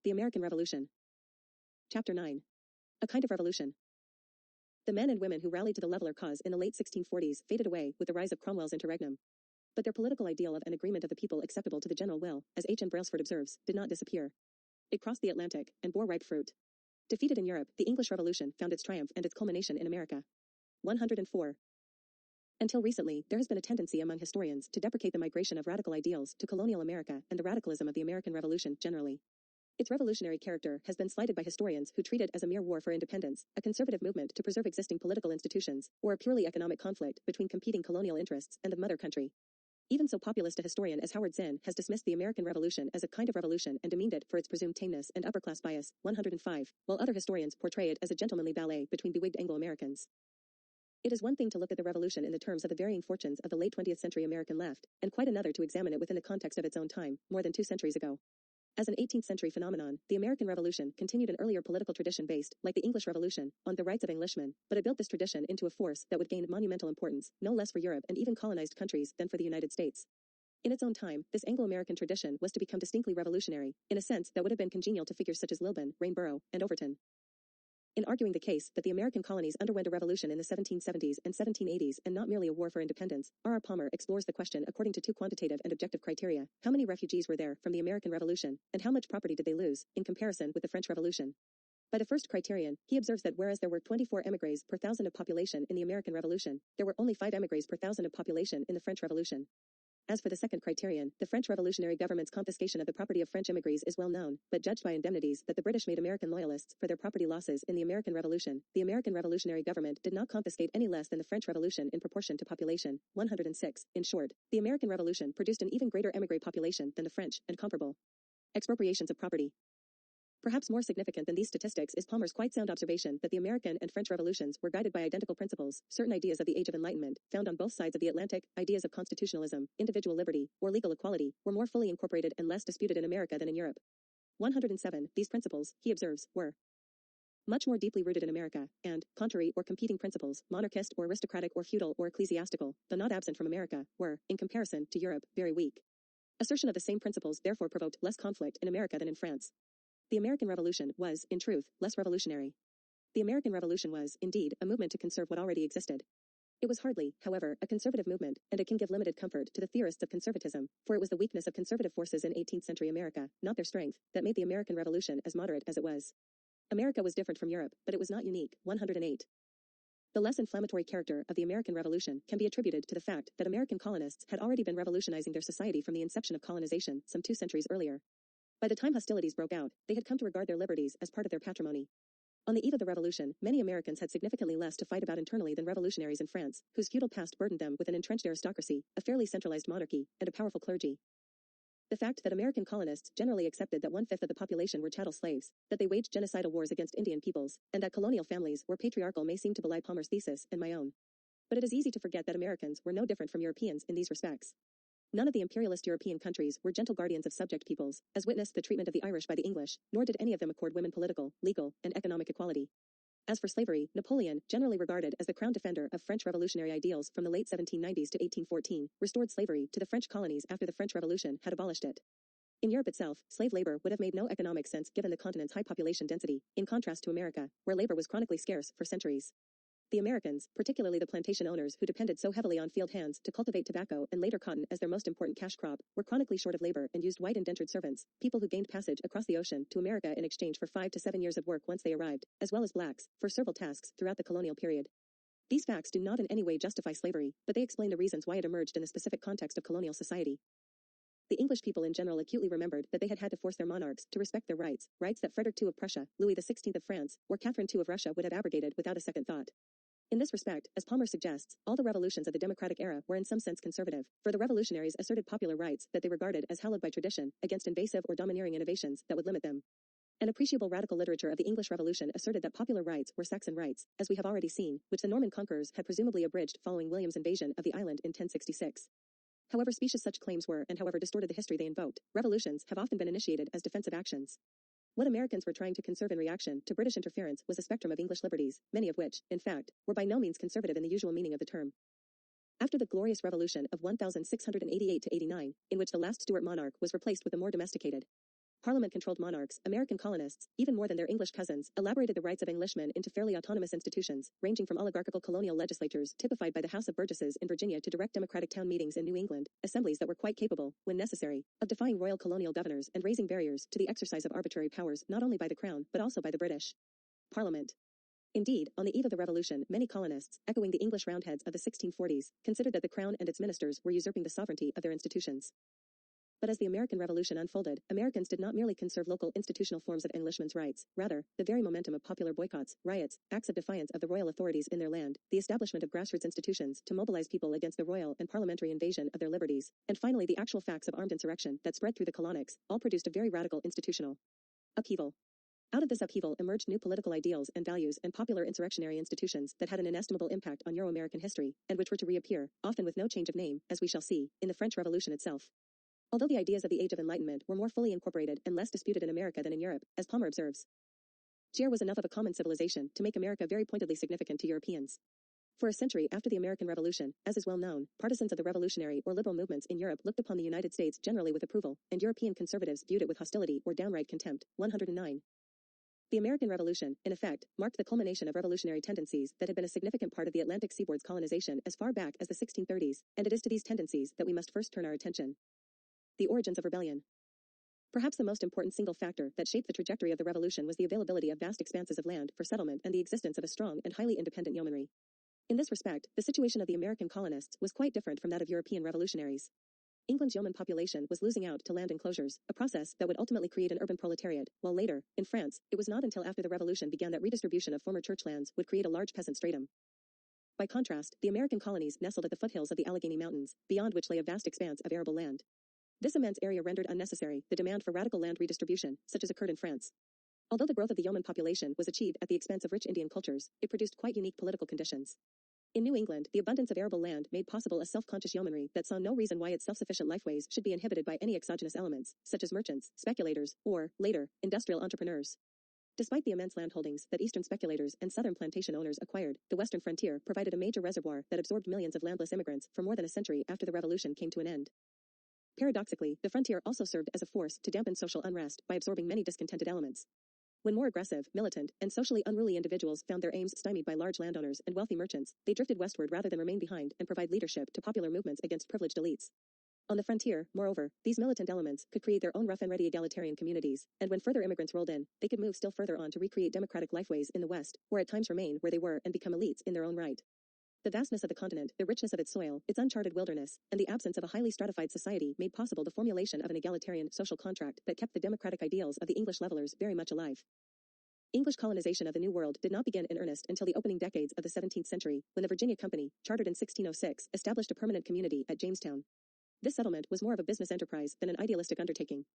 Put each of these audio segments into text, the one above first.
The American Revolution. Chapter 9. A kind of revolution. The men and women who rallied to the leveller cause in the late 1640s faded away with the rise of Cromwell's interregnum. But their political ideal of an agreement of the people acceptable to the general will, as H. M. Brailsford observes, did not disappear. It crossed the Atlantic and bore ripe fruit. Defeated in Europe, the English Revolution found its triumph and its culmination in America. 104. Until recently, there has been a tendency among historians to deprecate the migration of radical ideals to colonial America and the radicalism of the American Revolution generally. Its revolutionary character has been slighted by historians who treat it as a mere war for independence, a conservative movement to preserve existing political institutions, or a purely economic conflict between competing colonial interests and the mother country. Even so populist a historian as Howard Zinn has dismissed the American Revolution as a kind of revolution and demeaned it for its presumed tameness and upper-class bias, 105, while other historians portray it as a gentlemanly ballet between bewigged Anglo-Americans. It is one thing to look at the revolution in the terms of the varying fortunes of the late 20th century American left, and quite another to examine it within the context of its own time, more than 2 centuries ago. As an 18th century phenomenon, the American Revolution continued an earlier political tradition based, like the English Revolution, on the rights of Englishmen, but it built this tradition into a force that would gain monumental importance, no less for Europe and even colonized countries than for the United States. In its own time, this Anglo-American tradition was to become distinctly revolutionary, in a sense that would have been congenial to figures such as Lilburn, Rainborough, and Overton. In arguing the case that the American colonies underwent a revolution in the 1770s and 1780s and not merely a war for independence, R. Palmer explores the question according to 2 quantitative and objective criteria: how many refugees were there from the American Revolution, and how much property did they lose, in comparison with the French Revolution. By the first criterion, he observes that whereas there were 24 émigrés per thousand of population in the American Revolution, there were only 5 émigrés per thousand of population in the French Revolution. As for the second criterion, the French revolutionary government's confiscation of the property of French immigrants is well known, but judged by indemnities that the British made American loyalists for their property losses in the American Revolution, the American revolutionary government did not confiscate any less than the French Revolution in proportion to population. 106. In short, the American Revolution produced an even greater émigré population than the French, and comparable expropriations of property. Perhaps more significant than these statistics is Palmer's quite sound observation that the American and French revolutions were guided by identical principles, certain ideas of the Age of Enlightenment, found on both sides of the Atlantic, ideas of constitutionalism, individual liberty, or legal equality, were more fully incorporated and less disputed in America than in Europe. 107. These principles, he observes, were much more deeply rooted in America, and, contrary or competing principles, monarchist or aristocratic or feudal or ecclesiastical, though not absent from America, were, in comparison to Europe, very weak. Assertion of the same principles therefore provoked less conflict in America than in France. The American Revolution was, in truth, less revolutionary. The American Revolution was, indeed, a movement to conserve what already existed. It was hardly, however, a conservative movement, and it can give limited comfort to the theorists of conservatism, for it was the weakness of conservative forces in 18th century America, not their strength, that made the American Revolution as moderate as it was. America was different from Europe, but it was not unique. 108. The less inflammatory character of the American Revolution can be attributed to the fact that American colonists had already been revolutionizing their society from the inception of colonization, some 2 centuries earlier. By the time hostilities broke out, they had come to regard their liberties as part of their patrimony. On the eve of the Revolution, many Americans had significantly less to fight about internally than revolutionaries in France, whose feudal past burdened them with an entrenched aristocracy, a fairly centralized monarchy, and a powerful clergy. The fact that American colonists generally accepted that 1/5 of the population were chattel slaves, that they waged genocidal wars against Indian peoples, and that colonial families were patriarchal may seem to belie Palmer's thesis and my own. But it is easy to forget that Americans were no different from Europeans in these respects. None of the imperialist European countries were gentle guardians of subject peoples, as witnessed the treatment of the Irish by the English, nor did any of them accord women political, legal, and economic equality. As for slavery, Napoleon, generally regarded as the crown defender of French revolutionary ideals from the late 1790s to 1814, restored slavery to the French colonies after the French Revolution had abolished it. In Europe itself, slave labor would have made no economic sense given the continent's high population density, in contrast to America, where labor was chronically scarce for centuries. The Americans, particularly the plantation owners who depended so heavily on field hands to cultivate tobacco and later cotton as their most important cash crop, were chronically short of labor and used white indentured servants, people who gained passage across the ocean to America in exchange for 5 to 7 years of work once they arrived, as well as blacks, for servile tasks throughout the colonial period. These facts do not in any way justify slavery, but they explain the reasons why it emerged in the specific context of colonial society. The English people in general acutely remembered that they had to force their monarchs to respect their rights that Frederick II of Prussia, Louis XVI of France, or Catherine II of Russia would have abrogated without a second thought. In this respect, as Palmer suggests, all the revolutions of the democratic era were in some sense conservative, for the revolutionaries asserted popular rights that they regarded as hallowed by tradition, against invasive or domineering innovations that would limit them. An appreciable radical literature of the English Revolution asserted that popular rights were Saxon rights, as we have already seen, which the Norman conquerors had presumably abridged following William's invasion of the island in 1066. However specious such claims were and however distorted the history they invoked, revolutions have often been initiated as defensive actions. What Americans were trying to conserve in reaction to British interference was a spectrum of English liberties, many of which, in fact, were by no means conservative in the usual meaning of the term. After the Glorious Revolution of 1688-89, in which the last Stuart monarch was replaced with a more domesticated Parliament-controlled monarchs, American colonists, even more than their English cousins, elaborated the rights of Englishmen into fairly autonomous institutions, ranging from oligarchical colonial legislatures typified by the House of Burgesses in Virginia to direct democratic town meetings in New England, assemblies that were quite capable, when necessary, of defying royal colonial governors and raising barriers to the exercise of arbitrary powers not only by the Crown but also by the British Parliament. Indeed, on the eve of the Revolution, many colonists, echoing the English Roundheads of the 1640s, considered that the Crown and its ministers were usurping the sovereignty of their institutions. But as the American Revolution unfolded, Americans did not merely conserve local institutional forms of Englishmen's rights. Rather, the very momentum of popular boycotts, riots, acts of defiance of the royal authorities in their land, the establishment of grassroots institutions to mobilize people against the royal and parliamentary invasion of their liberties, and finally the actual facts of armed insurrection that spread through the colonics, all produced a very radical institutional upheaval. Out of this upheaval emerged new political ideals and values and popular insurrectionary institutions that had an inestimable impact on Euro-American history, and which were to reappear, often with no change of name, as we shall see, in the French Revolution itself. Although the ideas of the Age of Enlightenment were more fully incorporated and less disputed in America than in Europe, as Palmer observes, Shay was enough of a common civilization to make America very pointedly significant to Europeans. For a century after the American Revolution, as is well known, partisans of the revolutionary or liberal movements in Europe looked upon the United States generally with approval, and European conservatives viewed it with hostility or downright contempt. 109. The American Revolution, in effect, marked the culmination of revolutionary tendencies that had been a significant part of the Atlantic seaboard's colonization as far back as the 1630s, and it is to these tendencies that we must first turn our attention. The origins of rebellion. Perhaps the most important single factor that shaped the trajectory of the revolution was the availability of vast expanses of land for settlement and the existence of a strong and highly independent yeomanry. In this respect, the situation of the American colonists was quite different from that of European revolutionaries. England's yeoman population was losing out to land enclosures, a process that would ultimately create an urban proletariat, while later, in France, it was not until after the revolution began that redistribution of former church lands would create a large peasant stratum. By contrast, the American colonies nestled at the foothills of the Allegheny Mountains, beyond which lay a vast expanse of arable land. This immense area rendered unnecessary the demand for radical land redistribution, such as occurred in France. Although the growth of the yeoman population was achieved at the expense of rich Indian cultures, it produced quite unique political conditions. In New England, the abundance of arable land made possible a self-conscious yeomanry that saw no reason why its self-sufficient lifeways should be inhibited by any exogenous elements, such as merchants, speculators, or, later, industrial entrepreneurs. Despite the immense landholdings that eastern speculators and southern plantation owners acquired, the western frontier provided a major reservoir that absorbed millions of landless immigrants for more than a century after the revolution came to an end. Paradoxically, the frontier also served as a force to dampen social unrest by absorbing many discontented elements. When more aggressive, militant, and socially unruly individuals found their aims stymied by large landowners and wealthy merchants, they drifted westward rather than remain behind and provide leadership to popular movements against privileged elites. On the frontier, moreover, these militant elements could create their own rough-and-ready egalitarian communities, and when further immigrants rolled in, they could move still further on to recreate democratic lifeways in the West, or at times remain where they were and become elites in their own right. The vastness of the continent, the richness of its soil, its uncharted wilderness, and the absence of a highly stratified society made possible the formulation of an egalitarian social contract that kept the democratic ideals of the English levelers very much alive. English colonization of the New World did not begin in earnest until the opening decades of the 17th century, when the Virginia Company, chartered in 1606, established a permanent community at Jamestown. This settlement was more of a business enterprise than an idealistic undertaking.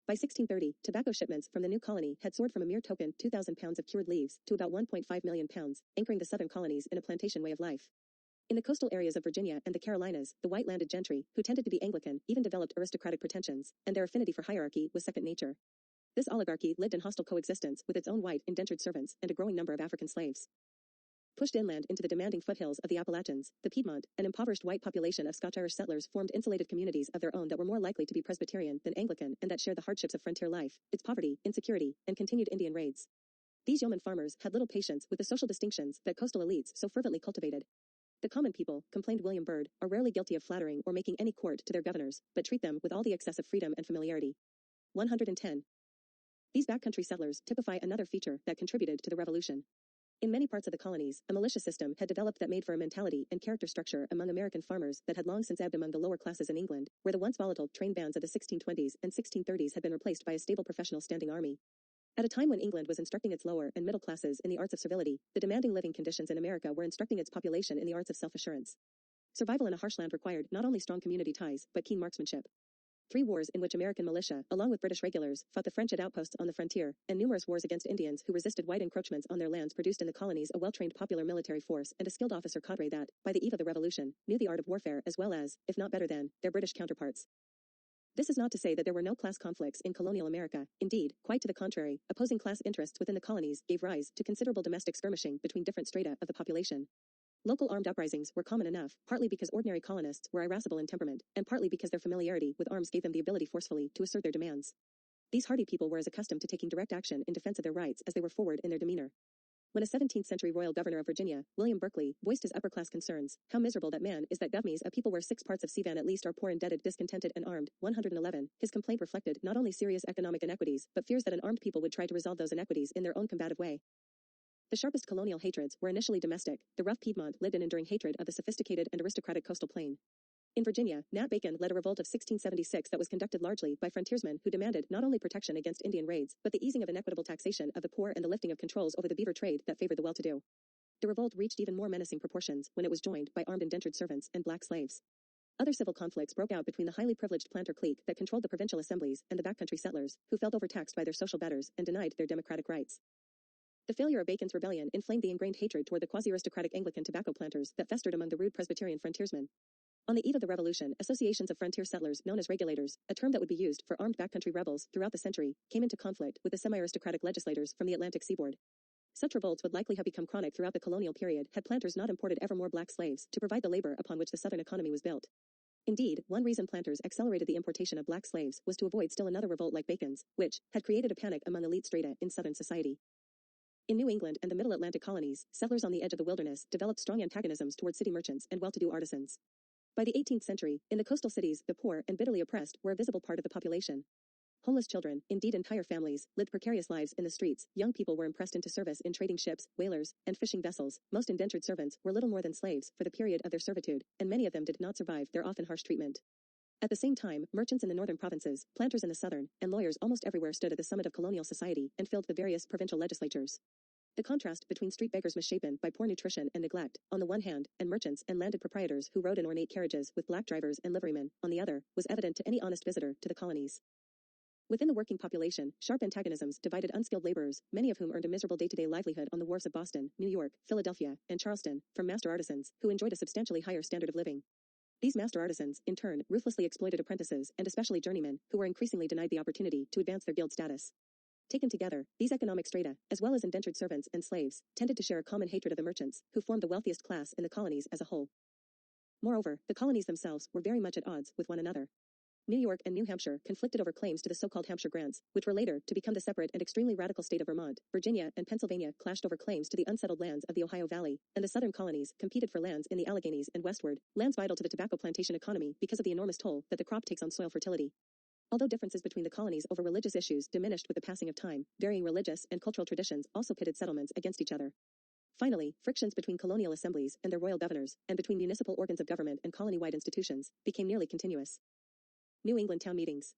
By 1630, tobacco shipments from the new colony had soared from a mere token 2,000 pounds of cured leaves to about 1.5 million pounds, anchoring the southern colonies in a plantation way of life. In the coastal areas of Virginia and the Carolinas, the white landed gentry, who tended to be Anglican, even developed aristocratic pretensions, and their affinity for hierarchy was second nature. This oligarchy lived in hostile coexistence with its own white, indentured servants and a growing number of African slaves. Pushed inland into the demanding foothills of the Appalachians, the Piedmont, an impoverished white population of Scotch-Irish settlers formed insulated communities of their own that were more likely to be Presbyterian than Anglican and that shared the hardships of frontier life, its poverty, insecurity, and continued Indian raids. These yeoman farmers had little patience with the social distinctions that coastal elites so fervently cultivated. The common people, complained William Byrd, are rarely guilty of flattering or making any court to their governors, but treat them with all the excess of freedom and familiarity. 110. These backcountry settlers typify another feature that contributed to the revolution. In many parts of the colonies, a militia system had developed that made for a mentality and character structure among American farmers that had long since ebbed among the lower classes in England, where the once volatile train bands of the 1620s and 1630s had been replaced by a stable professional standing army. At a time when England was instructing its lower and middle classes in the arts of servility, the demanding living conditions in America were instructing its population in the arts of self-assurance. Survival in a harsh land required not only strong community ties, but keen marksmanship. 3 wars in which American militia, along with British regulars, fought the French at outposts on the frontier, and numerous wars against Indians who resisted white encroachments on their lands produced in the colonies a well-trained popular military force and a skilled officer cadre that, by the eve of the Revolution, knew the art of warfare as well as, if not better than, their British counterparts. This is not to say that there were no class conflicts in colonial America. Indeed, quite to the contrary, opposing class interests within the colonies gave rise to considerable domestic skirmishing between different strata of the population. Local armed uprisings were common enough, partly because ordinary colonists were irascible in temperament, and partly because their familiarity with arms gave them the ability forcefully to assert their demands. These hardy people were as accustomed to taking direct action in defense of their rights as they were forward in their demeanor. When a 17th-century royal governor of Virginia, William Berkeley, voiced his upper-class concerns, "How miserable that man is that govmies a people where 6 parts of Sivan at least are poor, indebted, discontented, and armed," 111, his complaint reflected not only serious economic inequities, but fears that an armed people would try to resolve those inequities in their own combative way. The sharpest colonial hatreds were initially domestic. The rough Piedmont lived an enduring hatred of the sophisticated and aristocratic coastal plain. In Virginia, Nat Bacon led a revolt of 1676 that was conducted largely by frontiersmen who demanded not only protection against Indian raids, but the easing of inequitable taxation of the poor and the lifting of controls over the beaver trade that favored the well-to-do. The revolt reached even more menacing proportions when it was joined by armed indentured servants and black slaves. Other civil conflicts broke out between the highly privileged planter clique that controlled the provincial assemblies and the backcountry settlers, who felt overtaxed by their social betters and denied their democratic rights. The failure of Bacon's rebellion inflamed the ingrained hatred toward the quasi-aristocratic Anglican tobacco planters that festered among the rude Presbyterian frontiersmen. On the eve of the Revolution, associations of frontier settlers known as regulators, a term that would be used for armed backcountry rebels throughout the century, came into conflict with the semi-aristocratic legislators from the Atlantic seaboard. Such revolts would likely have become chronic throughout the colonial period had planters not imported ever more black slaves to provide the labor upon which the southern economy was built. Indeed, one reason planters accelerated the importation of black slaves was to avoid still another revolt like Bacon's, which had created a panic among elite strata in southern society. In New England and the Middle Atlantic colonies, settlers on the edge of the wilderness developed strong antagonisms toward city merchants and well-to-do artisans. By the 18th century, in the coastal cities, the poor and bitterly oppressed were a visible part of the population. Homeless children, indeed entire families, lived precarious lives in the streets. Young people were impressed into service in trading ships, whalers, and fishing vessels. Most indentured servants were little more than slaves for the period of their servitude, and many of them did not survive their often harsh treatment. At the same time, merchants in the northern provinces, planters in the southern, and lawyers almost everywhere stood at the summit of colonial society and filled the various provincial legislatures. The contrast between street beggars misshapen by poor nutrition and neglect, on the one hand, and merchants and landed proprietors who rode in ornate carriages with black drivers and liverymen, on the other, was evident to any honest visitor to the colonies. Within the working population, sharp antagonisms divided unskilled laborers, many of whom earned a miserable day-to-day livelihood on the wharves of Boston, New York, Philadelphia, and Charleston, from master artisans, who enjoyed a substantially higher standard of living. These master artisans, in turn, ruthlessly exploited apprentices, and especially journeymen, who were increasingly denied the opportunity to advance their guild status. Taken together, these economic strata, as well as indentured servants and slaves, tended to share a common hatred of the merchants, who formed the wealthiest class in the colonies as a whole. Moreover, the colonies themselves were very much at odds with one another. New York and New Hampshire conflicted over claims to the so-called Hampshire Grants, which were later to become the separate and extremely radical state of Vermont. Virginia and Pennsylvania clashed over claims to the unsettled lands of the Ohio Valley, and the southern colonies competed for lands in the Alleghenies and westward, lands vital to the tobacco plantation economy because of the enormous toll that the crop takes on soil fertility. Although differences between the colonies over religious issues diminished with the passing of time, varying religious and cultural traditions also pitted settlements against each other. Finally, frictions between colonial assemblies and their royal governors, and between municipal organs of government and colony-wide institutions, became nearly continuous. New England town meetings.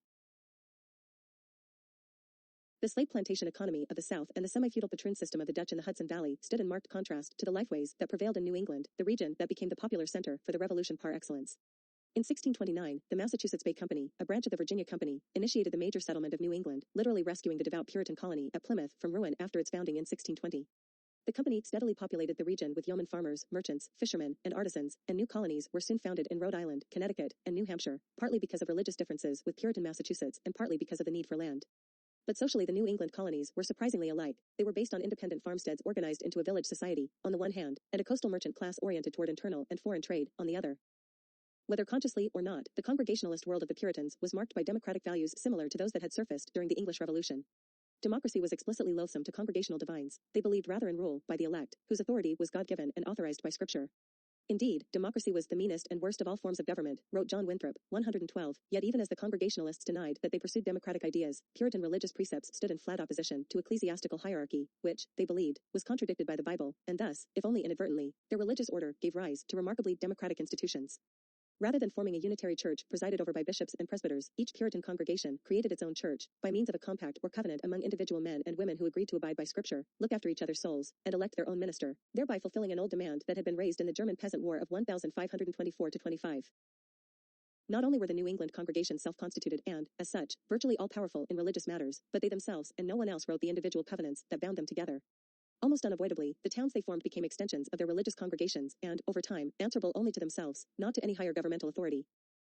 The slave plantation economy of the South and the semi-feudal patroon system of the Dutch in the Hudson Valley stood in marked contrast to the lifeways that prevailed in New England, the region that became the popular center for the Revolution par excellence. In 1629, the Massachusetts Bay Company, a branch of the Virginia Company, initiated the major settlement of New England, literally rescuing the devout Puritan colony at Plymouth from ruin after its founding in 1620. The company steadily populated the region with yeoman farmers, merchants, fishermen, and artisans, and new colonies were soon founded in Rhode Island, Connecticut, and New Hampshire, partly because of religious differences with Puritan Massachusetts and partly because of the need for land. But socially the New England colonies were surprisingly alike. They were based on independent farmsteads organized into a village society, on the one hand, and a coastal merchant class oriented toward internal and foreign trade, on the other. Whether consciously or not, the Congregationalist world of the Puritans was marked by democratic values similar to those that had surfaced during the English Revolution. Democracy was explicitly loathsome to Congregational divines. They believed rather in rule by the elect, whose authority was God-given and authorized by Scripture. Indeed, democracy was the meanest and worst of all forms of government, wrote John Winthrop, 112, yet even as the Congregationalists denied that they pursued democratic ideas, Puritan religious precepts stood in flat opposition to ecclesiastical hierarchy, which, they believed, was contradicted by the Bible, and thus, if only inadvertently, their religious order gave rise to remarkably democratic institutions. Rather than forming a unitary church presided over by bishops and presbyters, each Puritan congregation created its own church, by means of a compact or covenant among individual men and women who agreed to abide by Scripture, look after each other's souls, and elect their own minister, thereby fulfilling an old demand that had been raised in the German Peasant War of 1524-25. Not only were the New England congregations self-constituted and, as such, virtually all-powerful in religious matters, but they themselves and no one else wrote the individual covenants that bound them together. Almost unavoidably, the towns they formed became extensions of their religious congregations and, over time, answerable only to themselves, not to any higher governmental authority.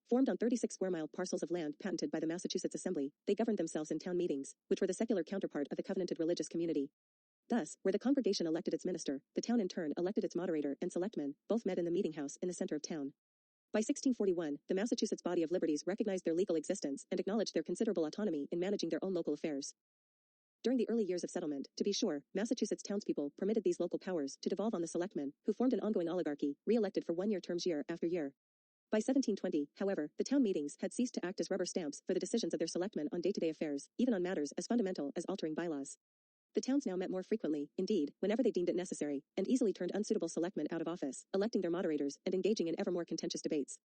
Formed on 36 square-mile parcels of land patented by the Massachusetts Assembly, they governed themselves in town meetings, which were the secular counterpart of the covenanted religious community. Thus, where the congregation elected its minister, the town in turn elected its moderator and selectmen, both met in the meeting house in the center of town. By 1641, the Massachusetts Body of Liberties recognized their legal existence and acknowledged their considerable autonomy in managing their own local affairs. During the early years of settlement, to be sure, Massachusetts townspeople permitted these local powers to devolve on the selectmen, who formed an ongoing oligarchy, re-elected for one-year terms year after year. By 1720, however, the town meetings had ceased to act as rubber stamps for the decisions of their selectmen on day-to-day affairs, even on matters as fundamental as altering bylaws. The towns now met more frequently, indeed, whenever they deemed it necessary, and easily turned unsuitable selectmen out of office, electing their moderators and engaging in ever more contentious debates.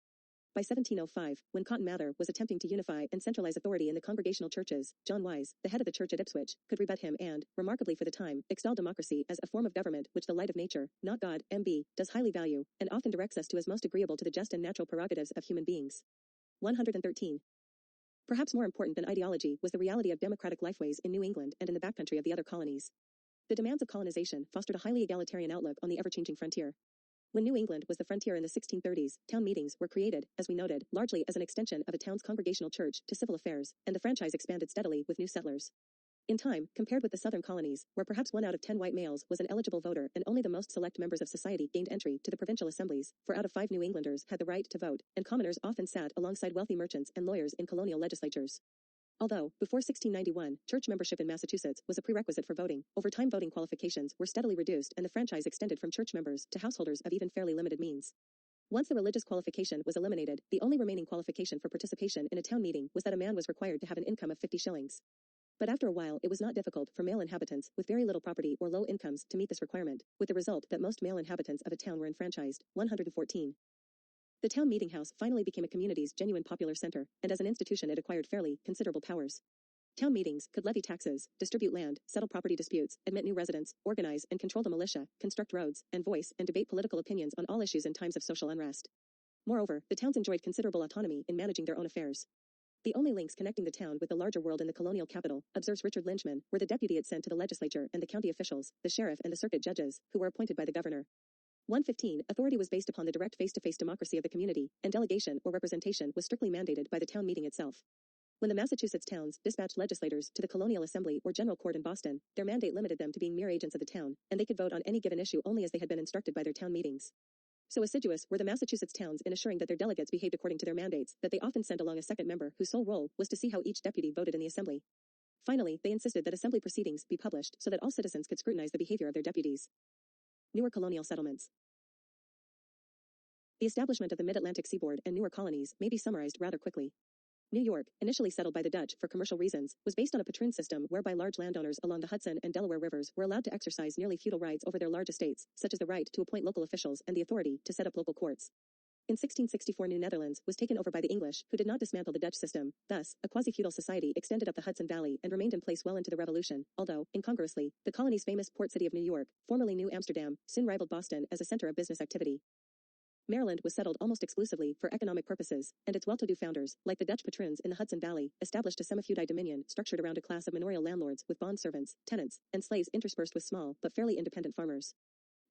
By 1705, when Cotton Mather was attempting to unify and centralize authority in the congregational churches, John Wise, the head of the church at Ipswich, could rebut him and, remarkably for the time, extol democracy as a form of government which the light of nature, not God, M.B., does highly value, and often directs us to as most agreeable to the just and natural prerogatives of human beings. 113. Perhaps more important than ideology was the reality of democratic lifeways in New England and in the backcountry of the other colonies. The demands of colonization fostered a highly egalitarian outlook on the ever-changing frontier. When New England was the frontier in the 1630s, town meetings were created, as we noted, largely as an extension of a town's congregational church to civil affairs, and the franchise expanded steadily with new settlers. In time, compared with the southern colonies, where perhaps 1 out of 10 white males was an eligible voter and only the most select members of society gained entry to the provincial assemblies, 4 out of 5 New Englanders had the right to vote, and commoners often sat alongside wealthy merchants and lawyers in colonial legislatures. Although, before 1691, church membership in Massachusetts was a prerequisite for voting, over time voting qualifications were steadily reduced and the franchise extended from church members to householders of even fairly limited means. Once the religious qualification was eliminated, the only remaining qualification for participation in a town meeting was that a man was required to have an income of 50 shillings. But after a while it was not difficult for male inhabitants with very little property or low incomes to meet this requirement, with the result that most male inhabitants of a town were enfranchised. 114. The town meeting house finally became a community's genuine popular center, and as an institution it acquired fairly considerable powers. Town meetings could levy taxes, distribute land, settle property disputes, admit new residents, organize and control the militia, construct roads, and voice and debate political opinions on all issues in times of social unrest. Moreover, the towns enjoyed considerable autonomy in managing their own affairs. The only links connecting the town with the larger world in the colonial capital, observes Richard Lynchman, were the deputy it sent to the legislature and the county officials, the sheriff and the circuit judges, who were appointed by the governor. 115. Authority was based upon the direct face-to-face democracy of the community, and delegation or representation was strictly mandated by the town meeting itself. When the Massachusetts towns dispatched legislators to the Colonial Assembly or General Court in Boston, their mandate limited them to being mere agents of the town, and they could vote on any given issue only as they had been instructed by their town meetings. So assiduous were the Massachusetts towns in assuring that their delegates behaved according to their mandates that they often sent along a second member whose sole role was to see how each deputy voted in the assembly. Finally, they insisted that assembly proceedings be published so that all citizens could scrutinize the behavior of their deputies. Newer colonial settlements. The establishment of the mid-Atlantic seaboard and newer colonies may be summarized rather quickly. New York, initially settled by the Dutch for commercial reasons, was based on a patroon system whereby large landowners along the Hudson and Delaware rivers were allowed to exercise nearly feudal rights over their large estates, such as the right to appoint local officials and the authority to set up local courts. In 1664 New Netherlands was taken over by the English, who did not dismantle the Dutch system. Thus, a quasi-feudal society extended up the Hudson Valley and remained in place well into the Revolution, although, incongruously, the colony's famous port city of New York, formerly New Amsterdam, soon rivaled Boston as a center of business activity. Maryland was settled almost exclusively for economic purposes, and its well-to-do founders, like the Dutch patroons in the Hudson Valley, established a semi-feudal dominion structured around a class of manorial landlords with bond servants, tenants, and slaves interspersed with small but fairly independent farmers.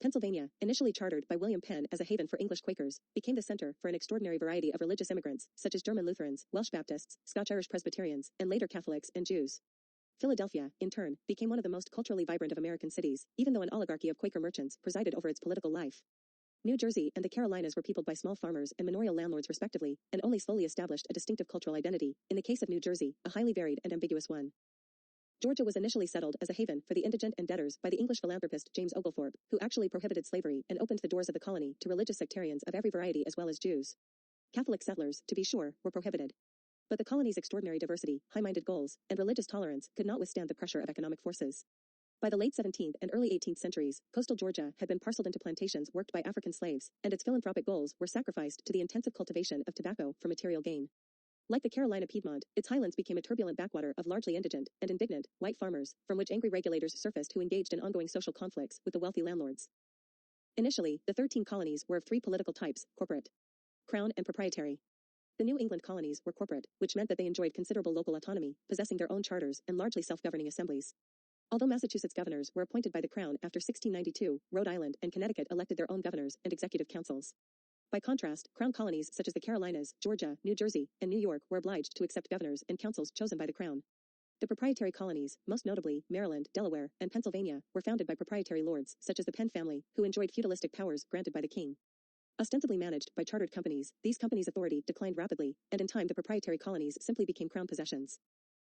Pennsylvania, initially chartered by William Penn as a haven for English Quakers, became the center for an extraordinary variety of religious immigrants, such as German Lutherans, Welsh Baptists, Scotch-Irish Presbyterians, and later Catholics and Jews. Philadelphia, in turn, became one of the most culturally vibrant of American cities, even though an oligarchy of Quaker merchants presided over its political life. New Jersey and the Carolinas were peopled by small farmers and manorial landlords respectively, and only slowly established a distinctive cultural identity, in the case of New Jersey, a highly varied and ambiguous one. Georgia was initially settled as a haven for the indigent and debtors by the English philanthropist James Oglethorpe, who actually prohibited slavery and opened the doors of the colony to religious sectarians of every variety as well as Jews. Catholic settlers, to be sure, were prohibited. But the colony's extraordinary diversity, high-minded goals, and religious tolerance could not withstand the pressure of economic forces. By the late 17th and early 18th centuries, coastal Georgia had been parceled into plantations worked by African slaves, and its philanthropic goals were sacrificed to the intensive cultivation of tobacco for material gain. Like the Carolina Piedmont, its highlands became a turbulent backwater of largely indigent and indignant white farmers, from which angry regulators surfaced who engaged in ongoing social conflicts with the wealthy landlords. Initially, the 13 colonies were of 3 political types: corporate, crown, and proprietary. The New England colonies were corporate, which meant that they enjoyed considerable local autonomy, possessing their own charters and largely self-governing assemblies. Although Massachusetts governors were appointed by the Crown after 1692, Rhode Island and Connecticut elected their own governors and executive councils. By contrast, Crown colonies such as the Carolinas, Georgia, New Jersey, and New York were obliged to accept governors and councils chosen by the Crown. The proprietary colonies, most notably Maryland, Delaware, and Pennsylvania, were founded by proprietary lords such as the Penn family, who enjoyed feudalistic powers granted by the king. Ostensibly managed by chartered companies, these companies' authority declined rapidly, and in time the proprietary colonies simply became crown possessions.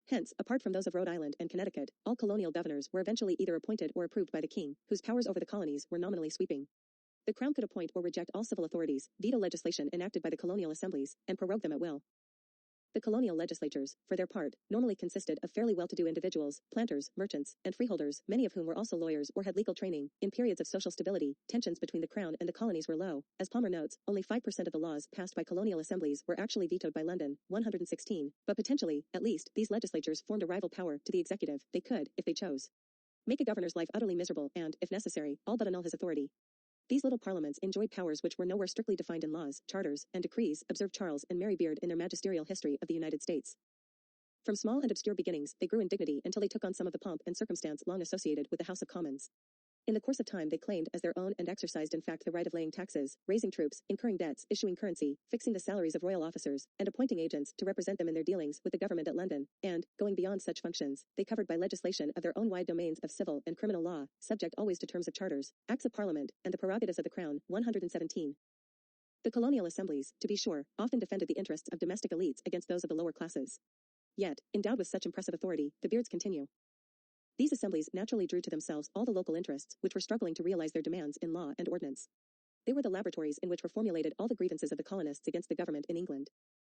Hence, apart from those of Rhode Island and Connecticut, all colonial governors were eventually either appointed or approved by the king, whose powers over the colonies were nominally sweeping. The crown could appoint or reject all civil authorities, veto legislation enacted by the colonial assemblies, and prorogue them at will. The colonial legislatures, for their part, normally consisted of fairly well-to-do individuals, planters, merchants, and freeholders, many of whom were also lawyers or had legal training. In periods of social stability, tensions between the crown and the colonies were low. As Palmer notes, only 5% of the laws passed by colonial assemblies were actually vetoed by London, 116, but potentially, at least, these legislatures formed a rival power to the executive. They could, if they chose, make a governor's life utterly miserable and, if necessary, all but annul his authority. These little parliaments enjoyed powers which were nowhere strictly defined in laws, charters, and decrees, observed Charles and Mary Beard in their magisterial history of the United States. From small and obscure beginnings, they grew in dignity until they took on some of the pomp and circumstance long associated with the House of Commons. In the course of time they claimed as their own and exercised in fact the right of laying taxes, raising troops, incurring debts, issuing currency, fixing the salaries of royal officers, and appointing agents to represent them in their dealings with the government at London, and, going beyond such functions, they covered by legislation of their own wide domains of civil and criminal law, subject always to terms of charters, acts of parliament, and the prerogatives of the crown, 117. The colonial assemblies, to be sure, often defended the interests of domestic elites against those of the lower classes. Yet, endowed with such impressive authority, the Beards continue. These assemblies naturally drew to themselves all the local interests which were struggling to realize their demands in law and ordinance. They were the laboratories in which were formulated all the grievances of the colonists against the government in England.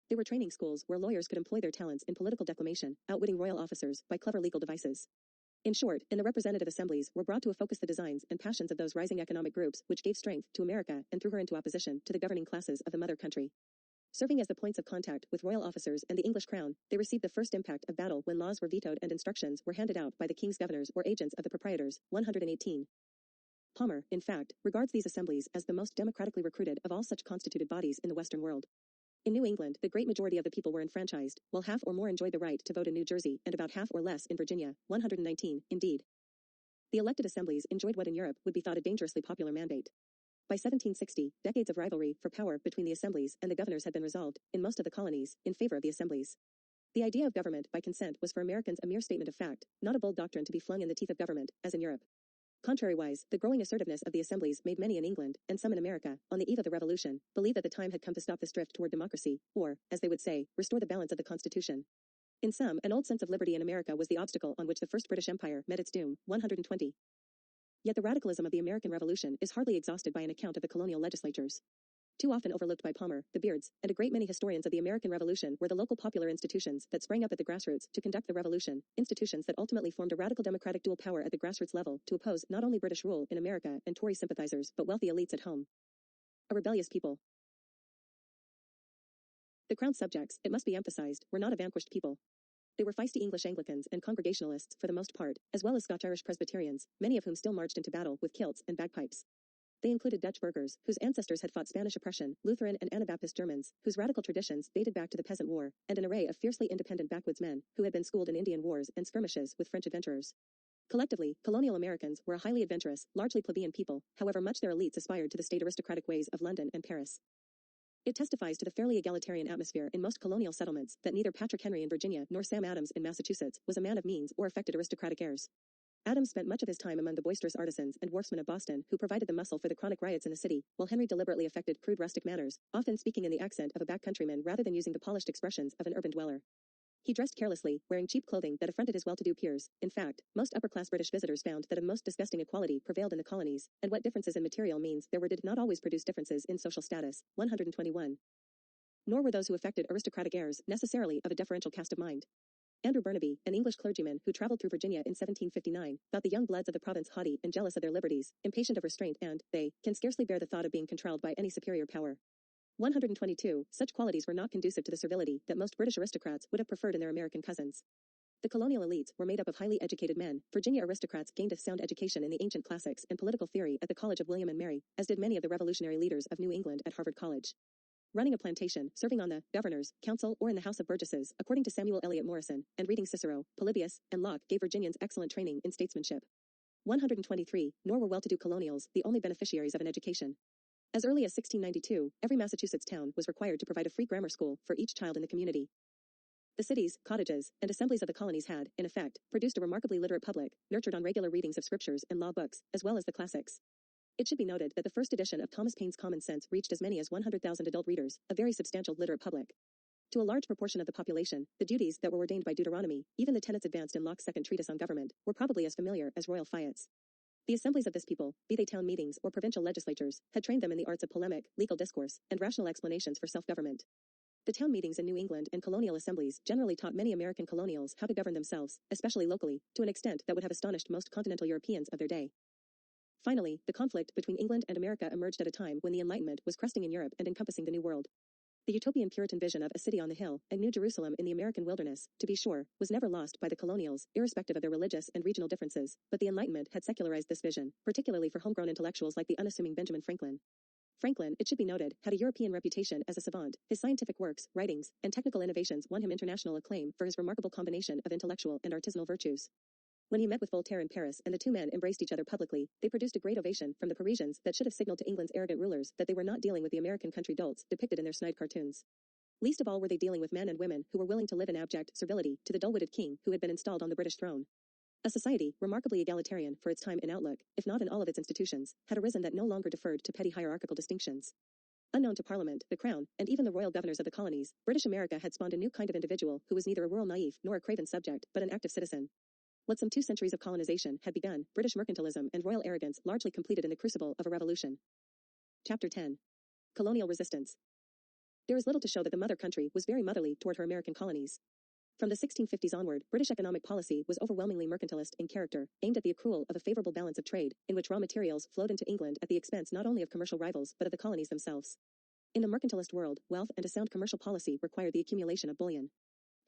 They were training schools where lawyers could employ their talents in political declamation, outwitting royal officers by clever legal devices. In short, in the representative assemblies were brought to a focus the designs and passions of those rising economic groups which gave strength to America and threw her into opposition to the governing classes of the mother country. Serving as the points of contact with royal officers and the English crown, they received the first impact of battle when laws were vetoed and instructions were handed out by the king's governors or agents of the proprietors, 118. Palmer, in fact, regards these assemblies as the most democratically recruited of all such constituted bodies in the Western world. In New England, the great majority of the people were enfranchised, while half or more enjoyed the right to vote in New Jersey and about half or less in Virginia, 119, indeed. The elected assemblies enjoyed what in Europe would be thought a dangerously popular mandate. By 1760, decades of rivalry for power between the assemblies and the governors had been resolved, in most of the colonies, in favor of the assemblies. The idea of government by consent was for Americans a mere statement of fact, not a bold doctrine to be flung in the teeth of government, as in Europe. Contrariwise, the growing assertiveness of the assemblies made many in England, and some in America, on the eve of the Revolution, believe that the time had come to stop this drift toward democracy, or, as they would say, restore the balance of the Constitution. In some, an old sense of liberty in America was the obstacle on which the First British Empire met its doom, 120. Yet the radicalism of the American Revolution is hardly exhausted by an account of the colonial legislatures. Too often overlooked by Palmer, the Beards, and a great many historians of the American Revolution were the local popular institutions that sprang up at the grassroots to conduct the revolution, institutions that ultimately formed a radical democratic dual power at the grassroots level to oppose not only British rule in America and Tory sympathizers but wealthy elites at home. A rebellious people. The crown's subjects, it must be emphasized, were not a vanquished people. They were feisty English Anglicans and Congregationalists for the most part, as well as Scotch-Irish Presbyterians, many of whom still marched into battle with kilts and bagpipes. They included Dutch burghers, whose ancestors had fought Spanish oppression, Lutheran and Anabaptist Germans, whose radical traditions dated back to the Peasant War, and an array of fiercely independent backwoodsmen, who had been schooled in Indian wars and skirmishes with French adventurers. Collectively, colonial Americans were a highly adventurous, largely plebeian people, however much their elites aspired to the state aristocratic ways of London and Paris. It testifies to the fairly egalitarian atmosphere in most colonial settlements that neither Patrick Henry in Virginia nor Sam Adams in Massachusetts was a man of means or affected aristocratic airs. Adams spent much of his time among the boisterous artisans and wharfsmen of Boston who provided the muscle for the chronic riots in the city, while Henry deliberately affected crude rustic manners, often speaking in the accent of a backcountryman rather than using the polished expressions of an urban dweller. He dressed carelessly, wearing cheap clothing that affronted his well-to-do peers. In fact, most upper-class British visitors found that a most disgusting equality prevailed in the colonies, and what differences in material means there were did not always produce differences in social status. 121. Nor were those who affected aristocratic airs necessarily of a deferential cast of mind. Andrew Burnaby, an English clergyman who traveled through Virginia in 1759, thought the young bloods of the province haughty and jealous of their liberties, impatient of restraint and, they, can scarcely bear the thought of being controlled by any superior power. 122. Such qualities were not conducive to the servility that most British aristocrats would have preferred in their American cousins. The colonial elites were made up of highly educated men. Virginia aristocrats gained a sound education in the ancient classics and political theory at the College of William and Mary, as did many of the revolutionary leaders of New England at Harvard College. Running a plantation, serving on the governor's council or in the House of Burgesses, according to Samuel Eliot Morison, and reading Cicero, Polybius, and Locke gave Virginians excellent training in statesmanship. 123. Nor were well-to-do colonials the only beneficiaries of an education. As early as 1692, every Massachusetts town was required to provide a free grammar school for each child in the community. The cities, cottages, and assemblies of the colonies had, in effect, produced a remarkably literate public, nurtured on regular readings of scriptures and law books, as well as the classics. It should be noted that the first edition of Thomas Paine's Common Sense reached as many as 100,000 adult readers, a very substantial literate public. To a large proportion of the population, the duties that were ordained by Deuteronomy, even the tenets advanced in Locke's second treatise on government, were probably as familiar as royal fiats. The assemblies of this people, be they town meetings or provincial legislatures, had trained them in the arts of polemic, legal discourse, and rational explanations for self-government. The town meetings in New England and colonial assemblies generally taught many American colonials how to govern themselves, especially locally, to an extent that would have astonished most continental Europeans of their day. Finally, the conflict between England and America emerged at a time when the Enlightenment was cresting in Europe and encompassing the New World. The utopian Puritan vision of a city on the hill and New Jerusalem in the American wilderness, to be sure, was never lost by the colonials, irrespective of their religious and regional differences, but the Enlightenment had secularized this vision, particularly for homegrown intellectuals like the unassuming Benjamin Franklin. Franklin, it should be noted, had a European reputation as a savant. His scientific works, writings, and technical innovations won him international acclaim for his remarkable combination of intellectual and artisanal virtues. When he met with Voltaire in Paris and the two men embraced each other publicly, they produced a great ovation from the Parisians that should have signaled to England's arrogant rulers that they were not dealing with the American country dolts depicted in their snide cartoons. Least of all were they dealing with men and women who were willing to live in abject servility to the dull-witted king who had been installed on the British throne. A society, remarkably egalitarian for its time and outlook, if not in all of its institutions, had arisen that no longer deferred to petty hierarchical distinctions. Unknown to Parliament, the Crown, and even the royal governors of the colonies, British America had spawned a new kind of individual who was neither a rural naïve nor a craven subject, but an active citizen. What some 2 centuries of colonization had begun, British mercantilism and royal arrogance largely completed in the crucible of a revolution. Chapter 10. Colonial Resistance. There is little to show that the mother country was very motherly toward her American colonies. From the 1650s onward, British economic policy was overwhelmingly mercantilist in character, aimed at the accrual of a favorable balance of trade, in which raw materials flowed into England at the expense not only of commercial rivals but of the colonies themselves. In a mercantilist world, wealth and a sound commercial policy required the accumulation of bullion.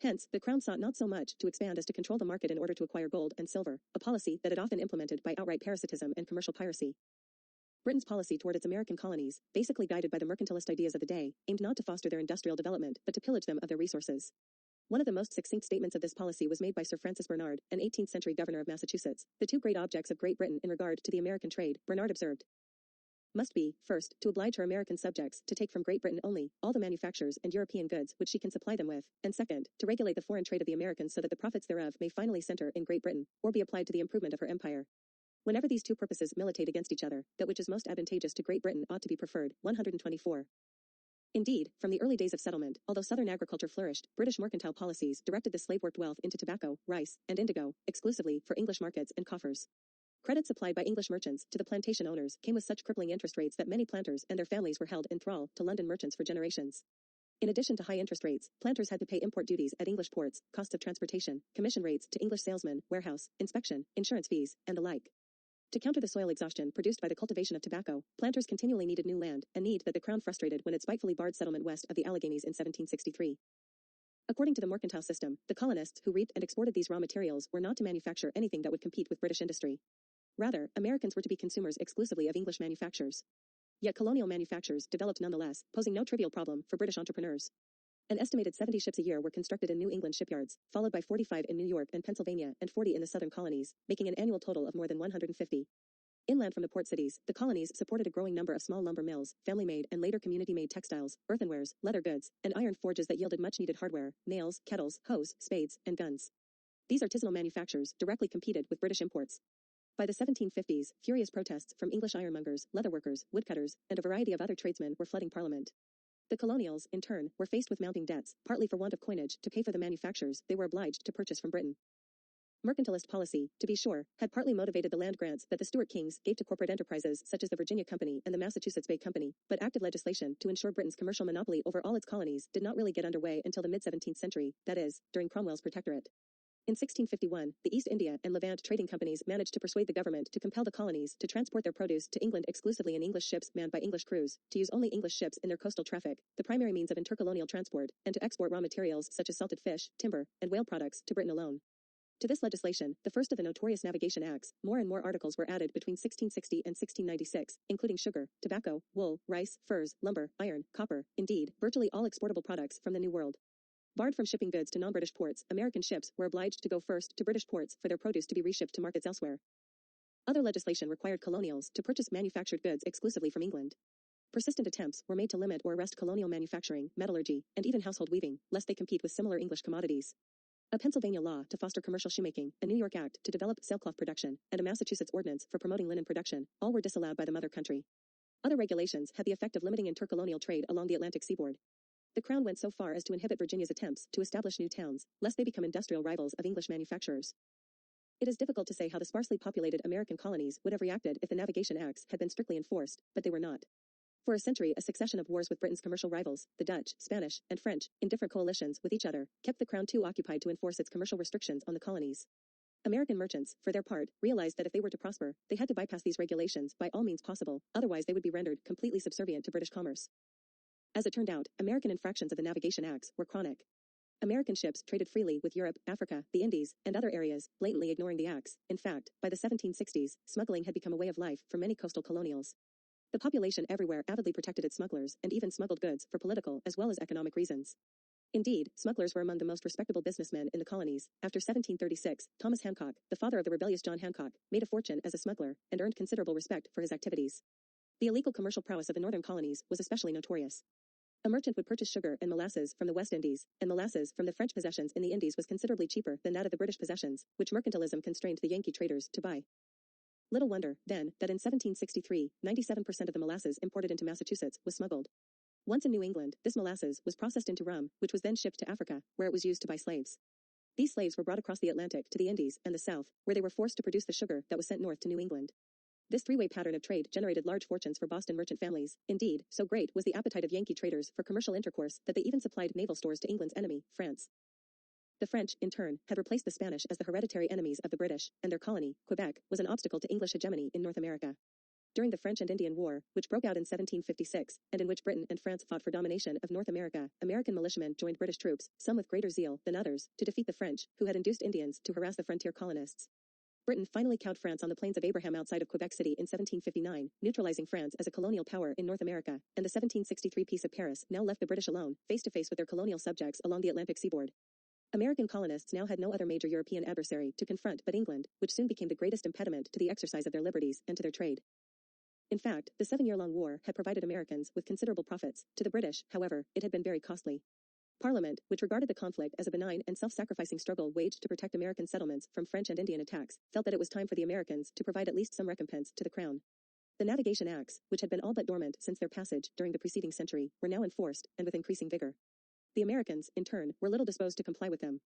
Hence, the Crown sought not so much to expand as to control the market in order to acquire gold and silver, a policy that it often implemented by outright parasitism and commercial piracy. Britain's policy toward its American colonies, basically guided by the mercantilist ideas of the day, aimed not to foster their industrial development, but to pillage them of their resources. One of the most succinct statements of this policy was made by Sir Francis Bernard, an 18th-century governor of Massachusetts. The 2 great objects of Great Britain in regard to the American trade, Bernard observed, must be, first, to oblige her American subjects to take from Great Britain only all the manufactures and European goods which she can supply them with, and second, to regulate the foreign trade of the Americans so that the profits thereof may finally center in Great Britain, or be applied to the improvement of her empire. Whenever these 2 purposes militate against each other, that which is most advantageous to Great Britain ought to be preferred. 124. Indeed, from the early days of settlement, although southern agriculture flourished, British mercantile policies directed the slave-worked wealth into tobacco, rice, and indigo, exclusively for English markets and coffers. Credit supplied by English merchants to the plantation owners came with such crippling interest rates that many planters and their families were held in thrall to London merchants for generations. In addition to high interest rates, planters had to pay import duties at English ports, costs of transportation, commission rates to English salesmen, warehouse, inspection, insurance fees, and the like. To counter the soil exhaustion produced by the cultivation of tobacco, planters continually needed new land, a need that the Crown frustrated when it spitefully barred settlement west of the Alleghenies in 1763. According to the mercantile system, the colonists who reaped and exported these raw materials were not to manufacture anything that would compete with British industry. Rather, Americans were to be consumers exclusively of English manufactures. Yet colonial manufactures developed nonetheless, posing no trivial problem for British entrepreneurs. An estimated 70 ships a year were constructed in New England shipyards, followed by 45 in New York and Pennsylvania and 40 in the southern colonies, making an annual total of more than 150. Inland from the port cities, the colonies supported a growing number of small lumber mills, family-made and later community-made textiles, earthenwares, leather goods, and iron forges that yielded much-needed hardware, nails, kettles, hoes, spades, and guns. These artisanal manufactures directly competed with British imports. By the 1750s, furious protests from English ironmongers, leatherworkers, woodcutters, and a variety of other tradesmen were flooding Parliament. The colonials, in turn, were faced with mounting debts, partly for want of coinage to pay for the manufactures they were obliged to purchase from Britain. Mercantilist policy, to be sure, had partly motivated the land grants that the Stuart kings gave to corporate enterprises such as the Virginia Company and the Massachusetts Bay Company, but active legislation to ensure Britain's commercial monopoly over all its colonies did not really get underway until the mid-17th century, that is, during Cromwell's protectorate. In 1651, the East India and Levant trading companies managed to persuade the government to compel the colonies to transport their produce to England exclusively in English ships manned by English crews, to use only English ships in their coastal traffic, the primary means of intercolonial transport, and to export raw materials such as salted fish, timber, and whale products to Britain alone. To this legislation, the first of the notorious Navigation Acts, more and more articles were added between 1660 and 1696, including sugar, tobacco, wool, rice, furs, lumber, iron, copper, indeed, virtually all exportable products from the New World. Barred from shipping goods to non-British ports, American ships were obliged to go first to British ports for their produce to be reshipped to markets elsewhere. Other legislation required colonials to purchase manufactured goods exclusively from England. Persistent attempts were made to limit or arrest colonial manufacturing, metallurgy, and even household weaving, lest they compete with similar English commodities. A Pennsylvania law to foster commercial shoemaking, a New York Act to develop sailcloth production, and a Massachusetts ordinance for promoting linen production, all were disallowed by the mother country. Other regulations had the effect of limiting intercolonial trade along the Atlantic seaboard. The Crown went so far as to inhibit Virginia's attempts to establish new towns, lest they become industrial rivals of English manufacturers. It is difficult to say how the sparsely populated American colonies would have reacted if the Navigation Acts had been strictly enforced, but they were not. For a century, a succession of wars with Britain's commercial rivals, the Dutch, Spanish, and French, in different coalitions with each other, kept the Crown too occupied to enforce its commercial restrictions on the colonies. American merchants, for their part, realized that if they were to prosper, they had to bypass these regulations by all means possible, otherwise they would be rendered completely subservient to British commerce. As it turned out, American infractions of the Navigation Acts were chronic. American ships traded freely with Europe, Africa, the Indies, and other areas, blatantly ignoring the acts. In fact, by the 1760s, smuggling had become a way of life for many coastal colonials. The population everywhere avidly protected its smugglers and even smuggled goods for political as well as economic reasons. Indeed, smugglers were among the most respectable businessmen in the colonies. After 1736, Thomas Hancock, the father of the rebellious John Hancock, made a fortune as a smuggler and earned considerable respect for his activities. The illegal commercial prowess of the northern colonies was especially notorious. A merchant would purchase sugar and molasses from the West Indies, and molasses from the French possessions in the Indies was considerably cheaper than that of the British possessions, which mercantilism constrained the Yankee traders to buy. Little wonder, then, that in 1763, 97% of the molasses imported into Massachusetts was smuggled. Once in New England, this molasses was processed into rum, which was then shipped to Africa, where it was used to buy slaves. These slaves were brought across the Atlantic to the Indies and the South, where they were forced to produce the sugar that was sent north to New England. This three-way pattern of trade generated large fortunes for Boston merchant families. Indeed, so great was the appetite of Yankee traders for commercial intercourse that they even supplied naval stores to England's enemy, France. The French, in turn, had replaced the Spanish as the hereditary enemies of the British, and their colony, Quebec, was an obstacle to English hegemony in North America. During the French and Indian War, which broke out in 1756, and in which Britain and France fought for domination of North America, American militiamen joined British troops, some with greater zeal than others, to defeat the French, who had induced Indians to harass the frontier colonists. Britain finally cowed France on the plains of Abraham outside of Quebec City in 1759, neutralizing France as a colonial power in North America, and the 1763 Peace of Paris now left the British alone, face to face with their colonial subjects along the Atlantic seaboard. American colonists now had no other major European adversary to confront but England, which soon became the greatest impediment to the exercise of their liberties and to their trade. In fact, the 7-year-long war had provided Americans with considerable profits. To the British, however, it had been very costly. Parliament, which regarded the conflict as a benign and self-sacrificing struggle waged to protect American settlements from French and Indian attacks, felt that it was time for the Americans to provide at least some recompense to the Crown. The Navigation Acts, which had been all but dormant since their passage during the preceding century, were now enforced, and with increasing vigor. The Americans, in turn, were little disposed to comply with them.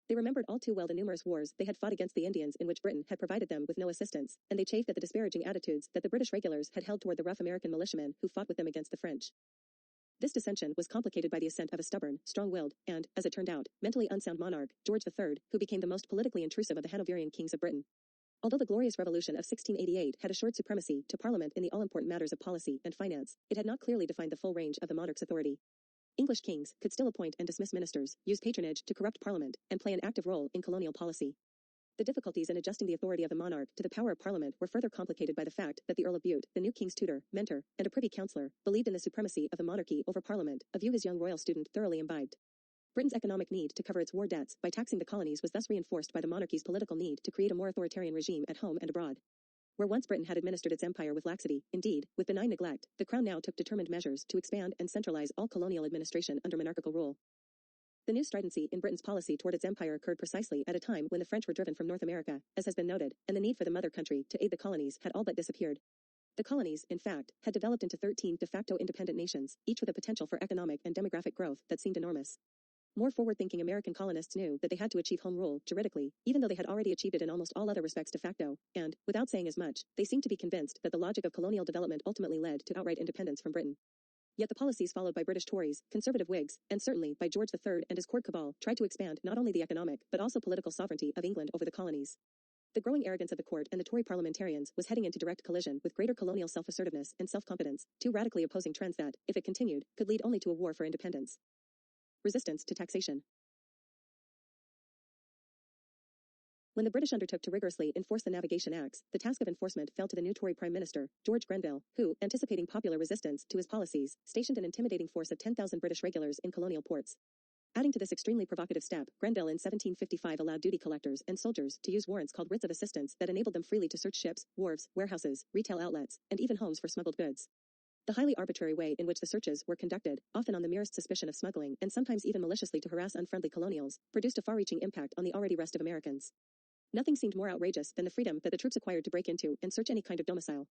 They remembered all too well the numerous wars they had fought against the Indians in which Britain had provided them with no assistance, and they chafed at the disparaging attitudes that the British regulars had held toward the rough American militiamen who fought with them against the French. This dissension was complicated by the assent of a stubborn, strong-willed, and, as it turned out, mentally unsound monarch, George III, who became the most politically intrusive of the Hanoverian kings of Britain. Although the Glorious Revolution of 1688 had assured supremacy to Parliament in the all-important matters of policy and finance, it had not clearly defined the full range of the monarch's authority. English kings could still appoint and dismiss ministers, use patronage to corrupt Parliament, and play an active role in colonial policy. The difficulties in adjusting the authority of the monarch to the power of Parliament were further complicated by the fact that the Earl of Bute, the new king's tutor, mentor, and a privy councillor, believed in the supremacy of the monarchy over Parliament, a view his young royal student thoroughly imbibed. Britain's economic need to cover its war debts by taxing the colonies was thus reinforced by the monarchy's political need to create a more authoritarian regime at home and abroad. Where once Britain had administered its empire with laxity, indeed, with benign neglect, the Crown now took determined measures to expand and centralize all colonial administration under monarchical rule. The new stridency in Britain's policy toward its empire occurred precisely at a time when the French were driven from North America, as has been noted, and the need for the mother country to aid the colonies had all but disappeared. The colonies, in fact, had developed into 13 de facto independent nations, each with a potential for economic and demographic growth that seemed enormous. More forward-thinking American colonists knew that they had to achieve home rule, juridically, even though they had already achieved it in almost all other respects de facto, and, without saying as much, they seemed to be convinced that the logic of colonial development ultimately led to outright independence from Britain. Yet the policies followed by British Tories, conservative Whigs, and certainly by George III and his court cabal tried to expand not only the economic but also political sovereignty of England over the colonies. The growing arrogance of the court and the Tory parliamentarians was heading into direct collision with greater colonial self-assertiveness and self-confidence, two radically opposing trends that, if it continued, could lead only to a war for independence. Resistance to taxation. When the British undertook to rigorously enforce the Navigation Acts, the task of enforcement fell to the new Tory Prime Minister, George Grenville, who, anticipating popular resistance to his policies, stationed an intimidating force of 10,000 British regulars in colonial ports. Adding to this extremely provocative step, Grenville in 1755 allowed duty collectors and soldiers to use warrants called writs of assistance that enabled them freely to search ships, wharves, warehouses, retail outlets, and even homes for smuggled goods. The highly arbitrary way in which the searches were conducted, often on the merest suspicion of smuggling and sometimes even maliciously to harass unfriendly colonials, produced a far-reaching impact on the already restive Americans. Nothing seemed more outrageous than the freedom that the troops acquired to break into and search any kind of domicile.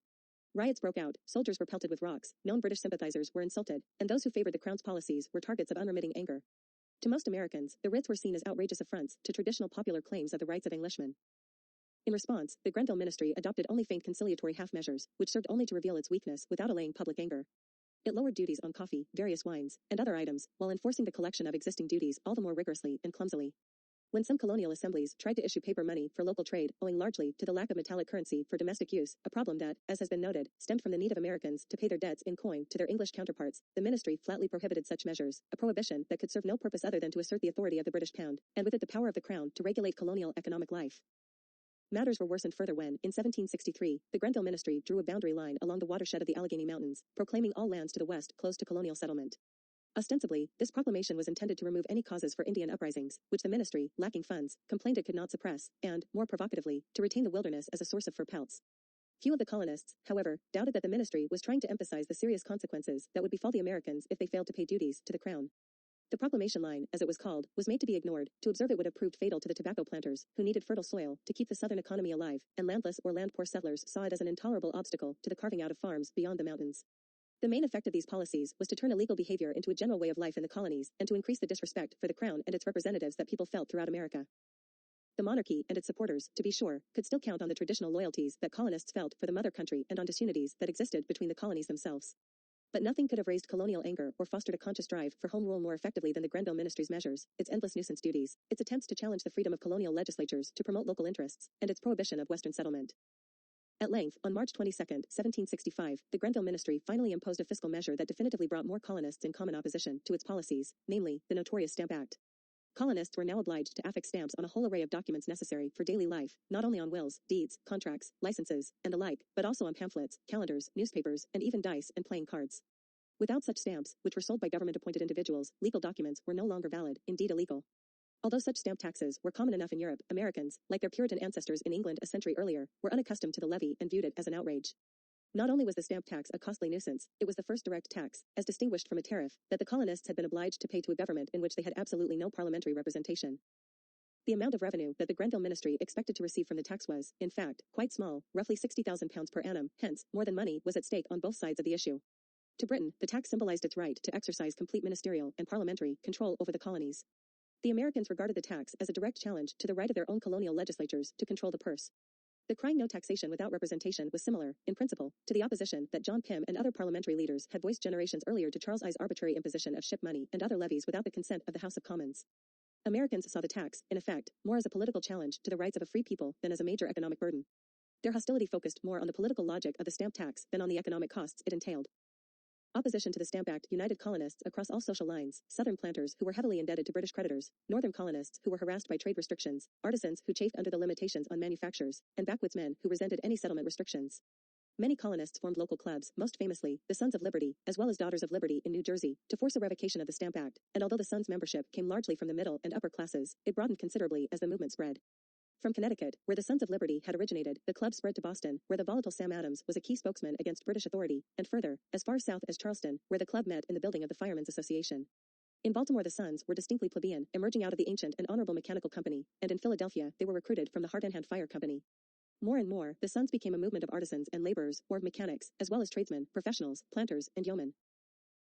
Riots broke out, soldiers were pelted with rocks, known British sympathizers were insulted, and those who favored the Crown's policies were targets of unremitting anger. To most Americans, the writs were seen as outrageous affronts to traditional popular claims of the rights of Englishmen. In response, the Grenville ministry adopted only faint conciliatory half-measures, which served only to reveal its weakness without allaying public anger. It lowered duties on coffee, various wines, and other items, while enforcing the collection of existing duties all the more rigorously and clumsily. When some colonial assemblies tried to issue paper money for local trade, owing largely to the lack of metallic currency for domestic use, a problem that, as has been noted, stemmed from the need of Americans to pay their debts in coin to their English counterparts, the ministry flatly prohibited such measures, a prohibition that could serve no purpose other than to assert the authority of the British pound, and with it the power of the Crown to regulate colonial economic life. Matters were worsened further when, in 1763, the Grenville ministry drew a boundary line along the watershed of the Allegheny Mountains, proclaiming all lands to the west closed to colonial settlement. Ostensibly, this proclamation was intended to remove any causes for Indian uprisings, which the ministry, lacking funds, complained it could not suppress, and, more provocatively, to retain the wilderness as a source of fur pelts. Few of the colonists, however, doubted that the ministry was trying to emphasize the serious consequences that would befall the Americans if they failed to pay duties to the Crown. The proclamation line, as it was called, was made to be ignored. To observe it would have proved fatal to the tobacco planters, who needed fertile soil to keep the southern economy alive, and landless or land-poor settlers saw it as an intolerable obstacle to the carving out of farms beyond the mountains. The main effect of these policies was to turn illegal behavior into a general way of life in the colonies and to increase the disrespect for the Crown and its representatives that people felt throughout America. The monarchy and its supporters, to be sure, could still count on the traditional loyalties that colonists felt for the mother country and on disunities that existed between the colonies themselves. But nothing could have raised colonial anger or fostered a conscious drive for home rule more effectively than the Grenville ministry's measures, its endless nuisance duties, its attempts to challenge the freedom of colonial legislatures to promote local interests, and its prohibition of Western settlement. At length, on March 22, 1765, the Grenville ministry finally imposed a fiscal measure that definitively brought more colonists in common opposition to its policies, namely, the notorious Stamp Act. Colonists were now obliged to affix stamps on a whole array of documents necessary for daily life, not only on wills, deeds, contracts, licenses, and the like, but also on pamphlets, calendars, newspapers, and even dice and playing cards. Without such stamps, which were sold by government-appointed individuals, legal documents were no longer valid, indeed illegal. Although such stamp taxes were common enough in Europe, Americans, like their Puritan ancestors in England a century earlier, were unaccustomed to the levy and viewed it as an outrage. Not only was the stamp tax a costly nuisance, it was the first direct tax, as distinguished from a tariff, that the colonists had been obliged to pay to a government in which they had absolutely no parliamentary representation. The amount of revenue that the Grenville ministry expected to receive from the tax was, in fact, quite small, roughly £60,000 per annum, hence, more than money was at stake on both sides of the issue. To Britain, the tax symbolized its right to exercise complete ministerial and parliamentary control over the colonies. The Americans regarded the tax as a direct challenge to the right of their own colonial legislatures to control the purse. The crying no taxation without representation was similar, in principle, to the opposition that John Pym and other parliamentary leaders had voiced generations earlier to Charles I's arbitrary imposition of ship money and other levies without the consent of the House of Commons. Americans saw the tax, in effect, more as a political challenge to the rights of a free people than as a major economic burden. Their hostility focused more on the political logic of the stamp tax than on the economic costs it entailed. Opposition to the Stamp Act united colonists across all social lines, southern planters who were heavily indebted to British creditors, northern colonists who were harassed by trade restrictions, artisans who chafed under the limitations on manufactures, and backwoodsmen who resented any settlement restrictions. Many colonists formed local clubs, most famously, the Sons of Liberty, as well as Daughters of Liberty in New Jersey, to force a revocation of the Stamp Act, and although the Sons' membership came largely from the middle and upper classes, it broadened considerably as the movement spread. From Connecticut, where the Sons of Liberty had originated, the club spread to Boston, where the volatile Sam Adams was a key spokesman against British authority, and further, as far south as Charleston, where the club met in the building of the Firemen's Association. In Baltimore the Sons were distinctly plebeian, emerging out of the ancient and honorable mechanical company, and in Philadelphia they were recruited from the Heart and Hand Fire Company. More and more, the Sons became a movement of artisans and laborers, or of mechanics, as well as tradesmen, professionals, planters, and yeomen.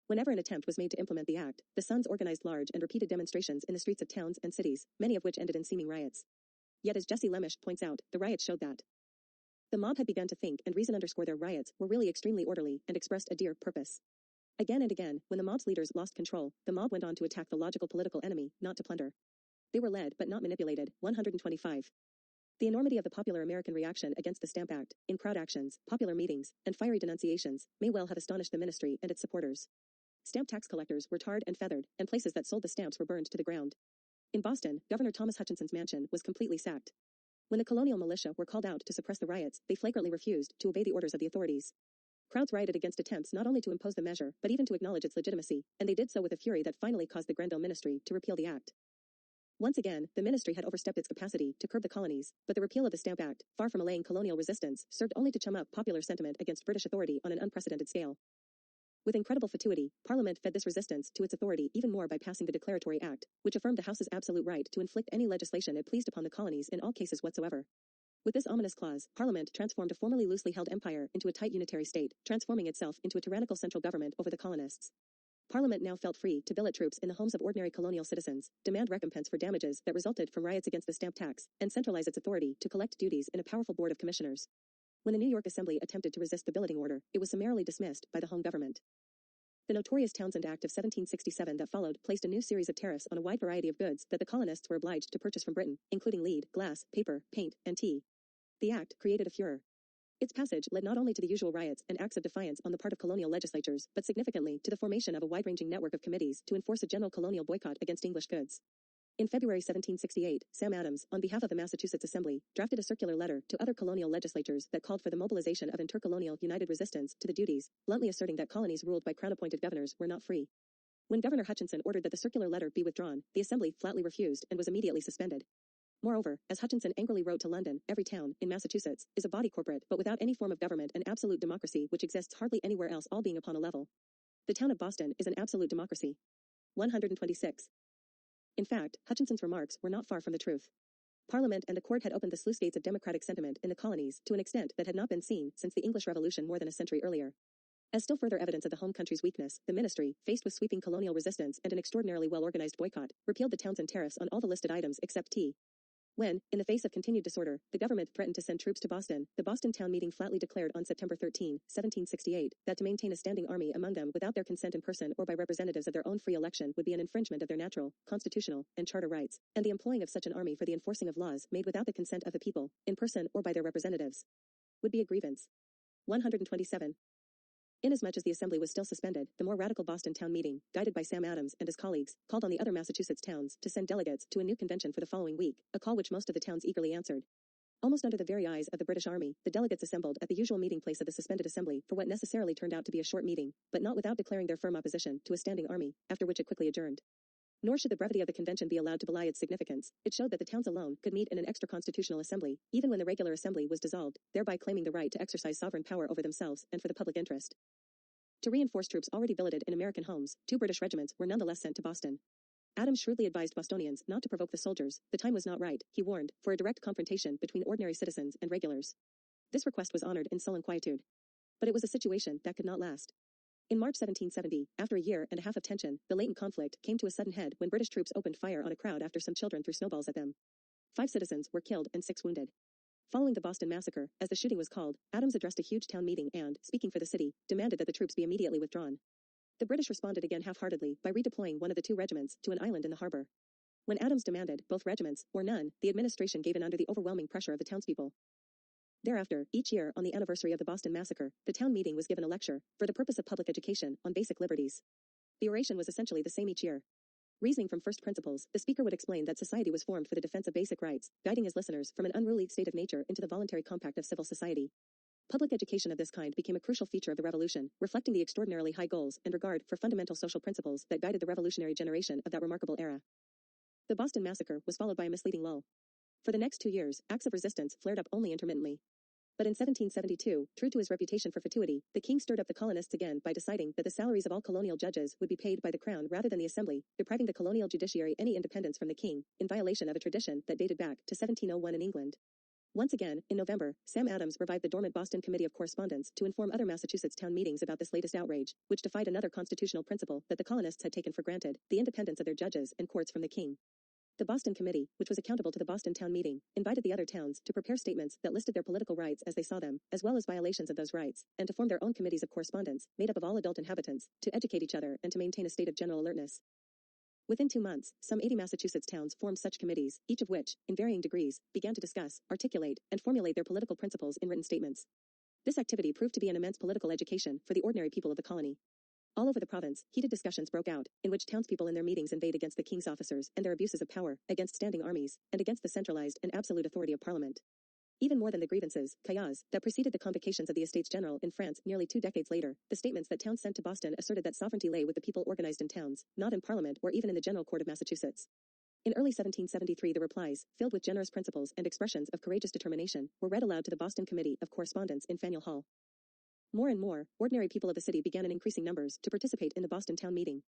Whenever an attempt was made to implement the act, the Sons organized large and repeated demonstrations in the streets of towns and cities, many of which ended in seeming riots. Yet as Jesse Lemish points out, the riots showed that the mob had begun to think and reason underscore their riots were really extremely orderly and expressed a dear purpose. Again and again, when the mob's leaders lost control, the mob went on to attack the logical political enemy, not to plunder. They were led but not manipulated. 125. The enormity of the popular American reaction against the Stamp Act, in crowd actions, popular meetings, and fiery denunciations, may well have astonished the ministry and its supporters. Stamp tax collectors were tarred and feathered, and places that sold the stamps were burned to the ground. In Boston, Governor Thomas Hutchinson's mansion was completely sacked. When the colonial militia were called out to suppress the riots, they flagrantly refused to obey the orders of the authorities. Crowds rioted against attempts not only to impose the measure, but even to acknowledge its legitimacy, and they did so with a fury that finally caused the Grenville ministry to repeal the act. Once again, the ministry had overstepped its capacity to curb the colonies, but the repeal of the Stamp Act, far from allaying colonial resistance, served only to chum up popular sentiment against British authority on an unprecedented scale. With incredible fatuity, Parliament fed this resistance to its authority even more by passing the Declaratory Act, which affirmed the House's absolute right to inflict any legislation it pleased upon the colonies in all cases whatsoever. With this ominous clause, Parliament transformed a formerly loosely held empire into a tight unitary state, transforming itself into a tyrannical central government over the colonists. Parliament now felt free to billet troops in the homes of ordinary colonial citizens, demand recompense for damages that resulted from riots against the stamp tax, and centralize its authority to collect duties in a powerful board of commissioners. When the New York Assembly attempted to resist the billeting order, it was summarily dismissed by the home government. The notorious Townshend Act of 1767 that followed placed a new series of tariffs on a wide variety of goods that the colonists were obliged to purchase from Britain, including lead, glass, paper, paint, and tea. The act created a furor. Its passage led not only to the usual riots and acts of defiance on the part of colonial legislatures, but significantly to the formation of a wide-ranging network of committees to enforce a general colonial boycott against English goods. In February 1768, Sam Adams, on behalf of the Massachusetts Assembly, drafted a circular letter to other colonial legislatures that called for the mobilization of intercolonial united resistance to the duties, bluntly asserting that colonies ruled by crown-appointed governors were not free. When Governor Hutchinson ordered that the circular letter be withdrawn, the Assembly flatly refused and was immediately suspended. Moreover, as Hutchinson angrily wrote to London, every town, in Massachusetts, is a body corporate but without any form of government and absolute democracy which exists hardly anywhere else, all being upon a level. The town of Boston is an absolute democracy. 126. In fact, Hutchinson's remarks were not far from the truth. Parliament and the court had opened the sluice gates of democratic sentiment in the colonies to an extent that had not been seen since the English Revolution more than a century earlier. As still further evidence of the home country's weakness, the ministry, faced with sweeping colonial resistance and an extraordinarily well-organized boycott, repealed the Townshend tariffs on all the listed items except tea. When, in the face of continued disorder, the government threatened to send troops to Boston, the Boston Town Meeting flatly declared on September 13, 1768, that to maintain a standing army among them without their consent in person or by representatives of their own free election would be an infringement of their natural, constitutional, and charter rights, and the employing of such an army for the enforcing of laws made without the consent of the people, in person or by their representatives, would be a grievance. 127. Inasmuch as the Assembly was still suspended, the more radical Boston Town Meeting, guided by Sam Adams and his colleagues, called on the other Massachusetts towns to send delegates to a new convention for the following week, a call which most of the towns eagerly answered. Almost under the very eyes of the British Army, the delegates assembled at the usual meeting place of the suspended Assembly for what necessarily turned out to be a short meeting, but not without declaring their firm opposition to a standing army, after which it quickly adjourned. Nor should the brevity of the convention be allowed to belie its significance. It showed that the towns alone could meet in an extra-constitutional assembly, even when the regular assembly was dissolved, thereby claiming the right to exercise sovereign power over themselves and for the public interest. To reinforce troops already billeted in American homes, 2 British regiments were nonetheless sent to Boston. Adams shrewdly advised Bostonians not to provoke the soldiers. The time was not right, he warned, for a direct confrontation between ordinary citizens and regulars. This request was honored in sullen quietude. But it was a situation that could not last. In March 1770, after a year and a half of tension, the latent conflict came to a sudden head when British troops opened fire on a crowd after some children threw snowballs at them. 5 citizens were killed and 6 wounded. Following the Boston Massacre, as the shooting was called, Adams addressed a huge town meeting and, speaking for the city, demanded that the troops be immediately withdrawn. The British responded again half-heartedly by redeploying one of the 2 regiments to an island in the harbor. When Adams demanded both regiments, or none, the administration gave in under the overwhelming pressure of the townspeople. Thereafter, each year on the anniversary of the Boston Massacre, the town meeting was given a lecture, for the purpose of public education, on basic liberties. The oration was essentially the same each year. Reasoning from first principles, the speaker would explain that society was formed for the defense of basic rights, guiding his listeners from an unruly state of nature into the voluntary compact of civil society. Public education of this kind became a crucial feature of the Revolution, reflecting the extraordinarily high goals and regard for fundamental social principles that guided the revolutionary generation of that remarkable era. The Boston Massacre was followed by a misleading lull. For the next 2 years, acts of resistance flared up only intermittently. But in 1772, true to his reputation for fatuity, the king stirred up the colonists again by deciding that the salaries of all colonial judges would be paid by the crown rather than the assembly, depriving the colonial judiciary any independence from the king, in violation of a tradition that dated back to 1701 in England. Once again, in November, Sam Adams revived the dormant Boston Committee of Correspondence to inform other Massachusetts town meetings about this latest outrage, which defied another constitutional principle that the colonists had taken for granted, the independence of their judges and courts from the king. The Boston Committee, which was accountable to the Boston Town Meeting, invited the other towns to prepare statements that listed their political rights as they saw them, as well as violations of those rights, and to form their own committees of correspondence, made up of all adult inhabitants, to educate each other and to maintain a state of general alertness. Within 2 months, some 80 Massachusetts towns formed such committees, each of which, in varying degrees, began to discuss, articulate, and formulate their political principles in written statements. This activity proved to be an immense political education for the ordinary people of the colony. All over the province, heated discussions broke out, in which townspeople in their meetings inveighed against the king's officers and their abuses of power, against standing armies, and against the centralized and absolute authority of Parliament. Even more than the grievances, caillas, that preceded the convocations of the Estates General in France nearly 2 decades later, the statements that towns sent to Boston asserted that sovereignty lay with the people organized in towns, not in Parliament or even in the General Court of Massachusetts. In early 1773 the replies, filled with generous principles and expressions of courageous determination, were read aloud to the Boston Committee of Correspondence in Faneuil Hall. More and more, ordinary people of the city began in increasing numbers to participate in the Boston town meeting.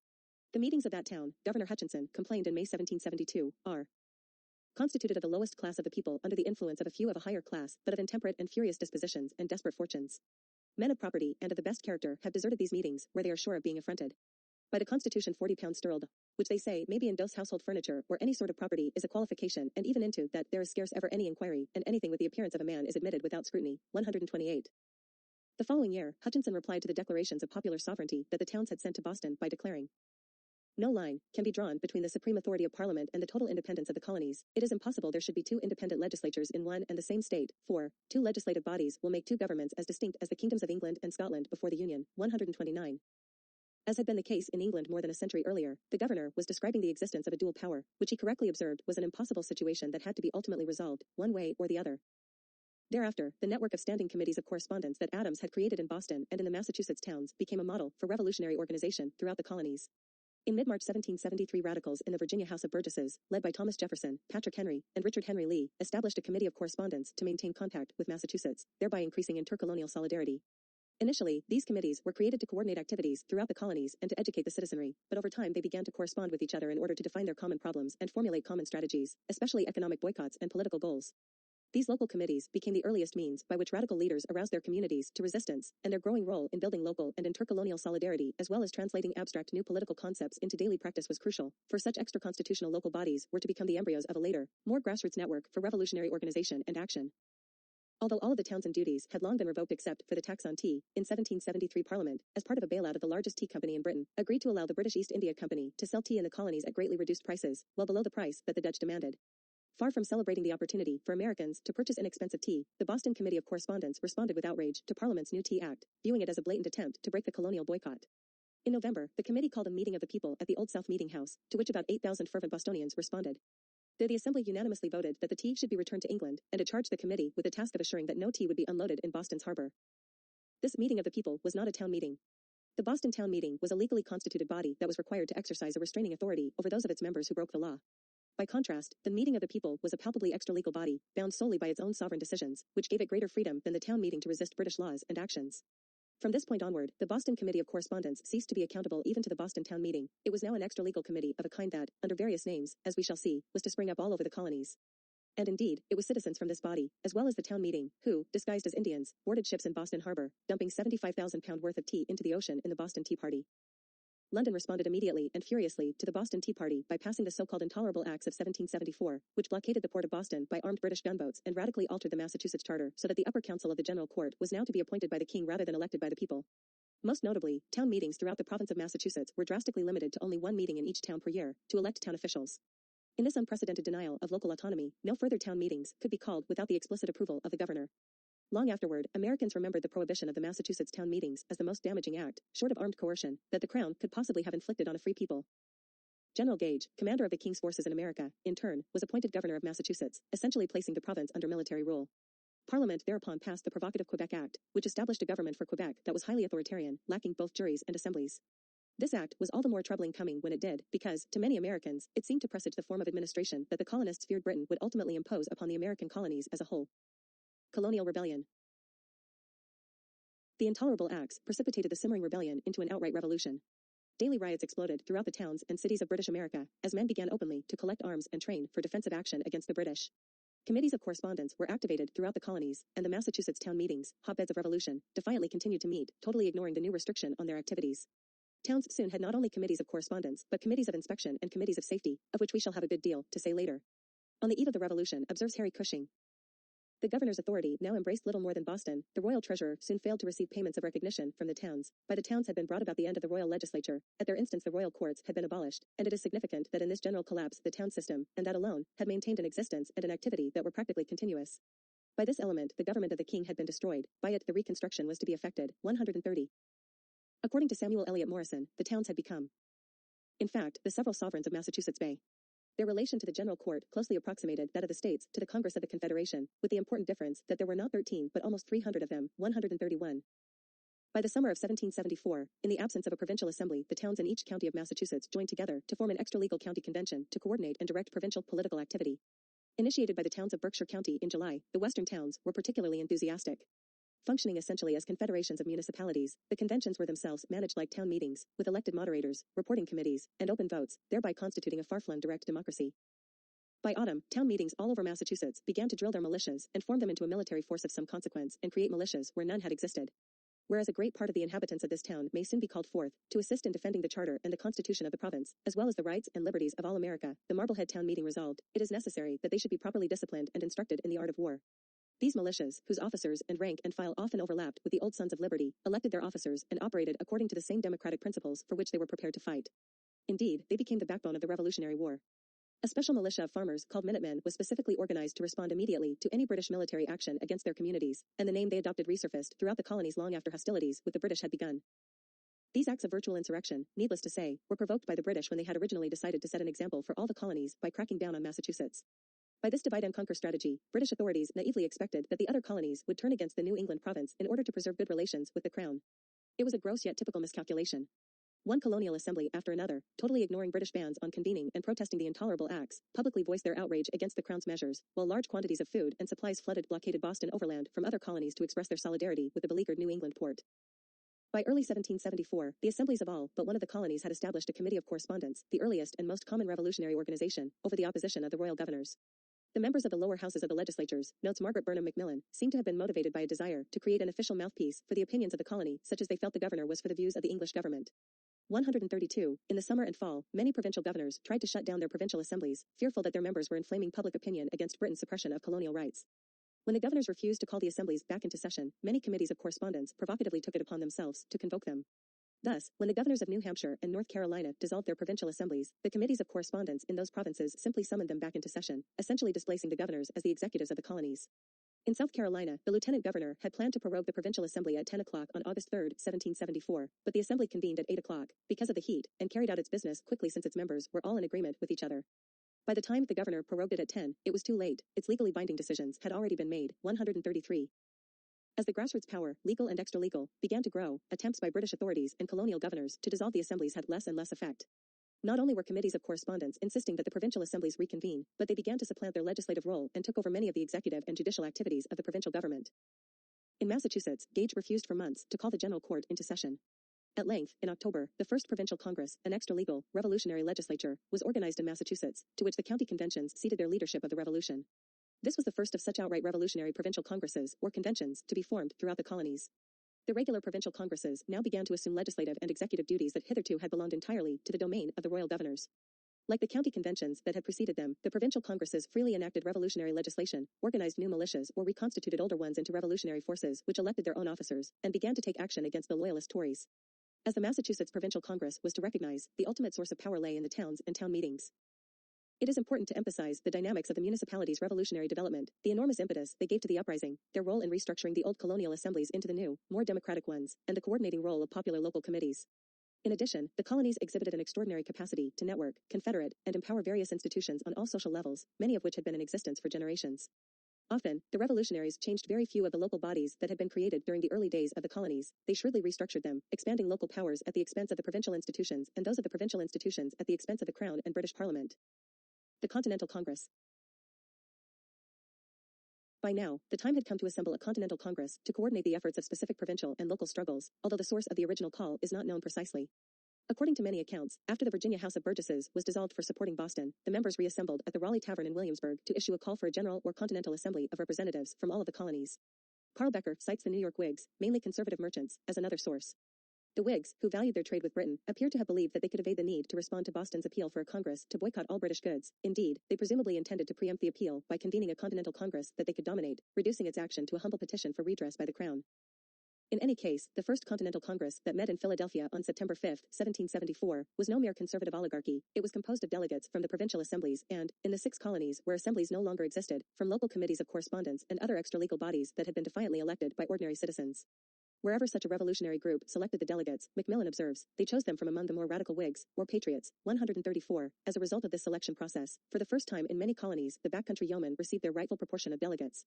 The meetings of that town, Governor Hutchinson complained in May 1772, are constituted of the lowest class of the people under the influence of a few of a higher class, but of intemperate and furious dispositions and desperate fortunes. Men of property and of the best character have deserted these meetings, where they are sure of being affronted. By the Constitution 40 pounds sterled, which they say may be in dose household furniture or any sort of property, is a qualification, and even into that there is scarce ever any inquiry, and anything with the appearance of a man is admitted without scrutiny. 128. The following year, Hutchinson replied to the declarations of popular sovereignty that the towns had sent to Boston by declaring, no line can be drawn between the supreme authority of Parliament and the total independence of the colonies. It is impossible there should be two independent legislatures in one and the same state, for two legislative bodies will make two governments as distinct as the kingdoms of England and Scotland before the Union. 129. As had been the case in England more than a century earlier, the governor was describing the existence of a dual power, which he correctly observed was an impossible situation that had to be ultimately resolved, one way or the other. Thereafter, the network of standing committees of correspondence that Adams had created in Boston and in the Massachusetts towns became a model for revolutionary organization throughout the colonies. In mid-March 1773, radicals in the Virginia House of Burgesses, led by Thomas Jefferson, Patrick Henry, and Richard Henry Lee, established a committee of correspondence to maintain contact with Massachusetts, thereby increasing intercolonial solidarity. Initially, these committees were created to coordinate activities throughout the colonies and to educate the citizenry, but over time they began to correspond with each other in order to define their common problems and formulate common strategies, especially economic boycotts and political goals. These local committees became the earliest means by which radical leaders aroused their communities to resistance, and their growing role in building local and intercolonial solidarity as well as translating abstract new political concepts into daily practice was crucial, for such extra-constitutional local bodies were to become the embryos of a later, more grassroots network for revolutionary organization and action. Although all of the Townsend duties had long been revoked except for the tax on tea, in 1773 Parliament, as part of a bailout of the largest tea company in Britain, agreed to allow the British East India Company to sell tea in the colonies at greatly reduced prices, well below the price that the Dutch demanded. Far from celebrating the opportunity for Americans to purchase inexpensive tea, the Boston Committee of Correspondence responded with outrage to Parliament's new Tea Act, viewing it as a blatant attempt to break the colonial boycott. In November, the committee called a meeting of the people at the Old South Meeting House, to which about 8,000 fervent Bostonians responded. There the assembly unanimously voted that the tea should be returned to England, and it charged the committee with the task of assuring that no tea would be unloaded in Boston's harbor. This meeting of the people was not a town meeting. The Boston Town Meeting was a legally constituted body that was required to exercise a restraining authority over those of its members who broke the law. By contrast, the meeting of the people was a palpably extra-legal body, bound solely by its own sovereign decisions, which gave it greater freedom than the town meeting to resist British laws and actions. From this point onward, the Boston Committee of Correspondence ceased to be accountable even to the Boston Town Meeting. It was now an extra-legal committee of a kind that, under various names, as we shall see, was to spring up all over the colonies. And indeed, it was citizens from this body, as well as the town meeting, who, disguised as Indians, boarded ships in Boston Harbor, dumping 75,000 pound worth of tea into the ocean in the Boston Tea Party. London responded immediately and furiously to the Boston Tea Party by passing the so-called Intolerable Acts of 1774, which blockaded the port of Boston by armed British gunboats and radically altered the Massachusetts Charter so that the upper council of the General Court was now to be appointed by the king rather than elected by the people. Most notably, town meetings throughout the province of Massachusetts were drastically limited to only one meeting in each town per year, to elect town officials. In this unprecedented denial of local autonomy, no further town meetings could be called without the explicit approval of the governor. Long afterward, Americans remembered the prohibition of the Massachusetts town meetings as the most damaging act, short of armed coercion, that the Crown could possibly have inflicted on a free people. General Gage, commander of the King's forces in America, in turn, was appointed governor of Massachusetts, essentially placing the province under military rule. Parliament thereupon passed the provocative Quebec Act, which established a government for Quebec that was highly authoritarian, lacking both juries and assemblies. This act was all the more troubling coming when it did, because, to many Americans, it seemed to presage the form of administration that the colonists feared Britain would ultimately impose upon the American colonies as a whole. Colonial Rebellion. The Intolerable Acts precipitated the simmering rebellion into an outright revolution. Daily riots exploded throughout the towns and cities of British America, as men began openly to collect arms and train for defensive action against the British. Committees of correspondence were activated throughout the colonies, and the Massachusetts town meetings, hotbeds of revolution, defiantly continued to meet, totally ignoring the new restriction on their activities. Towns soon had not only committees of correspondence, but committees of inspection and committees of safety, of which we shall have a good deal to say later. On the eve of the revolution, observes Harry Cushing, the governor's authority now embraced little more than Boston. The royal treasurer soon failed to receive payments of recognition from the towns. By the towns had been brought about the end of the royal legislature. At their instance the royal courts had been abolished, and it is significant that in this general collapse the town system, and that alone, had maintained an existence and an activity that were practically continuous. By this element the government of the king had been destroyed. By it the reconstruction was to be effected. 130. According to Samuel Eliot Morison, the towns had become, in fact, the several sovereigns of Massachusetts Bay. Their relation to the General Court closely approximated that of the states to the Congress of the Confederation, with the important difference that there were not 13 but almost 300 of them, 131. By the summer of 1774, in the absence of a provincial assembly, the towns in each county of Massachusetts joined together to form an extra-legal county convention to coordinate and direct provincial political activity. Initiated by the towns of Berkshire County in July, the western towns were particularly enthusiastic. Functioning essentially as confederations of municipalities, the conventions were themselves managed like town meetings, with elected moderators, reporting committees, and open votes, thereby constituting a far-flung direct democracy. By autumn, town meetings all over Massachusetts began to drill their militias and form them into a military force of some consequence and create militias where none had existed. Whereas a great part of the inhabitants of this town may soon be called forth to assist in defending the charter and the constitution of the province, as well as the rights and liberties of all America, the Marblehead town meeting resolved, it is necessary that they should be properly disciplined and instructed in the art of war. These militias, whose officers and rank and file often overlapped with the old Sons of Liberty, elected their officers and operated according to the same democratic principles for which they were prepared to fight. Indeed, they became the backbone of the Revolutionary War. A special militia of farmers called Minutemen was specifically organized to respond immediately to any British military action against their communities, and the name they adopted resurfaced throughout the colonies long after hostilities with the British had begun. These acts of virtual insurrection, needless to say, were provoked by the British when they had originally decided to set an example for all the colonies by cracking down on Massachusetts. By this divide-and-conquer strategy, British authorities naively expected that the other colonies would turn against the New England province in order to preserve good relations with the Crown. It was a gross yet typical miscalculation. One colonial assembly after another, totally ignoring British bans on convening and protesting the intolerable acts, publicly voiced their outrage against the Crown's measures, while large quantities of food and supplies flooded blockaded Boston overland from other colonies to express their solidarity with the beleaguered New England port. By early 1774, the assemblies of all but one of the colonies had established a committee of correspondence, the earliest and most common revolutionary organization, over the opposition of the royal governors. The members of the lower houses of the legislatures, notes Margaret Burnham Macmillan, seem to have been motivated by a desire to create an official mouthpiece for the opinions of the colony, such as they felt the governor was for the views of the English government. 132. In the summer and fall, many provincial governors tried to shut down their provincial assemblies, fearful that their members were inflaming public opinion against Britain's suppression of colonial rights. When the governors refused to call the assemblies back into session, many committees of correspondence provocatively took it upon themselves to convoke them. Thus, when the governors of New Hampshire and North Carolina dissolved their provincial assemblies, the committees of correspondence in those provinces simply summoned them back into session, essentially displacing the governors as the executives of the colonies. In South Carolina, the lieutenant governor had planned to prorogue the provincial assembly at 10 o'clock on August 3, 1774, but the assembly convened at 8 o'clock, because of the heat, and carried out its business quickly since its members were all in agreement with each other. By the time the governor prorogued it at 10, it was too late, its legally binding decisions had already been made. 133. As the grassroots power, legal and extra-legal, began to grow, attempts by British authorities and colonial governors to dissolve the assemblies had less and less effect. Not only were committees of correspondence insisting that the provincial assemblies reconvene, but they began to supplant their legislative role and took over many of the executive and judicial activities of the provincial government. In Massachusetts, Gage refused for months to call the General Court into session. At length, in October, the First Provincial Congress, an extra-legal, revolutionary legislature, was organized in Massachusetts, to which the county conventions ceded their leadership of the revolution. This was the first of such outright revolutionary provincial congresses, or conventions, to be formed throughout the colonies. The regular provincial congresses now began to assume legislative and executive duties that hitherto had belonged entirely to the domain of the royal governors. Like the county conventions that had preceded them, the provincial congresses freely enacted revolutionary legislation, organized new militias or reconstituted older ones into revolutionary forces which elected their own officers, and began to take action against the loyalist Tories. As the Massachusetts Provincial Congress was to recognize, the ultimate source of power lay in the towns and town meetings. It is important to emphasize the dynamics of the municipalities' revolutionary development, the enormous impetus they gave to the uprising, their role in restructuring the old colonial assemblies into the new, more democratic ones, and the coordinating role of popular local committees. In addition, the colonies exhibited an extraordinary capacity to network, confederate, and empower various institutions on all social levels, many of which had been in existence for generations. Often, the revolutionaries changed very few of the local bodies that had been created during the early days of the colonies. They shrewdly restructured them, expanding local powers at the expense of the provincial institutions and those of the provincial institutions at the expense of the Crown and British Parliament. The Continental Congress. By now, the time had come to assemble a Continental Congress to coordinate the efforts of specific provincial and local struggles, although the source of the original call is not known precisely. According to many accounts, after the Virginia House of Burgesses was dissolved for supporting Boston, the members reassembled at the Raleigh Tavern in Williamsburg to issue a call for a general or continental assembly of representatives from all of the colonies. Carl Becker cites the New York Whigs, mainly conservative merchants, as another source. The Whigs, who valued their trade with Britain, appear to have believed that they could evade the need to respond to Boston's appeal for a Congress to boycott all British goods. Indeed, they presumably intended to preempt the appeal by convening a Continental Congress that they could dominate, reducing its action to a humble petition for redress by the Crown. In any case, the First Continental Congress that met in Philadelphia on September 5, 1774, was no mere conservative oligarchy. It was composed of delegates from the provincial assemblies and, in the 6 colonies where assemblies no longer existed, from local committees of correspondence and other extra-legal bodies that had been defiantly elected by ordinary citizens. Wherever such a revolutionary group selected the delegates, Macmillan observes, they chose them from among the more radical Whigs, or Patriots. 134. As a result of this selection process, for the first time in many colonies, the backcountry yeomen received their rightful proportion of delegates.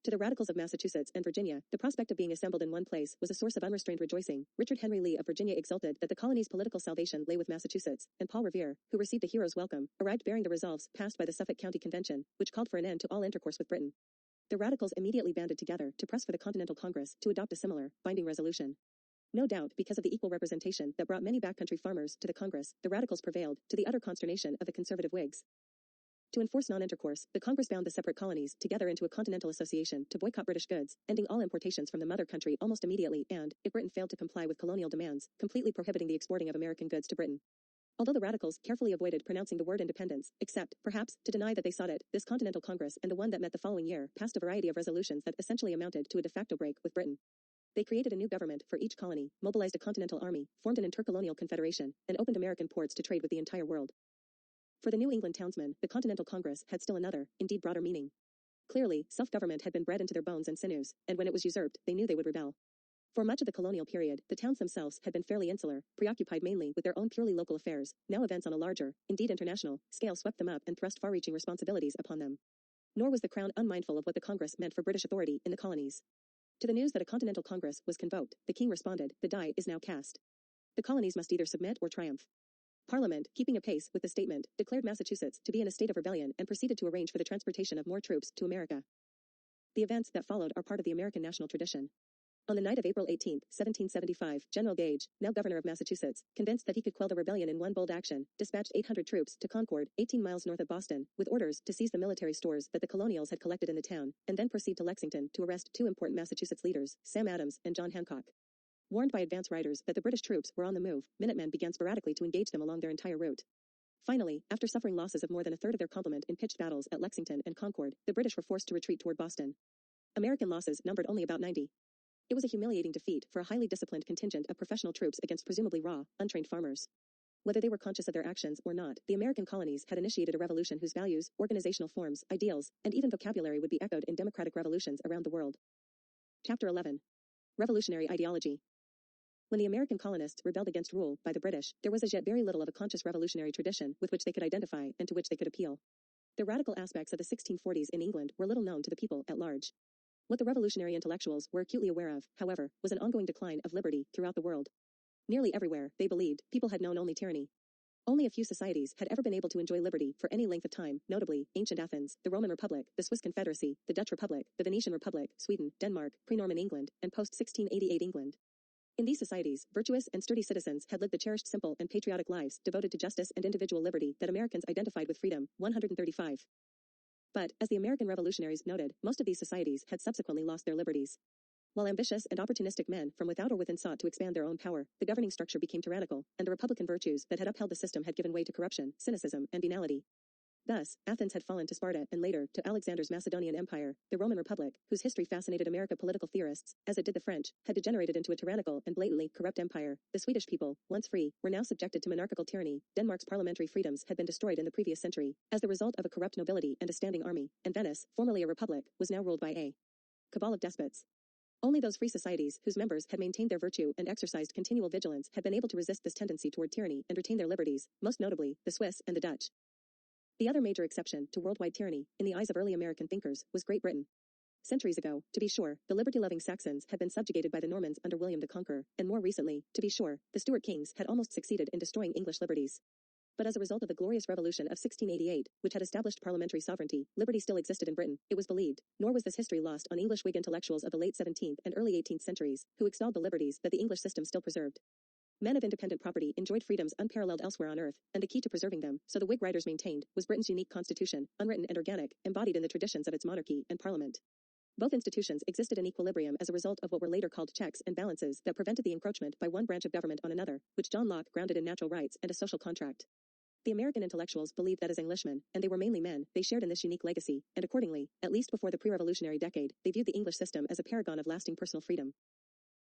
To the radicals of Massachusetts and Virginia, the prospect of being assembled in one place was a source of unrestrained rejoicing. Richard Henry Lee of Virginia exulted that the colony's political salvation lay with Massachusetts, and Paul Revere, who received a hero's welcome, arrived bearing the resolves passed by the Suffolk County Convention, which called for an end to all intercourse with Britain. The radicals immediately banded together to press for the Continental Congress to adopt a similar, binding resolution. No doubt, because of the equal representation that brought many backcountry farmers to the Congress, the radicals prevailed, to the utter consternation of the conservative Whigs. To enforce non-intercourse, the Congress bound the separate colonies together into a continental association to boycott British goods, ending all importations from the mother country almost immediately and, if Britain failed to comply with colonial demands, completely prohibiting the exporting of American goods to Britain. Although the radicals carefully avoided pronouncing the word independence, except, perhaps, to deny that they sought it, this Continental Congress and the one that met the following year passed a variety of resolutions that essentially amounted to a de facto break with Britain. They created a new government for each colony, mobilized a continental army, formed an intercolonial confederation, and opened American ports to trade with the entire world. For the New England townsmen, the Continental Congress had still another, indeed broader meaning. Clearly, self-government had been bred into their bones and sinews, and when it was usurped, they knew they would rebel. For much of the colonial period, the towns themselves had been fairly insular, preoccupied mainly with their own purely local affairs. Now events on a larger, indeed international, scale swept them up and thrust far-reaching responsibilities upon them. Nor was the Crown unmindful of what the Congress meant for British authority in the colonies. To the news that a Continental Congress was convoked, the King responded, "The die is now cast. The colonies must either submit or triumph." Parliament, keeping apace with the statement, declared Massachusetts to be in a state of rebellion and proceeded to arrange for the transportation of more troops to America. The events that followed are part of the American national tradition. On the night of April 18, 1775, General Gage, now governor of Massachusetts, convinced that he could quell the rebellion in one bold action, dispatched 800 troops to Concord, 18 miles north of Boston, with orders to seize the military stores that the colonials had collected in the town, and then proceed to Lexington to arrest two important Massachusetts leaders, Sam Adams and John Hancock. Warned by advance riders that the British troops were on the move, Minutemen began sporadically to engage them along their entire route. Finally, after suffering losses of more than a third of their complement in pitched battles at Lexington and Concord, the British were forced to retreat toward Boston. American losses numbered only about 90. It was a humiliating defeat for a highly disciplined contingent of professional troops against presumably raw, untrained farmers. Whether they were conscious of their actions or not, the American colonies had initiated a revolution whose values, organizational forms, ideals, and even vocabulary would be echoed in democratic revolutions around the world. Chapter 11. Revolutionary Ideology. When the American colonists rebelled against rule by the British, there was as yet very little of a conscious revolutionary tradition with which they could identify and to which they could appeal. The radical aspects of the 1640s in England were little known to the people at large. What the revolutionary intellectuals were acutely aware of, however, was an ongoing decline of liberty throughout the world. Nearly everywhere, they believed, people had known only tyranny. Only a few societies had ever been able to enjoy liberty for any length of time, notably, ancient Athens, the Roman Republic, the Swiss Confederacy, the Dutch Republic, the Venetian Republic, Sweden, Denmark, pre-Norman England, and post-1688 England. In these societies, virtuous and sturdy citizens had lived the cherished simple and patriotic lives devoted to justice and individual liberty that Americans identified with freedom. 135. But, as the American revolutionaries noted, most of these societies had subsequently lost their liberties. While ambitious and opportunistic men from without or within sought to expand their own power, the governing structure became tyrannical, and the republican virtues that had upheld the system had given way to corruption, cynicism, and venality. Thus, Athens had fallen to Sparta and later, to Alexander's Macedonian Empire. The Roman Republic, whose history fascinated American political theorists, as it did the French, had degenerated into a tyrannical and blatantly corrupt empire. The Swedish people, once free, were now subjected to monarchical tyranny. Denmark's parliamentary freedoms had been destroyed in the previous century, as the result of a corrupt nobility and a standing army, and Venice, formerly a republic, was now ruled by a cabal of despots. Only those free societies whose members had maintained their virtue and exercised continual vigilance had been able to resist this tendency toward tyranny and retain their liberties, most notably, the Swiss and the Dutch. The other major exception to worldwide tyranny, in the eyes of early American thinkers, was Great Britain. Centuries ago, to be sure, the liberty-loving Saxons had been subjugated by the Normans under William the Conqueror, and more recently, to be sure, the Stuart kings had almost succeeded in destroying English liberties. But as a result of the glorious Revolution of 1688, which had established parliamentary sovereignty, liberty still existed in Britain, it was believed, nor was this history lost on English Whig intellectuals of the late 17th and early 18th centuries, who extolled the liberties that the English system still preserved. Men of independent property enjoyed freedoms unparalleled elsewhere on earth, and the key to preserving them, so the Whig writers maintained, was Britain's unique constitution, unwritten and organic, embodied in the traditions of its monarchy and parliament. Both institutions existed in equilibrium as a result of what were later called checks and balances that prevented the encroachment by one branch of government on another, which John Locke grounded in natural rights and a social contract. The American intellectuals believed that as Englishmen, and they were mainly men, they shared in this unique legacy, and accordingly, at least before the pre-revolutionary decade, they viewed the English system as a paragon of lasting personal freedom.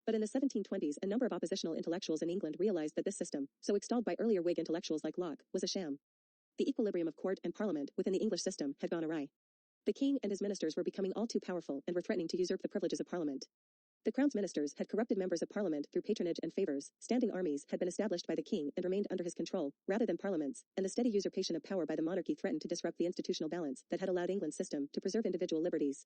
But in the 1720s, a number of oppositional intellectuals in England realized that this system, so extolled by earlier Whig intellectuals like Locke, was a sham. The equilibrium of court and parliament within the English system had gone awry. The king and his ministers were becoming all too powerful and were threatening to usurp the privileges of parliament. The crown's ministers had corrupted members of parliament through patronage and favors, standing armies had been established by the king and remained under his control, rather than parliaments, and the steady usurpation of power by the monarchy threatened to disrupt the institutional balance that had allowed England's system to preserve individual liberties.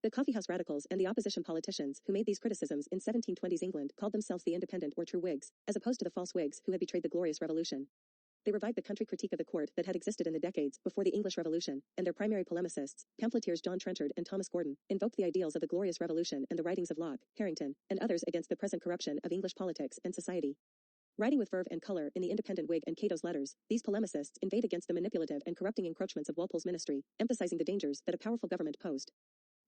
The coffeehouse radicals and the opposition politicians who made these criticisms in 1720s England called themselves the independent or true Whigs, as opposed to the false Whigs who had betrayed the glorious revolution. They revived the country critique of the court that had existed in the decades before the English Revolution, and their primary polemicists, pamphleteers John Trenchard and Thomas Gordon, invoked the ideals of the Glorious Revolution and the writings of Locke, Harrington, and others against the present corruption of English politics and society. Writing with verve and color in the Independent Whig and Cato's letters, these polemicists inveighed against the manipulative and corrupting encroachments of Walpole's ministry, emphasizing the dangers that a powerful government posed.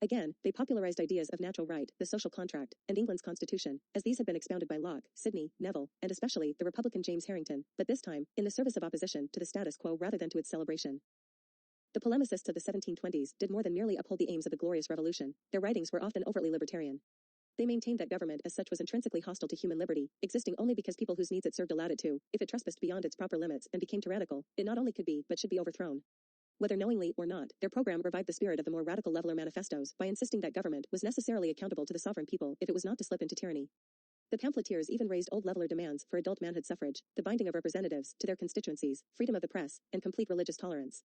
Again, they popularized ideas of natural right, the social contract, and England's constitution, as these had been expounded by Locke, Sidney, Neville, and especially the Republican James Harrington, but this time, in the service of opposition to the status quo rather than to its celebration. The polemicists of the 1720s did more than merely uphold the aims of the Glorious Revolution. Their writings were often overtly libertarian. They maintained that government as such was intrinsically hostile to human liberty, existing only because people whose needs it served allowed it to. If it trespassed beyond its proper limits and became tyrannical, it not only could be but should be overthrown. Whether knowingly or not, their program revived the spirit of the more radical Leveller manifestos by insisting that government was necessarily accountable to the sovereign people if it was not to slip into tyranny. The pamphleteers even raised old Leveller demands for adult manhood suffrage, the binding of representatives to their constituencies, freedom of the press, and complete religious tolerance.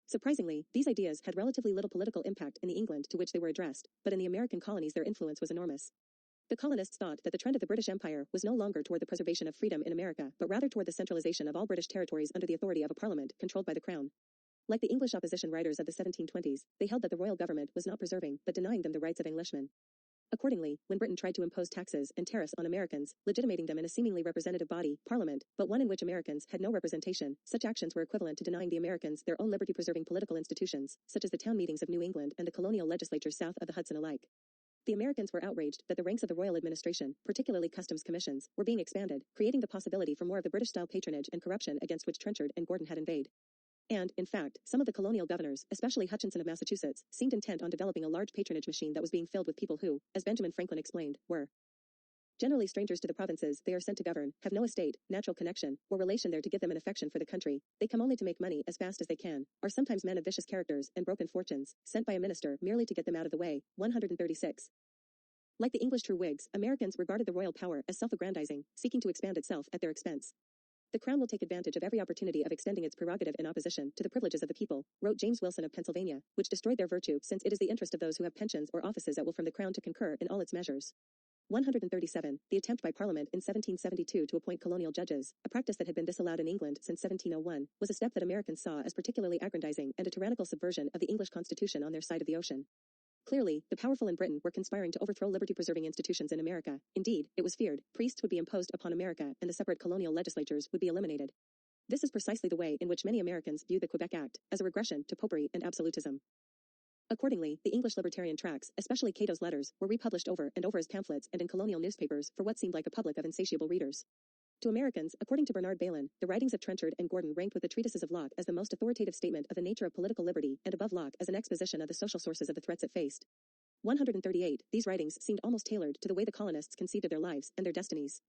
Surprisingly, these ideas had relatively little political impact in the England to which they were addressed, but in the American colonies their influence was enormous. The colonists thought that the trend of the British Empire was no longer toward the preservation of freedom in America, but rather toward the centralization of all British territories under the authority of a parliament controlled by the Crown. Like the English opposition writers of the 1720s, they held that the royal government was not preserving but denying them the rights of Englishmen. Accordingly, when Britain tried to impose taxes and tariffs on Americans, legitimating them in a seemingly representative body, Parliament, but one in which Americans had no representation, such actions were equivalent to denying the Americans their own liberty-preserving political institutions, such as the town meetings of New England and the colonial legislatures south of the Hudson alike. The Americans were outraged that the ranks of the royal administration, particularly customs commissions, were being expanded, creating the possibility for more of the British-style patronage and corruption against which Trenchard and Gordon had inveighed. And, in fact, some of the colonial governors, especially Hutchinson of Massachusetts, seemed intent on developing a large patronage machine that was being filled with people who, as Benjamin Franklin explained, were generally strangers to the provinces they are sent to govern, have no estate, natural connection, or relation there to give them an affection for the country. They come only to make money as fast as they can, are sometimes men of vicious characters and broken fortunes, sent by a minister merely to get them out of the way. 136. Like the English true Whigs, Americans regarded the royal power as self-aggrandizing, seeking to expand itself at their expense. The Crown will take advantage of every opportunity of extending its prerogative in opposition to the privileges of the people, wrote James Wilson of Pennsylvania, which destroyed their virtue since it is the interest of those who have pensions or offices that will from the Crown to concur in all its measures. 137. The attempt by Parliament in 1772 to appoint colonial judges, a practice that had been disallowed in England since 1701, was a step that Americans saw as particularly aggrandizing and a tyrannical subversion of the English Constitution on their side of the ocean. Clearly, the powerful in Britain were conspiring to overthrow liberty-preserving institutions in America. Indeed, it was feared, priests would be imposed upon America and the separate colonial legislatures would be eliminated. This is precisely the way in which many Americans viewed the Quebec Act, as a regression to popery and absolutism. Accordingly, the English libertarian tracts, especially Cato's letters, were republished over and over as pamphlets and in colonial newspapers for what seemed like a public of insatiable readers. To Americans, according to Bernard Bailyn, the writings of Trenchard and Gordon ranked with the treatises of Locke as the most authoritative statement of the nature of political liberty and above Locke as an exposition of the social sources of the threats it faced. 138. These writings seemed almost tailored to the way the colonists conceived of their lives and their destinies.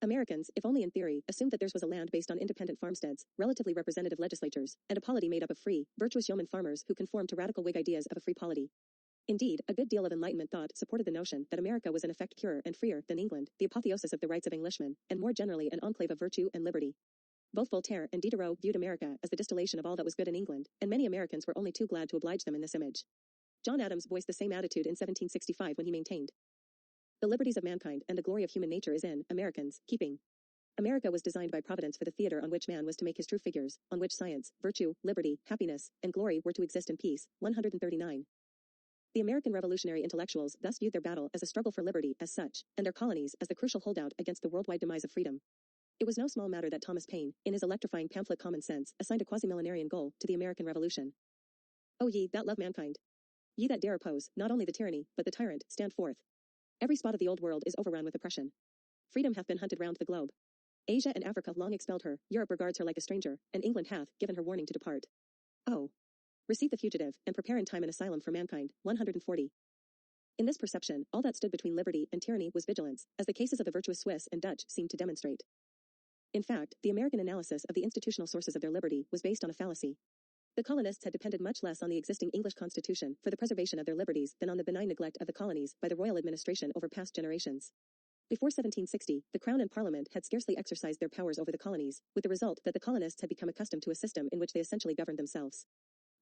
Americans, if only in theory, assumed that theirs was a land based on independent farmsteads, relatively representative legislatures, and a polity made up of free, virtuous yeoman farmers who conformed to radical Whig ideas of a free polity. Indeed, a good deal of Enlightenment thought supported the notion that America was in effect purer and freer than England, the apotheosis of the rights of Englishmen, and more generally an enclave of virtue and liberty. Both Voltaire and Diderot viewed America as the distillation of all that was good in England, and many Americans were only too glad to oblige them in this image. John Adams voiced the same attitude in 1765 when he maintained, "The liberties of mankind and the glory of human nature is in Americans' keeping." America was designed by Providence for the theater on which man was to make his true figures, on which science, virtue, liberty, happiness, and glory were to exist in peace. 139. The American revolutionary intellectuals thus viewed their battle as a struggle for liberty as such, and their colonies as the crucial holdout against the worldwide demise of freedom. It was no small matter that Thomas Paine, in his electrifying pamphlet Common Sense, assigned a quasi-millenarian goal to the American Revolution. O ye that love mankind! Ye that dare oppose, not only the tyranny, but the tyrant, stand forth. Every spot of the old world is overrun with oppression. Freedom hath been hunted round the globe. Asia and Africa long expelled her, Europe regards her like a stranger, and England hath given her warning to depart. Oh! Receive the fugitive, and prepare in time an asylum for mankind. 140. In this perception, all that stood between liberty and tyranny was vigilance, as the cases of the virtuous Swiss and Dutch seemed to demonstrate. In fact, the American analysis of the institutional sources of their liberty was based on a fallacy. The colonists had depended much less on the existing English constitution for the preservation of their liberties than on the benign neglect of the colonies by the royal administration over past generations. Before 1760, the Crown and Parliament had scarcely exercised their powers over the colonies, with the result that the colonists had become accustomed to a system in which they essentially governed themselves.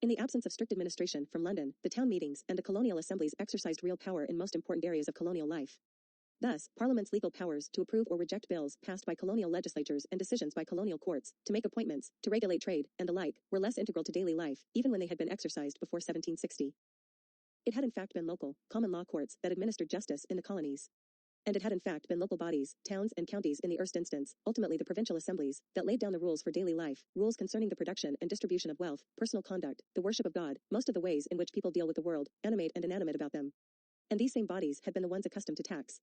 In the absence of strict administration from London, the town meetings and the colonial assemblies exercised real power in most important areas of colonial life. Thus, Parliament's legal powers to approve or reject bills passed by colonial legislatures and decisions by colonial courts, to make appointments, to regulate trade, and the like, were less integral to daily life, even when they had been exercised before 1760. It had in fact been local, common law courts that administered justice in the colonies. And it had in fact been local bodies, towns and counties in the first instance, ultimately the provincial assemblies, that laid down the rules for daily life, rules concerning the production and distribution of wealth, personal conduct, the worship of God, most of the ways in which people deal with the world, animate and inanimate about them. And these same bodies had been the ones accustomed to tax.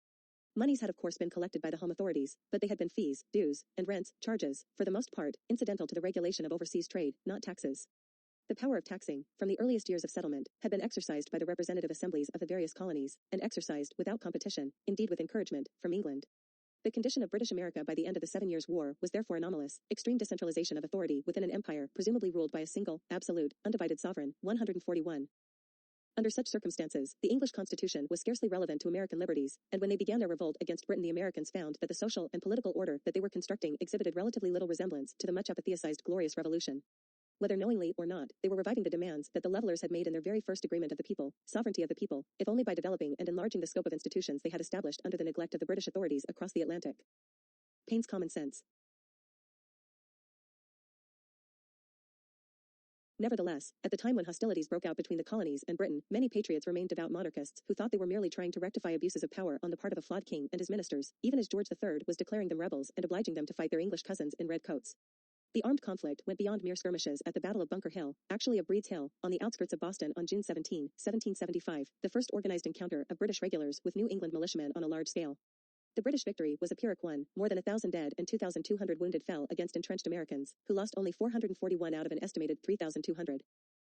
Monies had of course been collected by the home authorities, but they had been fees, dues, and rents, charges, for the most part, incidental to the regulation of overseas trade, not taxes. The power of taxing, from the earliest years of settlement, had been exercised by the representative assemblies of the various colonies, and exercised without competition, indeed with encouragement, from England. The condition of British America by the end of the 7 Years' War was therefore anomalous, extreme decentralization of authority within an empire presumably ruled by a single, absolute, undivided sovereign, 141. Under such circumstances, the English Constitution was scarcely relevant to American liberties, and when they began their revolt against Britain, the Americans found that the social and political order that they were constructing exhibited relatively little resemblance to the much apotheosized Glorious Revolution. Whether knowingly or not, they were reviving the demands that the levelers had made in their very first agreement of the people, sovereignty of the people, if only by developing and enlarging the scope of institutions they had established under the neglect of the British authorities across the Atlantic. Paine's common sense. Nevertheless, at the time when hostilities broke out between the colonies and Britain, many patriots remained devout monarchists who thought they were merely trying to rectify abuses of power on the part of a flawed king and his ministers, even as George III was declaring them rebels and obliging them to fight their English cousins in red coats. The armed conflict went beyond mere skirmishes at the Battle of Bunker Hill, actually of Breed's Hill, on the outskirts of Boston on June 17, 1775, the first organized encounter of British regulars with New England militiamen on a large scale. The British victory was a Pyrrhic one. More than 1,000 dead and 2,200 wounded fell against entrenched Americans, who lost only 441 out of an estimated 3,200.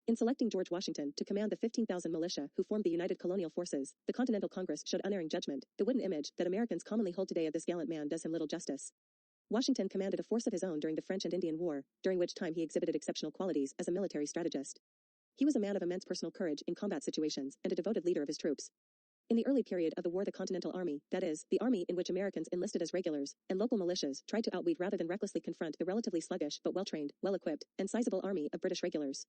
In selecting George Washington to command the 15,000 militia who formed the United Colonial Forces, the Continental Congress showed unerring judgment. The wooden image that Americans commonly hold today of this gallant man does him little justice. Washington commanded a force of his own during the French and Indian War, during which time he exhibited exceptional qualities as a military strategist. He was a man of immense personal courage in combat situations and a devoted leader of his troops. In the early period of the war, the Continental Army, that is, the army in which Americans enlisted as regulars, and local militias tried to outweed rather than recklessly confront the relatively sluggish but well-trained, well-equipped, and sizable army of British regulars.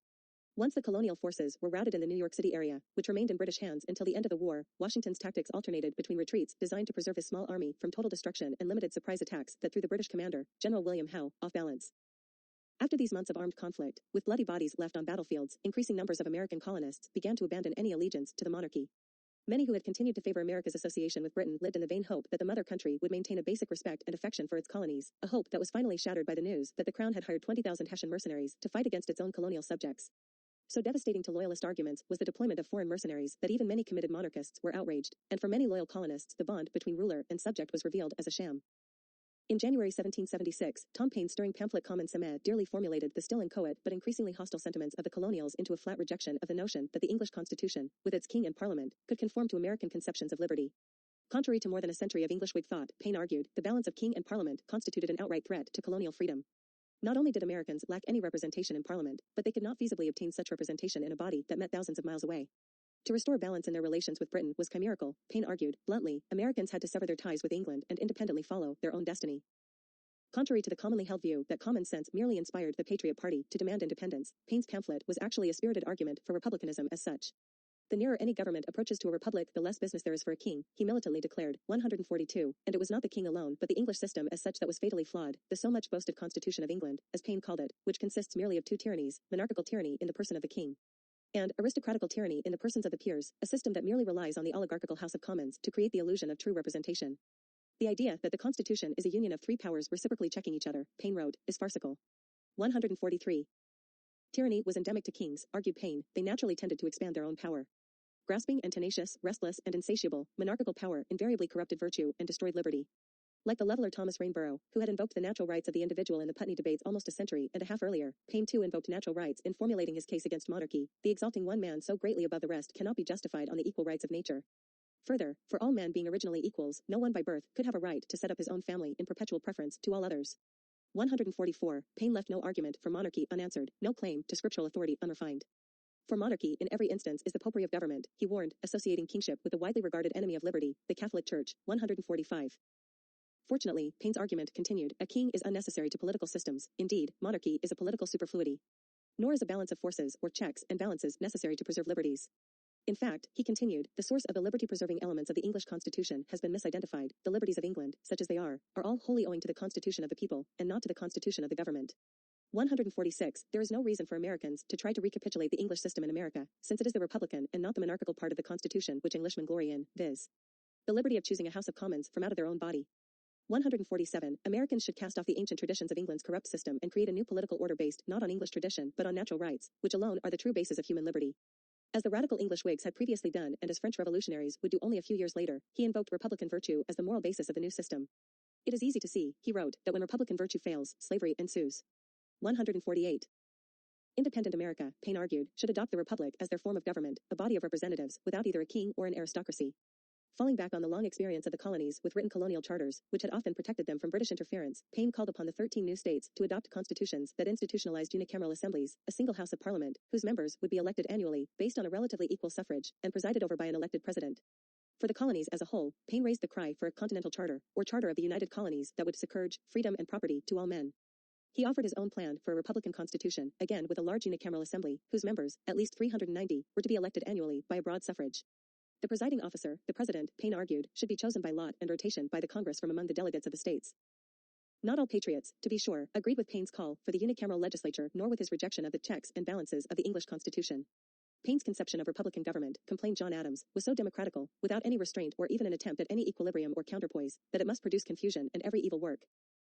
Once the colonial forces were routed in the New York City area, which remained in British hands until the end of the war, Washington's tactics alternated between retreats designed to preserve his small army from total destruction and limited surprise attacks that threw the British commander, General William Howe, off balance. After these months of armed conflict, with bloody bodies left on battlefields, increasing numbers of American colonists began to abandon any allegiance to the monarchy. Many who had continued to favor America's association with Britain lived in the vain hope that the mother country would maintain a basic respect and affection for its colonies, a hope that was finally shattered by the news that the Crown had hired 20,000 Hessian mercenaries to fight against its own colonial subjects. So devastating to loyalist arguments was the deployment of foreign mercenaries that even many committed monarchists were outraged, and for many loyal colonists the bond between ruler and subject was revealed as a sham. In January 1776, Tom Paine's stirring pamphlet Common Sense dearly formulated the still inchoate but increasingly hostile sentiments of the colonials into a flat rejection of the notion that the English Constitution, with its king and parliament, could conform to American conceptions of liberty. Contrary to more than a century of English Whig thought, Paine argued, the balance of king and parliament constituted an outright threat to colonial freedom. Not only did Americans lack any representation in Parliament, but they could not feasibly obtain such representation in a body that met thousands of miles away. To restore balance in their relations with Britain was chimerical, Paine argued. Bluntly, Americans had to sever their ties with England and independently follow their own destiny. Contrary to the commonly held view that common sense merely inspired the Patriot Party to demand independence, Paine's pamphlet was actually a spirited argument for republicanism as such. The nearer any government approaches to a republic, the less business there is for a king, he militantly declared, 142, and it was not the king alone but the English system as such that was fatally flawed, the so much boasted Constitution of England, as Paine called it, which consists merely of two tyrannies, monarchical tyranny in the person of the king, and aristocratical tyranny in the persons of the peers, a system that merely relies on the oligarchical House of Commons to create the illusion of true representation. The idea that the Constitution is a union of three powers reciprocally checking each other, Paine wrote, is farcical. 143. Tyranny was endemic to kings, argued Paine, they naturally tended to expand their own power. Grasping and tenacious, restless and insatiable, monarchical power invariably corrupted virtue and destroyed liberty. Like the leveler Thomas Rainborough, who had invoked the natural rights of the individual in the Putney debates almost a century and a half earlier, Paine too invoked natural rights in formulating his case against monarchy. The exalting one man so greatly above the rest cannot be justified on the equal rights of nature. Further, for all men being originally equals, no one by birth could have a right to set up his own family in perpetual preference to all others. 144. Paine left no argument for monarchy unanswered, no claim to scriptural authority unrefined. For monarchy in every instance is the popery of government, he warned, associating kingship with the widely regarded enemy of liberty, the Catholic Church. 145. Fortunately, Paine's argument continued, a king is unnecessary to political systems, indeed, monarchy is a political superfluity. Nor is a balance of forces or checks and balances necessary to preserve liberties. In fact, he continued, the source of the liberty-preserving elements of the English Constitution has been misidentified. The liberties of England, such as they are all wholly owing to the Constitution of the people, and not to the Constitution of the government. 146. There is no reason for Americans to try to recapitulate the English system in America, since it is the republican and not the monarchical part of the Constitution which Englishmen glory in, viz. the liberty of choosing a House of Commons from out of their own body. 147. Americans should cast off the ancient traditions of England's corrupt system and create a new political order based not on English tradition but on natural rights, which alone are the true basis of human liberty. As the radical English Whigs had previously done and as French revolutionaries would do only a few years later, he invoked republican virtue as the moral basis of the new system. It is easy to see, he wrote, that when republican virtue fails, slavery ensues. 148. Independent America, Paine argued, should adopt the republic as their form of government, a body of representatives, without either a king or an aristocracy. Falling back on the long experience of the colonies with written colonial charters, which had often protected them from British interference, Paine called upon the 13 new states to adopt constitutions that institutionalized unicameral assemblies, a single house of parliament, whose members would be elected annually, based on a relatively equal suffrage, and presided over by an elected president. For the colonies as a whole, Paine raised the cry for a continental charter, or charter of the United Colonies that would scourge freedom and property to all men. He offered his own plan for a republican constitution, again with a large unicameral assembly, whose members, at least 390, were to be elected annually by a broad suffrage. The presiding officer, the president, Paine argued, should be chosen by lot and rotation by the Congress from among the delegates of the states. Not all patriots, to be sure, agreed with Paine's call for the unicameral legislature nor with his rejection of the checks and balances of the English Constitution. Paine's conception of republican government, complained John Adams, was so democratical, without any restraint or even an attempt at any equilibrium or counterpoise, that it must produce confusion and every evil work.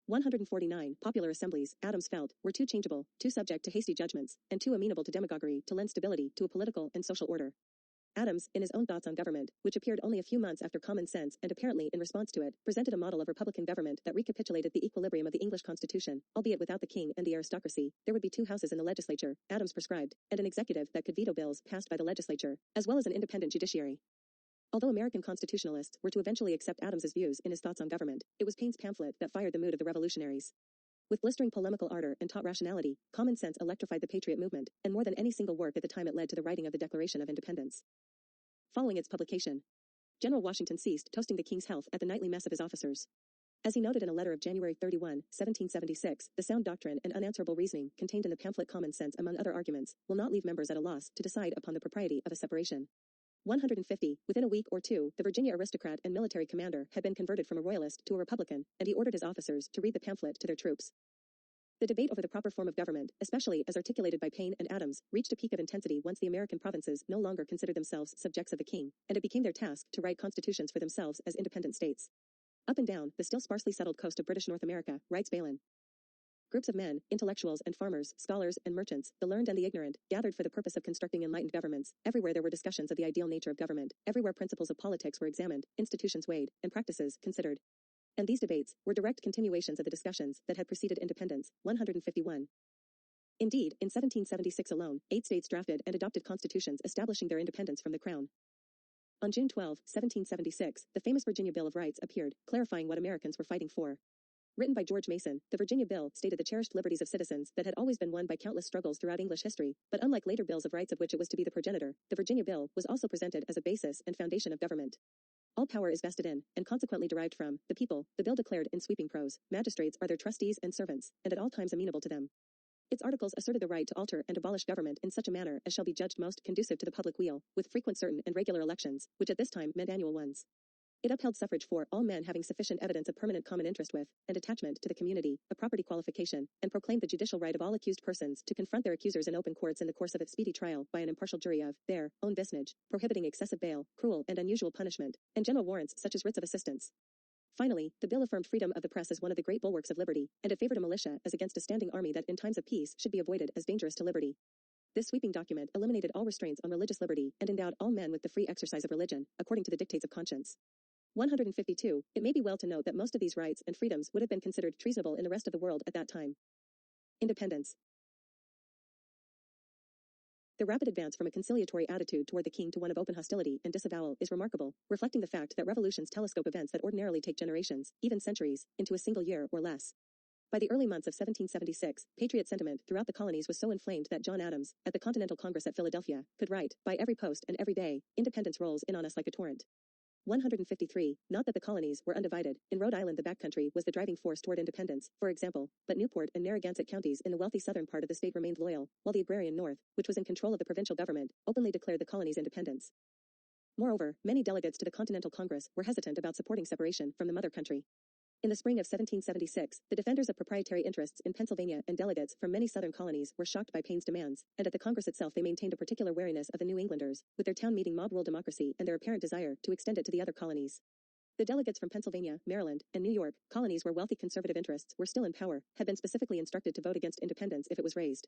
149. Popular assemblies, Adams felt, were too changeable, too subject to hasty judgments, and too amenable to demagoguery to lend stability to a political and social order. Adams, in his own Thoughts on Government, which appeared only a few months after Common Sense and apparently in response to it, presented a model of republican government that recapitulated the equilibrium of the English Constitution, albeit without the king and the aristocracy. There would be 2 houses in the legislature, Adams prescribed, and an executive that could veto bills passed by the legislature, as well as an independent judiciary. Although American constitutionalists were to eventually accept Adams's views in his Thoughts on Government, it was Paine's pamphlet that fired the mood of the revolutionaries. With blistering polemical ardor and taut rationality, Common Sense electrified the patriot movement, and more than any single work at the time it led to the writing of the Declaration of Independence. Following its publication, General Washington ceased toasting the king's health at the nightly mess of his officers. As he noted in a letter of January 31, 1776, the sound doctrine and unanswerable reasoning contained in the pamphlet Common Sense, among other arguments, will not leave members at a loss to decide upon the propriety of a separation. 150. Within a week or two, the Virginia aristocrat and military commander had been converted from a royalist to a republican, and he ordered his officers to read the pamphlet to their troops. The debate over the proper form of government, especially as articulated by Paine and Adams, reached a peak of intensity once the American provinces no longer considered themselves subjects of the king, and it became their task to write constitutions for themselves as independent states. Up and down the still sparsely settled coast of British North America, writes Balin, groups of men, intellectuals and farmers, scholars and merchants, the learned and the ignorant, gathered for the purpose of constructing enlightened governments. Everywhere there were discussions of the ideal nature of government, everywhere principles of politics were examined, institutions weighed, and practices considered. And these debates were direct continuations of the discussions that had preceded independence. 151. Indeed, in 1776 alone, 8 states drafted and adopted constitutions establishing their independence from the crown. On June 12, 1776, the famous Virginia Bill of Rights appeared, clarifying what Americans were fighting for. Written by George Mason, the Virginia Bill stated the cherished liberties of citizens that had always been won by countless struggles throughout English history, but unlike later bills of rights of which it was to be the progenitor, the Virginia Bill was also presented as a basis and foundation of government. All power is vested in, and consequently derived from, the people, the bill declared in sweeping prose. Magistrates are their trustees and servants, and at all times amenable to them. Its articles asserted the right to alter and abolish government in such a manner as shall be judged most conducive to the public weal, with frequent, certain, and regular elections, which at this time meant annual ones. It upheld suffrage for all men having sufficient evidence of permanent common interest with, and attachment to the community, a property qualification, and proclaimed the judicial right of all accused persons to confront their accusers in open courts in the course of its speedy trial by an impartial jury of their own business, prohibiting excessive bail, cruel and unusual punishment, and general warrants such as writs of assistance. Finally, the bill affirmed freedom of the press as one of the great bulwarks of liberty, and it favored a militia as against a standing army that in times of peace should be avoided as dangerous to liberty. This sweeping document eliminated all restraints on religious liberty and endowed all men with the free exercise of religion, according to the dictates of conscience. 152. It may be well to note that most of these rights and freedoms would have been considered treasonable in the rest of the world at that time. Independence. The rapid advance from a conciliatory attitude toward the king to one of open hostility and disavowal is remarkable, reflecting the fact that revolutions telescope events that ordinarily take generations, even centuries, into a single year or less. By the early months of 1776, patriot sentiment throughout the colonies was so inflamed that John Adams, at the Continental Congress at Philadelphia, could write, by every post and every bay, independence rolls in on us like a torrent. 153. Not that the colonies were undivided. In Rhode Island the backcountry was the driving force toward independence, for example, but Newport and Narragansett counties in the wealthy southern part of the state remained loyal, while the agrarian north, which was in control of the provincial government, openly declared the colonies' independence. Moreover, many delegates to the Continental Congress were hesitant about supporting separation from the mother country. In the spring of 1776, the defenders of proprietary interests in Pennsylvania and delegates from many southern colonies were shocked by Paine's demands, and at the Congress itself they maintained a particular wariness of the New Englanders, with their town meeting mob rule democracy and their apparent desire to extend it to the other colonies. The delegates from Pennsylvania, Maryland, and New York, colonies where wealthy conservative interests were still in power, had been specifically instructed to vote against independence if it was raised.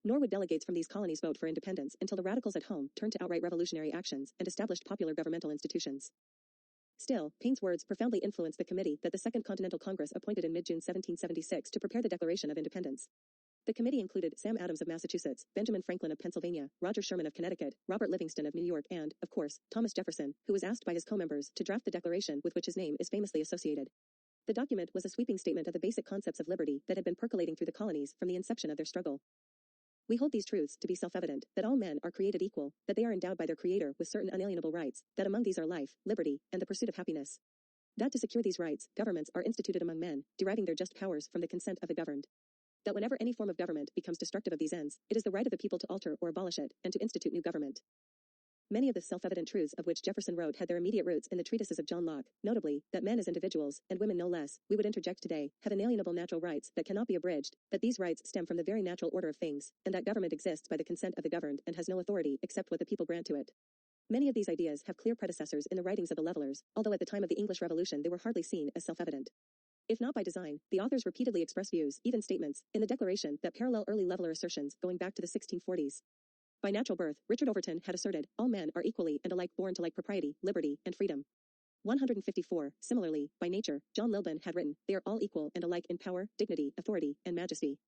Nor would delegates from these colonies vote for independence until the radicals at home turned to outright revolutionary actions and established popular governmental institutions. Still, Paine's words profoundly influenced the committee that the Second Continental Congress appointed in mid-June 1776 to prepare the Declaration of Independence. The committee included Sam Adams of Massachusetts, Benjamin Franklin of Pennsylvania, Roger Sherman of Connecticut, Robert Livingston of New York and, of course, Thomas Jefferson, who was asked by his co-members to draft the declaration with which his name is famously associated. The document was a sweeping statement of the basic concepts of liberty that had been percolating through the colonies from the inception of their struggle. We hold these truths to be self-evident, that all men are created equal, that they are endowed by their Creator with certain unalienable rights, that among these are life, liberty, and the pursuit of happiness. That to secure these rights, governments are instituted among men, deriving their just powers from the consent of the governed. That whenever any form of government becomes destructive of these ends, it is the right of the people to alter or abolish it, and to institute new government. Many of the self-evident truths of which Jefferson wrote had their immediate roots in the treatises of John Locke, notably, that men as individuals, and women no less, we would interject today, have inalienable natural rights that cannot be abridged, that these rights stem from the very natural order of things, and that government exists by the consent of the governed and has no authority except what the people grant to it. Many of these ideas have clear predecessors in the writings of the Levelers, although at the time of the English Revolution they were hardly seen as self-evident. If not by design, the authors repeatedly express views, even statements, in the Declaration that parallel early Leveler assertions going back to the 1640s. By natural birth, Richard Overton had asserted, all men are equally and alike born to like propriety, liberty, and freedom. 154. Similarly, by nature, John Lilburn had written, they are all equal and alike in power, dignity, authority, and majesty.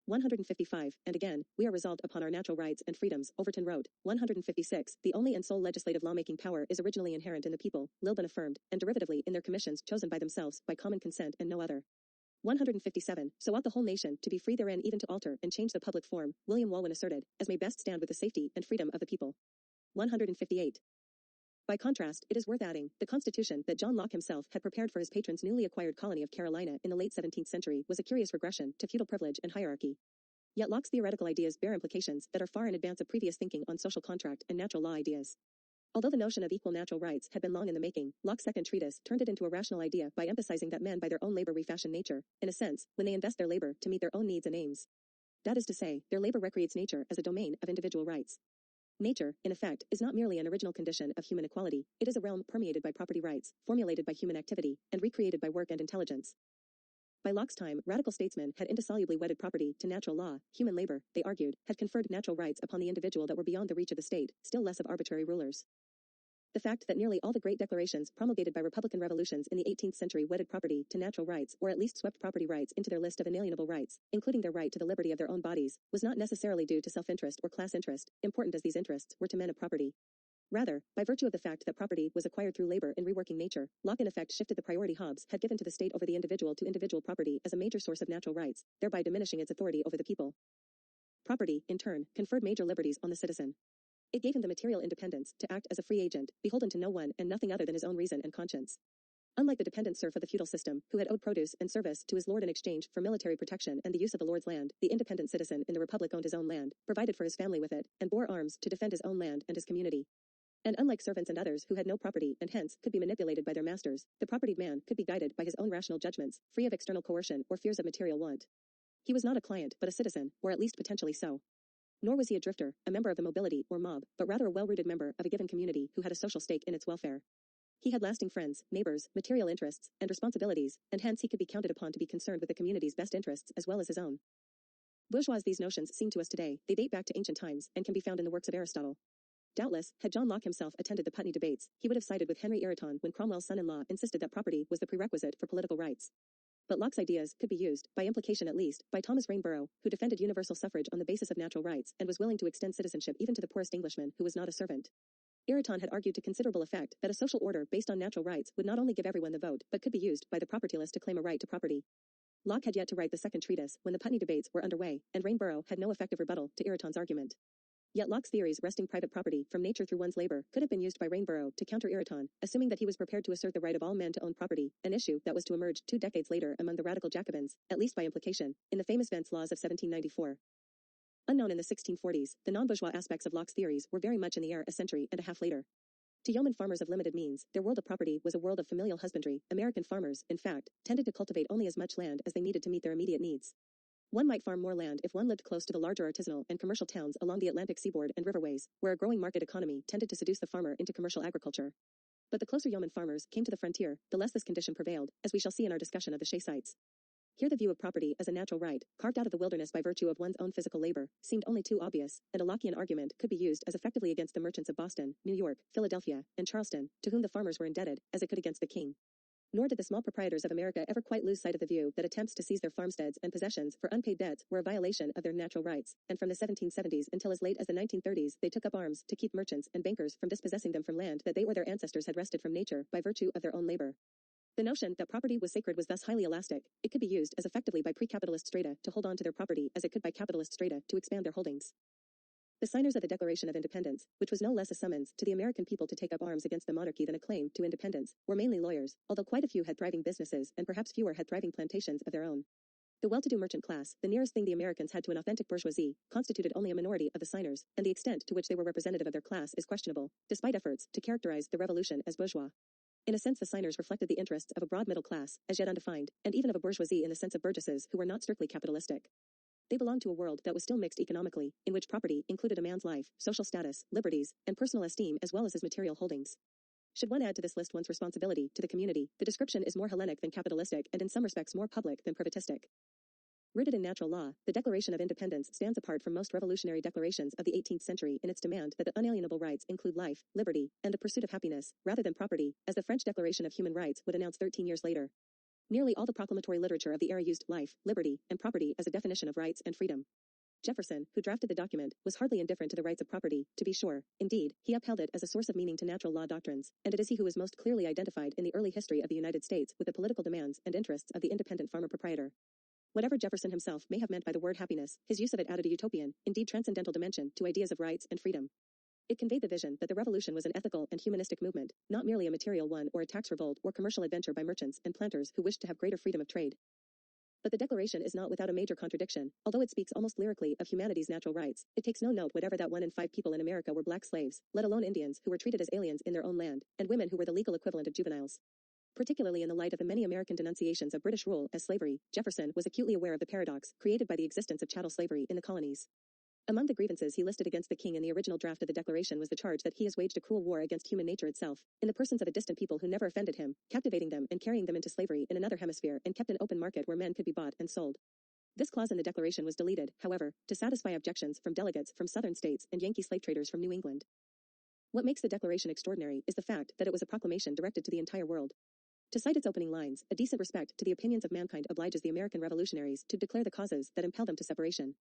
155. And again, we are resolved upon our natural rights and freedoms, Overton wrote. 156. The only and sole legislative lawmaking power is originally inherent in the people, Lilburn affirmed, and derivatively in their commissions chosen by themselves, by common consent and no other. 157. So ought the whole nation to be free therein even to alter and change the public form, William Walwyn asserted, as may best stand with the safety and freedom of the people. 158. By contrast, it is worth adding, the Constitution that John Locke himself had prepared for his patron's newly acquired colony of Carolina in the late 17th century was a curious regression to feudal privilege and hierarchy. Yet Locke's theoretical ideas bear implications that are far in advance of previous thinking on social contract and natural law ideas. Although the notion of equal natural rights had been long in the making, Locke's second treatise turned it into a rational idea by emphasizing that men by their own labor refashion nature, in a sense, when they invest their labor to meet their own needs and aims. That is to say, their labor recreates nature as a domain of individual rights. Nature, in effect, is not merely an original condition of human equality, it is a realm permeated by property rights, formulated by human activity, and recreated by work and intelligence. By Locke's time, radical statesmen had indissolubly wedded property to natural law. Human labor, they argued, had conferred natural rights upon the individual that were beyond the reach of the state, still less of arbitrary rulers. The fact that nearly all the great declarations promulgated by Republican revolutions in the 18th century wedded property to natural rights or at least swept property rights into their list of inalienable rights, including their right to the liberty of their own bodies, was not necessarily due to self-interest or class interest, important as these interests were to men of property. Rather, by virtue of the fact that property was acquired through labor in reworking nature, Locke in effect shifted the priority Hobbes had given to the state over the individual to individual property as a major source of natural rights, thereby diminishing its authority over the people. Property, in turn, conferred major liberties on the citizen. It gave him the material independence to act as a free agent, beholden to no one and nothing other than his own reason and conscience. Unlike the dependent serf of the feudal system, who had owed produce and service to his lord in exchange for military protection and the use of the lord's land, the independent citizen in the republic owned his own land, provided for his family with it, and bore arms to defend his own land and his community. And unlike servants and others who had no property and hence could be manipulated by their masters, the propertied man could be guided by his own rational judgments, free of external coercion or fears of material want. He was not a client but a citizen, or at least potentially so. Nor was he a drifter, a member of the mobility or mob, but rather a well-rooted member of a given community who had a social stake in its welfare. He had lasting friends, neighbors, material interests, and responsibilities, and hence he could be counted upon to be concerned with the community's best interests as well as his own. Bourgeois these notions seem to us today, they date back to ancient times and can be found in the works of Aristotle. Doubtless, had John Locke himself attended the Putney debates, he would have sided with Henry Ireton when Cromwell's son-in-law insisted that property was the prerequisite for political rights. But Locke's ideas could be used, by implication at least, by Thomas Rainborough, who defended universal suffrage on the basis of natural rights and was willing to extend citizenship even to the poorest Englishman who was not a servant. Ireton had argued to considerable effect that a social order based on natural rights would not only give everyone the vote but could be used by the propertyless to claim a right to property. Locke had yet to write the second treatise when the Putney debates were underway, and Rainborough had no effective rebuttal to Ireton's argument. Yet Locke's theories wresting private property from nature through one's labor could have been used by Rainborough to counter Ireton, assuming that he was prepared to assert the right of all men to own property, an issue that was to emerge 2 decades later among the radical Jacobins, at least by implication, in the famous Vence Laws of 1794. Unknown in the 1640s, the non-bourgeois aspects of Locke's theories were very much in the air a century and a half later. To yeomen farmers of limited means, their world of property was a world of familial husbandry. American farmers, in fact, tended to cultivate only as much land as they needed to meet their immediate needs. One might farm more land if one lived close to the larger artisanal and commercial towns along the Atlantic seaboard and riverways, where a growing market economy tended to seduce the farmer into commercial agriculture. But the closer yeoman farmers came to the frontier, the less this condition prevailed, as we shall see in our discussion of the Shay sites. Here the view of property as a natural right, carved out of the wilderness by virtue of one's own physical labor, seemed only too obvious, and a Lockean argument could be used as effectively against the merchants of Boston, New York, Philadelphia, and Charleston, to whom the farmers were indebted, as it could against the king. Nor did the small proprietors of America ever quite lose sight of the view that attempts to seize their farmsteads and possessions for unpaid debts were a violation of their natural rights, and from the 1770s until as late as the 1930s they took up arms to keep merchants and bankers from dispossessing them from land that they or their ancestors had wrested from nature by virtue of their own labor. The notion that property was sacred was thus highly elastic. It could be used as effectively by pre-capitalist strata to hold on to their property as it could by capitalist strata to expand their holdings. The signers of the Declaration of Independence, which was no less a summons to the American people to take up arms against the monarchy than a claim to independence, were mainly lawyers, although quite a few had thriving businesses and perhaps fewer had thriving plantations of their own. The well-to-do merchant class, the nearest thing the Americans had to an authentic bourgeoisie, constituted only a minority of the signers, and the extent to which they were representative of their class is questionable, despite efforts to characterize the Revolution as bourgeois. In a sense, the signers reflected the interests of a broad middle class, as yet undefined, and even of a bourgeoisie in the sense of burgesses who were not strictly capitalistic. They belonged to a world that was still mixed economically, in which property included a man's life, social status, liberties, and personal esteem as well as his material holdings. Should one add to this list one's responsibility to the community, the description is more Hellenic than capitalistic and in some respects more public than privatistic. Rooted in natural law, the Declaration of Independence stands apart from most revolutionary declarations of the 18th century in its demand that the unalienable rights include life, liberty, and the pursuit of happiness, rather than property, as the French Declaration of Human Rights would announce 13 years later. Nearly all the proclamatory literature of the era used life, liberty, and property as a definition of rights and freedom. Jefferson, who drafted the document, was hardly indifferent to the rights of property, to be sure. Indeed, he upheld it as a source of meaning to natural law doctrines, and it is he who is most clearly identified in the early history of the United States with the political demands and interests of the independent farmer proprietor. Whatever Jefferson himself may have meant by the word happiness, his use of it added a utopian, indeed transcendental dimension to ideas of rights and freedom. It conveyed the vision that the revolution was an ethical and humanistic movement, not merely a material one or a tax revolt or commercial adventure by merchants and planters who wished to have greater freedom of trade. But the Declaration is not without a major contradiction. Although it speaks almost lyrically of humanity's natural rights, it takes no note whatever that 1 in 5 people in America were black slaves, let alone Indians who were treated as aliens in their own land, and women who were the legal equivalent of juveniles. Particularly in the light of the many American denunciations of British rule as slavery, Jefferson was acutely aware of the paradox created by the existence of chattel slavery in the colonies. Among the grievances he listed against the king in the original draft of the Declaration was the charge that he has waged a cruel war against human nature itself, in the persons of a distant people who never offended him, captivating them and carrying them into slavery in another hemisphere and kept an open market where men could be bought and sold. This clause in the Declaration was deleted, however, to satisfy objections from delegates from southern states and Yankee slave traders from New England. What makes the Declaration extraordinary is the fact that it was a proclamation directed to the entire world. To cite its opening lines, a decent respect to the opinions of mankind obliges the American revolutionaries to declare the causes that impel them to separation.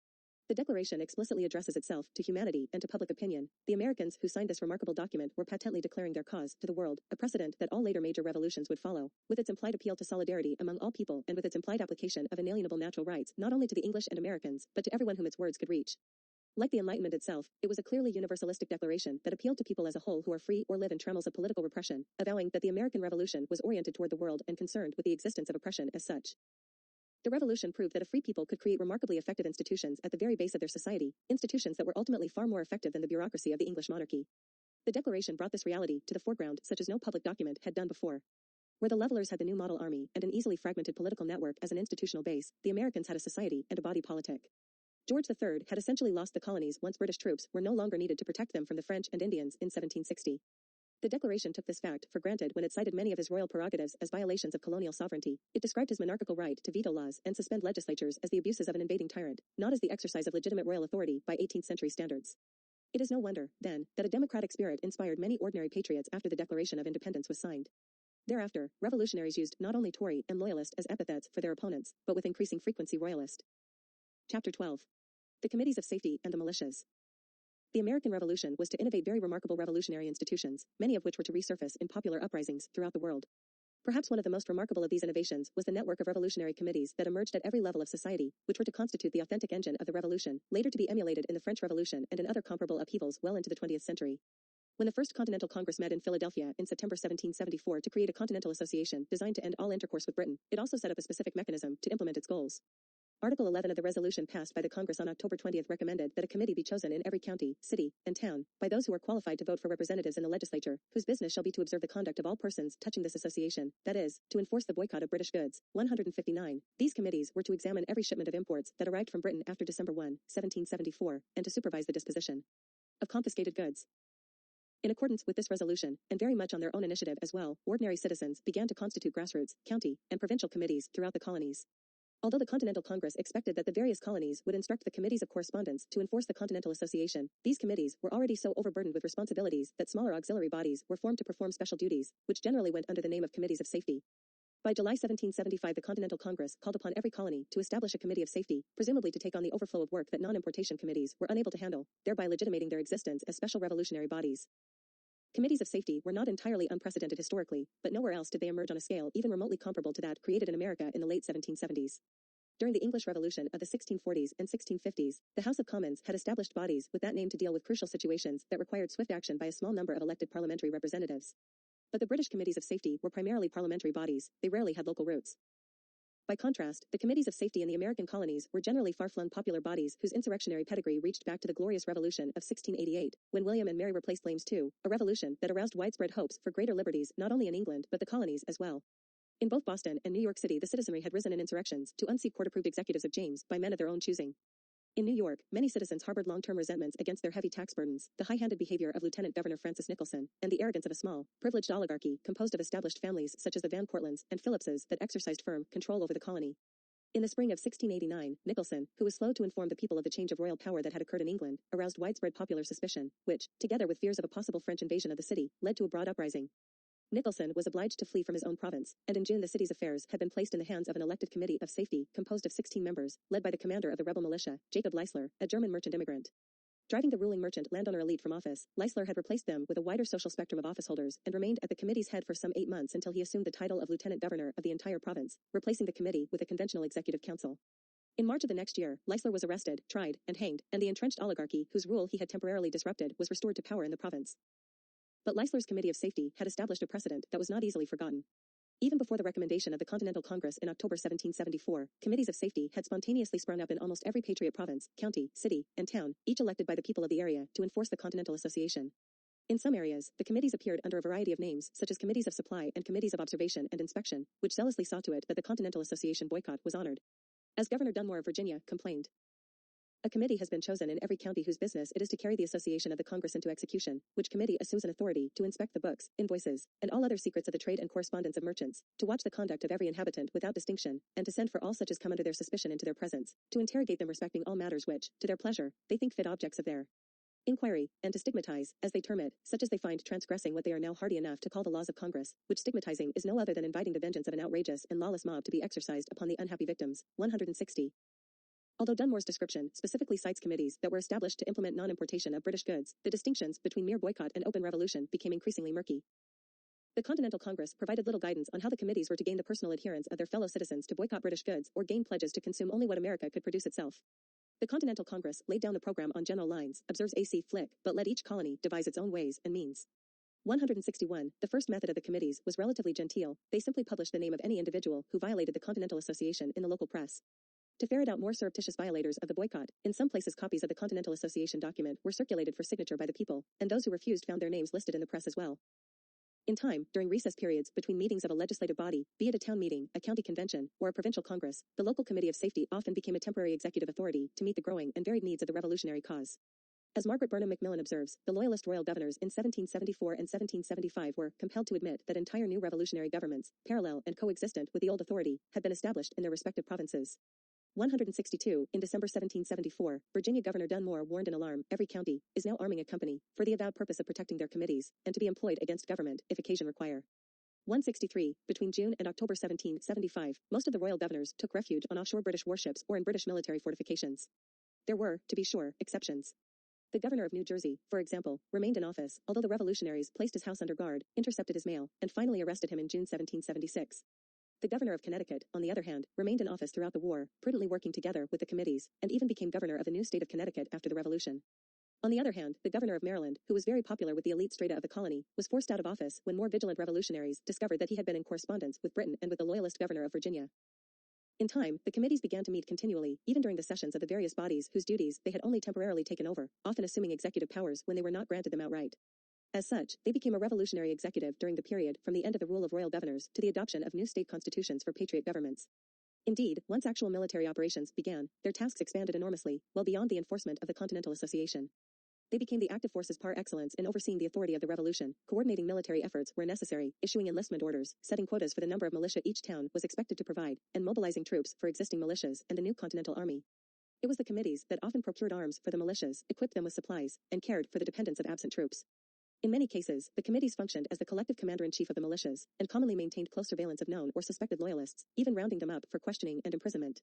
The Declaration explicitly addresses itself to humanity and to public opinion. The Americans who signed this remarkable document were patently declaring their cause to the world, a precedent that all later major revolutions would follow, with its implied appeal to solidarity among all people and with its implied application of inalienable natural rights not only to the English and Americans, but to everyone whom its words could reach. Like the Enlightenment itself, it was a clearly universalistic declaration that appealed to people as a whole who are free or live in trammels of political repression, avowing that the American Revolution was oriented toward the world and concerned with the existence of oppression as such. The Revolution proved that a free people could create remarkably effective institutions at the very base of their society, institutions that were ultimately far more effective than the bureaucracy of the English monarchy. The Declaration brought this reality to the foreground such as no public document had done before. Where the levelers had the new model army and an easily fragmented political network as an institutional base, the Americans had a society and a body politic. George III had essentially lost the colonies once British troops were no longer needed to protect them from the French and Indians in 1760. The Declaration took this fact for granted when it cited many of his royal prerogatives as violations of colonial sovereignty. It described his monarchical right to veto laws and suspend legislatures as the abuses of an invading tyrant, not as the exercise of legitimate royal authority by 18th century standards. It is no wonder, then, that a democratic spirit inspired many ordinary patriots after the Declaration of Independence was signed. Thereafter, revolutionaries used not only Tory and Loyalist as epithets for their opponents, but with increasing frequency Royalist. Chapter 12. The Committees of Safety and the Militias. The American Revolution was to innovate very remarkable revolutionary institutions, many of which were to resurface in popular uprisings throughout the world. Perhaps one of the most remarkable of these innovations was the network of revolutionary committees that emerged at every level of society, which were to constitute the authentic engine of the revolution, later to be emulated in the French Revolution and in other comparable upheavals well into the 20th century. When the First Continental Congress met in Philadelphia in September 1774 to create a continental association designed to end all intercourse with Britain, it also set up a specific mechanism to implement its goals. Article 11 of the resolution passed by the Congress on October 20 recommended that a committee be chosen in every county, city, and town, by those who are qualified to vote for representatives in the legislature, whose business shall be to observe the conduct of all persons touching this association, that is, to enforce the boycott of British goods. 159. These committees were to examine every shipment of imports that arrived from Britain after December 1, 1774, and to supervise the disposition of confiscated goods. In accordance with this resolution, and very much on their own initiative as well, ordinary citizens began to constitute grassroots, county, and provincial committees throughout the colonies. Although the Continental Congress expected that the various colonies would instruct the committees of correspondence to enforce the Continental Association, these committees were already so overburdened with responsibilities that smaller auxiliary bodies were formed to perform special duties, which generally went under the name of committees of safety. By July 1775, the Continental Congress called upon every colony to establish a committee of safety, presumably to take on the overflow of work that non-importation committees were unable to handle, thereby legitimating their existence as special revolutionary bodies. Committees of safety were not entirely unprecedented historically, but nowhere else did they emerge on a scale even remotely comparable to that created in America in the late 1770s. During the English Revolution of the 1640s and 1650s, the House of Commons had established bodies with that name to deal with crucial situations that required swift action by a small number of elected parliamentary representatives. But the British committees of safety were primarily parliamentary bodies, they rarely had local roots. By contrast, the committees of safety in the American colonies were generally far-flung popular bodies whose insurrectionary pedigree reached back to the Glorious Revolution of 1688, when William and Mary replaced Flames II, a revolution that aroused widespread hopes for greater liberties not only in England but the colonies as well. In both Boston and New York City, the citizenry had risen in insurrections to unseat court-approved executives of James by men of their own choosing. In New York, many citizens harbored long-term resentments against their heavy tax burdens, the high-handed behavior of Lieutenant Governor Francis Nicholson, and the arrogance of a small, privileged oligarchy composed of established families such as the Van Cortlands and Phillipses that exercised firm control over the colony. In the spring of 1689, Nicholson, who was slow to inform the people of the change of royal power that had occurred in England, aroused widespread popular suspicion, which, together with fears of a possible French invasion of the city, led to a broad uprising. Nicholson was obliged to flee from his own province, and in June the city's affairs had been placed in the hands of an elected committee of safety composed of 16 members, led by the commander of the rebel militia, Jacob Leisler, a German merchant immigrant. Driving the ruling merchant landowner elite from office, Leisler had replaced them with a wider social spectrum of officeholders and remained at the committee's head for some 8 months until he assumed the title of lieutenant governor of the entire province, replacing the committee with a conventional executive council. In March of the next year, Leisler was arrested, tried, and hanged, and the entrenched oligarchy, whose rule he had temporarily disrupted, was restored to power in the province. But Leisler's Committee of Safety had established a precedent that was not easily forgotten. Even before the recommendation of the Continental Congress in October 1774, committees of safety had spontaneously sprung up in almost every patriot province, county, city, and town, each elected by the people of the area to enforce the Continental Association. In some areas, the committees appeared under a variety of names, such as committees of supply and committees of observation and inspection, which zealously saw to it that the Continental Association boycott was honored. As Governor Dunmore of Virginia complained, a committee has been chosen in every county whose business it is to carry the association of the Congress into execution, which committee assumes an authority to inspect the books, invoices, and all other secrets of the trade and correspondence of merchants, to watch the conduct of every inhabitant without distinction, and to send for all such as come under their suspicion into their presence, to interrogate them respecting all matters which, to their pleasure, they think fit objects of their inquiry, and to stigmatize, as they term it, such as they find transgressing what they are now hardy enough to call the laws of Congress, which stigmatizing is no other than inviting the vengeance of an outrageous and lawless mob to be exercised upon the unhappy victims. 160. Although Dunmore's description specifically cites committees that were established to implement non-importation of British goods, the distinctions between mere boycott and open revolution became increasingly murky. The Continental Congress provided little guidance on how the committees were to gain the personal adherence of their fellow citizens to boycott British goods or gain pledges to consume only what America could produce itself. The Continental Congress laid down the program on general lines, observes A.C. Flick, but let each colony devise its own ways and means. 161. The first method of the committees was relatively genteel. They simply published the name of any individual who violated the Continental Association in the local press. To ferret out more surreptitious violators of the boycott, in some places copies of the Continental Association document were circulated for signature by the people, and those who refused found their names listed in the press as well. In time, during recess periods between meetings of a legislative body, be it a town meeting, a county convention, or a provincial congress, the local committee of safety often became a temporary executive authority to meet the growing and varied needs of the revolutionary cause. As Margaret Burnham Macmillan observes, the Loyalist royal governors in 1774 and 1775 were compelled to admit that entire new revolutionary governments, parallel and coexistent with the old authority, had been established in their respective provinces. 162. In December 1774, Virginia Governor Dunmore warned in alarm, every county is now arming a company, for the avowed purpose of protecting their committees, and to be employed against government, if occasion require. 163. Between June and October 1775, most of the royal governors took refuge on offshore British warships or in British military fortifications. There were, to be sure, exceptions. The governor of New Jersey, for example, remained in office, although the revolutionaries placed his house under guard, intercepted his mail, and finally arrested him in June 1776. The governor of Connecticut, on the other hand, remained in office throughout the war, prudently working together with the committees, and even became governor of the new state of Connecticut after the Revolution. On the other hand, the governor of Maryland, who was very popular with the elite strata of the colony, was forced out of office when more vigilant revolutionaries discovered that he had been in correspondence with Britain and with the loyalist governor of Virginia. In time, the committees began to meet continually, even during the sessions of the various bodies whose duties they had only temporarily taken over, often assuming executive powers when they were not granted them outright. As such, they became a revolutionary executive during the period from the end of the rule of royal governors to the adoption of new state constitutions for patriot governments. Indeed, once actual military operations began, their tasks expanded enormously, well beyond the enforcement of the Continental Association. They became the active forces par excellence in overseeing the authority of the revolution, coordinating military efforts where necessary, issuing enlistment orders, setting quotas for the number of militia each town was expected to provide, and mobilizing troops for existing militias and the new Continental Army. It was the committees that often procured arms for the militias, equipped them with supplies, and cared for the dependents of absent troops. In many cases, the committees functioned as the collective commander-in-chief of the militias, and commonly maintained close surveillance of known or suspected loyalists, even rounding them up for questioning and imprisonment.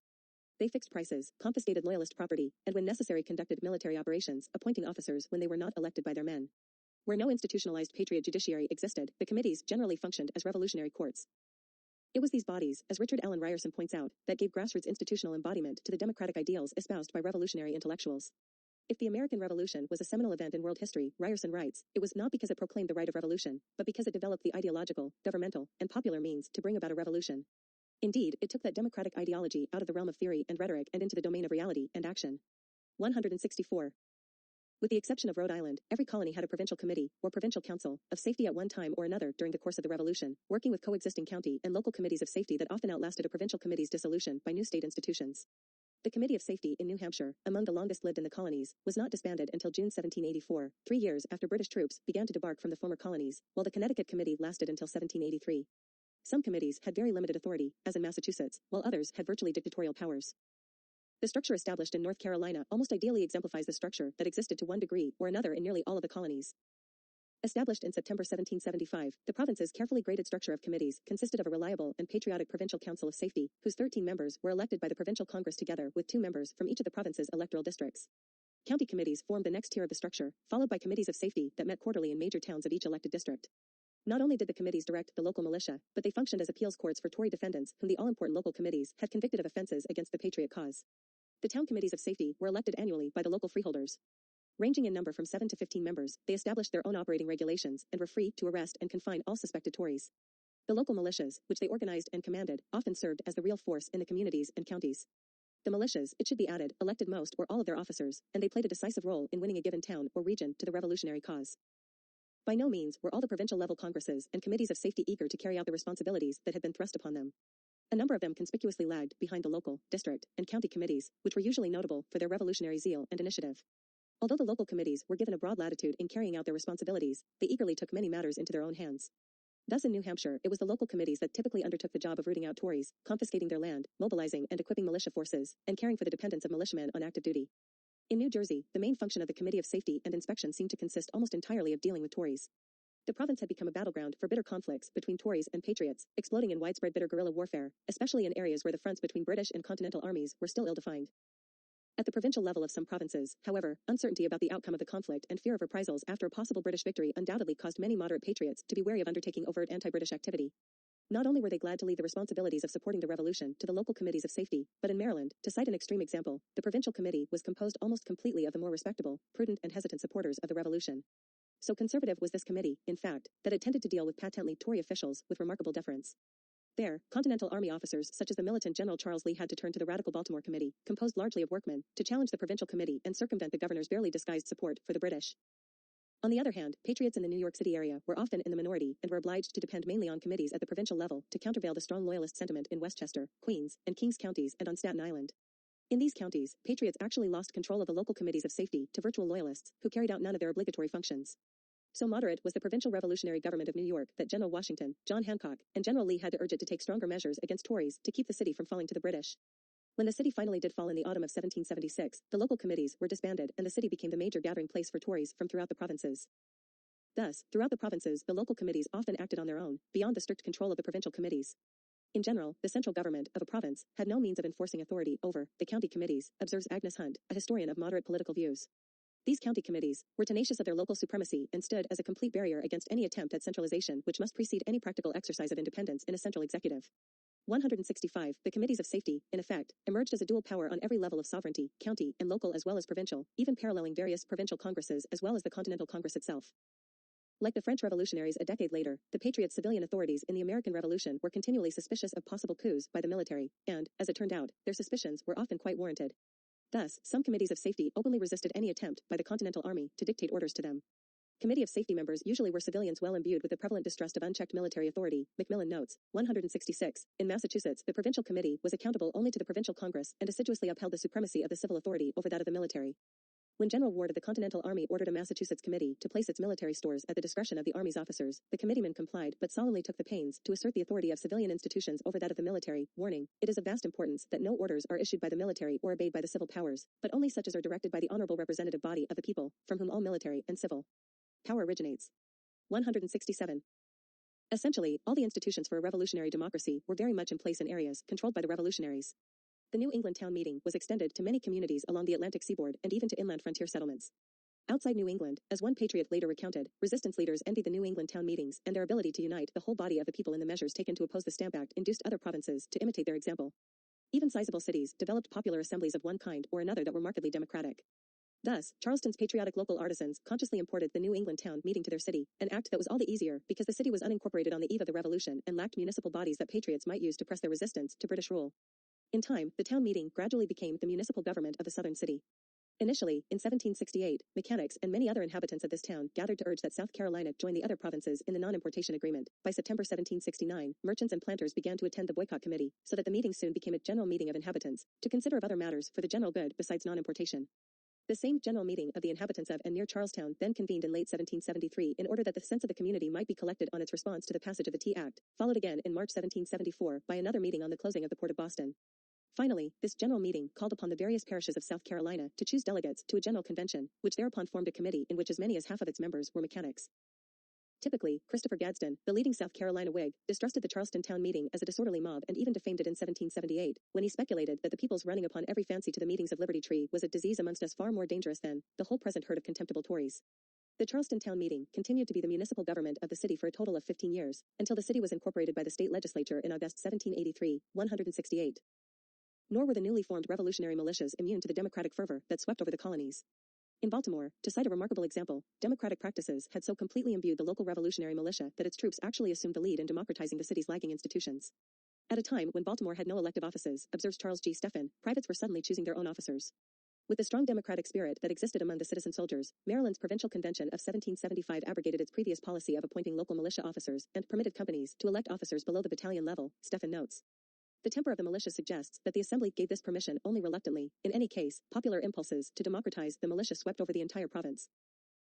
They fixed prices, confiscated loyalist property, and when necessary conducted military operations, appointing officers when they were not elected by their men. Where no institutionalized patriot judiciary existed, the committees generally functioned as revolutionary courts. It was these bodies, as Richard Allen Ryerson points out, that gave grassroots institutional embodiment to the democratic ideals espoused by revolutionary intellectuals. If the American Revolution was a seminal event in world history, Ryerson writes, it was not because it proclaimed the right of revolution, but because it developed the ideological, governmental, and popular means to bring about a revolution. Indeed, it took that democratic ideology out of the realm of theory and rhetoric and into the domain of reality and action. 164. With the exception of Rhode Island, every colony had a provincial committee, or provincial council, of safety at one time or another during the course of the Revolution, working with coexisting county and local committees of safety that often outlasted a provincial committee's dissolution by new state institutions. The Committee of Safety in New Hampshire, among the longest lived in the colonies, was not disbanded until June 1784, 3 years after British troops began to debark from the former colonies, while the Connecticut Committee lasted until 1783. Some committees had very limited authority, as in Massachusetts, while others had virtually dictatorial powers. The structure established in North Carolina almost ideally exemplifies the structure that existed to one degree or another in nearly all of the colonies. Established in September 1775, the province's carefully graded structure of committees consisted of a reliable and patriotic provincial council of safety, whose 13 members were elected by the provincial congress together with 2 members from each of the province's electoral districts. County committees formed the next tier of the structure, followed by committees of safety that met quarterly in major towns of each elected district. Not only did the committees direct the local militia, but they functioned as appeals courts for Tory defendants whom the all-important local committees had convicted of offenses against the patriot cause. The town committees of safety were elected annually by the local freeholders. Ranging in number from 7 to 15 members, they established their own operating regulations and were free to arrest and confine all suspected Tories. The local militias, which they organized and commanded, often served as the real force in the communities and counties. The militias, it should be added, elected most or all of their officers, and they played a decisive role in winning a given town or region to the revolutionary cause. By no means were all the provincial-level congresses and committees of safety eager to carry out the responsibilities that had been thrust upon them. A number of them conspicuously lagged behind the local, district, and county committees, which were usually notable for their revolutionary zeal and initiative. Although the local committees were given a broad latitude in carrying out their responsibilities, they eagerly took many matters into their own hands. Thus in New Hampshire, it was the local committees that typically undertook the job of rooting out Tories, confiscating their land, mobilizing and equipping militia forces, and caring for the dependents of militiamen on active duty. In New Jersey, the main function of the Committee of Safety and Inspection seemed to consist almost entirely of dealing with Tories. The province had become a battleground for bitter conflicts between Tories and Patriots, exploding in widespread bitter guerrilla warfare, especially in areas where the fronts between British and Continental armies were still ill-defined. At the provincial level of some provinces, however, uncertainty about the outcome of the conflict and fear of reprisals after a possible British victory undoubtedly caused many moderate patriots to be wary of undertaking overt anti-British activity. Not only were they glad to leave the responsibilities of supporting the revolution to the local committees of safety, but in Maryland, to cite an extreme example, the provincial committee was composed almost completely of the more respectable, prudent and hesitant supporters of the revolution. So conservative was this committee, in fact, that it tended to deal with patently Tory officials with remarkable deference. There, Continental Army officers such as the militant General Charles Lee had to turn to the radical Baltimore Committee, composed largely of workmen, to challenge the provincial committee and circumvent the governor's barely disguised support for the British. On the other hand, patriots in the New York City area were often in the minority and were obliged to depend mainly on committees at the provincial level to countervail the strong loyalist sentiment in Westchester, Queens, and Kings counties and on Staten Island. In these counties, patriots actually lost control of the local committees of safety to virtual loyalists, who carried out none of their obligatory functions. So moderate was the provincial revolutionary government of New York that General Washington, John Hancock, and General Lee had to urge it to take stronger measures against Tories to keep the city from falling to the British. When the city finally did fall in the autumn of 1776, the local committees were disbanded and the city became the major gathering place for Tories from throughout the provinces. Thus, throughout the provinces, the local committees often acted on their own, beyond the strict control of the provincial committees. In general, the central government of a province had no means of enforcing authority over the county committees, observes Agnes Hunt, a historian of moderate political views. These county committees were tenacious of their local supremacy and stood as a complete barrier against any attempt at centralization which must precede any practical exercise of independence in a central executive. 165. The committees of safety, in effect, emerged as a dual power on every level of sovereignty, county and local as well as provincial, even paralleling various provincial congresses as well as the Continental Congress itself. Like the French revolutionaries a decade later, the Patriots' civilian authorities in the American Revolution were continually suspicious of possible coups by the military, and, as it turned out, their suspicions were often quite warranted. Thus, some committees of safety openly resisted any attempt by the Continental Army to dictate orders to them. Committee of Safety members usually were civilians well imbued with the prevalent distrust of unchecked military authority. Macmillan notes, 166. In Massachusetts, the Provincial Committee was accountable only to the Provincial Congress and assiduously upheld the supremacy of the civil authority over that of the military. When General Ward of the Continental Army ordered a Massachusetts committee to place its military stores at the discretion of the Army's officers, the committeemen complied but solemnly took the pains to assert the authority of civilian institutions over that of the military, warning, "It is of vast importance that no orders are issued by the military or obeyed by the civil powers, but only such as are directed by the honorable representative body of the people, from whom all military and civil power originates." 167. Essentially, all the institutions for a revolutionary democracy were very much in place in areas controlled by the revolutionaries. The New England town meeting was extended to many communities along the Atlantic seaboard and even to inland frontier settlements. Outside New England, as one patriot later recounted, resistance leaders envied the New England town meetings and their ability to unite the whole body of the people in the measures taken to oppose the Stamp Act induced other provinces to imitate their example. Even sizable cities developed popular assemblies of one kind or another that were markedly democratic. Thus, Charleston's patriotic local artisans consciously imported the New England town meeting to their city, an act that was all the easier because the city was unincorporated on the eve of the Revolution and lacked municipal bodies that patriots might use to press their resistance to British rule. In time, the town meeting gradually became the municipal government of the southern city. Initially, in 1768, mechanics and many other inhabitants of this town gathered to urge that South Carolina join the other provinces in the non-importation agreement. By September 1769, merchants and planters began to attend the boycott committee, so that the meeting soon became a general meeting of inhabitants, to consider of other matters for the general good besides non-importation. The same general meeting of the inhabitants of and near Charlestown then convened in late 1773 in order that the sense of the community might be collected on its response to the passage of the Tea Act, followed again in March 1774 by another meeting on the closing of the port of Boston. Finally, this general meeting called upon the various parishes of South Carolina to choose delegates to a general convention, which thereupon formed a committee in which as many as half of its members were mechanics. Typically, Christopher Gadsden, the leading South Carolina Whig, distrusted the Charleston town meeting as a disorderly mob and even defamed it in 1778, when he speculated that the people's running upon every fancy to the meetings of Liberty Tree was a disease amongst us far more dangerous than the whole present herd of contemptible Tories. The Charleston town meeting continued to be the municipal government of the city for a total of 15 years, until the city was incorporated by the state legislature in August 1783, 168. Nor were the newly formed revolutionary militias immune to the democratic fervor that swept over the colonies. In Baltimore, to cite a remarkable example, democratic practices had so completely imbued the local revolutionary militia that its troops actually assumed the lead in democratizing the city's lagging institutions. At a time when Baltimore had no elective offices, observes Charles G. Stephan, privates were suddenly choosing their own officers. With the strong democratic spirit that existed among the citizen soldiers, Maryland's Provincial Convention of 1775 abrogated its previous policy of appointing local militia officers and permitted companies to elect officers below the battalion level, Stephan notes. The temper of the militia suggests that the Assembly gave this permission only reluctantly. In any case, popular impulses to democratize the militia swept over the entire province.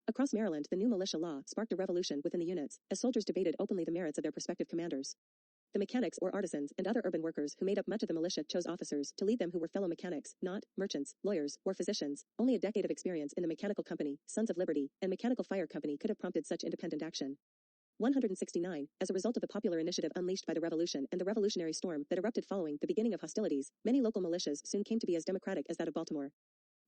Across Maryland, the new militia law sparked a revolution within the units, as soldiers debated openly the merits of their prospective commanders. The mechanics or artisans and other urban workers who made up much of the militia chose officers to lead them who were fellow mechanics, not merchants, lawyers, or physicians. Only a decade of experience in the Mechanical Company, Sons of Liberty, and Mechanical Fire Company could have prompted such independent action. 169. As a result of the popular initiative unleashed by the Revolution and the revolutionary storm that erupted following the beginning of hostilities, many local militias soon came to be as democratic as that of Baltimore.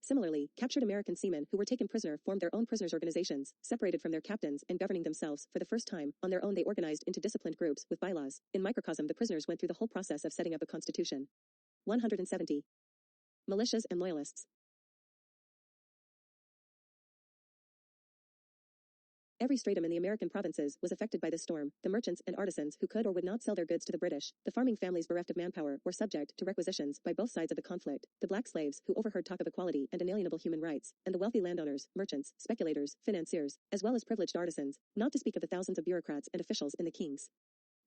Similarly, captured American seamen who were taken prisoner formed their own prisoners' organizations, separated from their captains and governing themselves for the first time. On their own they organized into disciplined groups with bylaws. In microcosm the prisoners went through the whole process of setting up a constitution. 170. Militias and loyalists. Every stratum in the American provinces was affected by this storm, the merchants and artisans who could or would not sell their goods to the British, the farming families bereft of manpower or subject to requisitions by both sides of the conflict, the black slaves who overheard talk of equality and inalienable human rights, and the wealthy landowners, merchants, speculators, financiers, as well as privileged artisans, not to speak of the thousands of bureaucrats and officials in the King's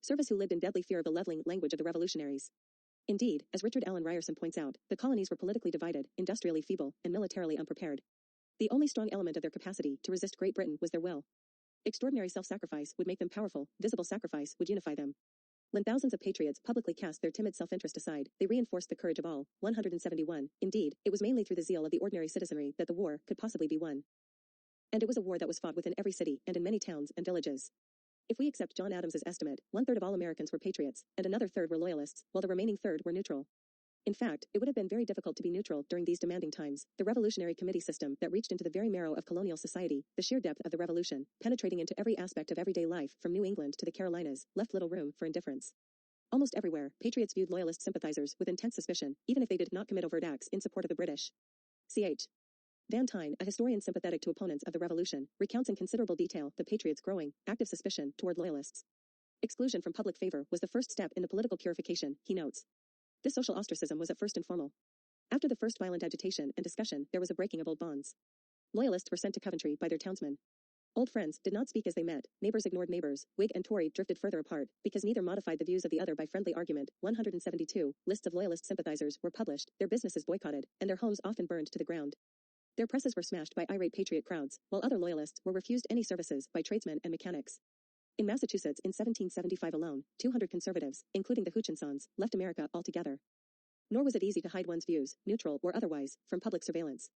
service who lived in deadly fear of the leveling language of the revolutionaries. Indeed, as Richard Allen Ryerson points out, the colonies were politically divided, industrially feeble, and militarily unprepared. The only strong element of their capacity to resist Great Britain was their will. Extraordinary self-sacrifice would make them powerful, visible sacrifice would unify them. When thousands of patriots publicly cast their timid self-interest aside, they reinforced the courage of all. 171. Indeed, it was mainly through the zeal of the ordinary citizenry that the war could possibly be won. And it was a war that was fought within every city and in many towns and villages. If we accept John Adams's estimate, 1/3 of all Americans were patriots, and another third were loyalists, while the remaining third were neutral. In fact, it would have been very difficult to be neutral during these demanding times. The revolutionary committee system that reached into the very marrow of colonial society, the sheer depth of the revolution, penetrating into every aspect of everyday life from New England to the Carolinas, left little room for indifference. Almost everywhere, patriots viewed loyalist sympathizers with intense suspicion, even if they did not commit overt acts in support of the British. Ch. Van Tyne, a historian sympathetic to opponents of the revolution, recounts in considerable detail the patriots' growing, active suspicion toward loyalists. Exclusion from public favor was the first step in the political purification, he notes. This social ostracism was at first informal. After the first violent agitation and discussion, there was a breaking of old bonds. Loyalists were sent to Coventry by their townsmen. Old friends did not speak as they met, neighbors ignored neighbors, Whig and Tory drifted further apart, because neither modified the views of the other by friendly argument. 172 lists of loyalist sympathizers were published, their businesses boycotted, and their homes often burned to the ground. Their presses were smashed by irate patriot crowds, while other loyalists were refused any services by tradesmen and mechanics. In Massachusetts in 1775 alone, 200 conservatives, including the Hutchinsons, left America altogether. Nor was it easy to hide one's views, neutral or otherwise, from public surveillance.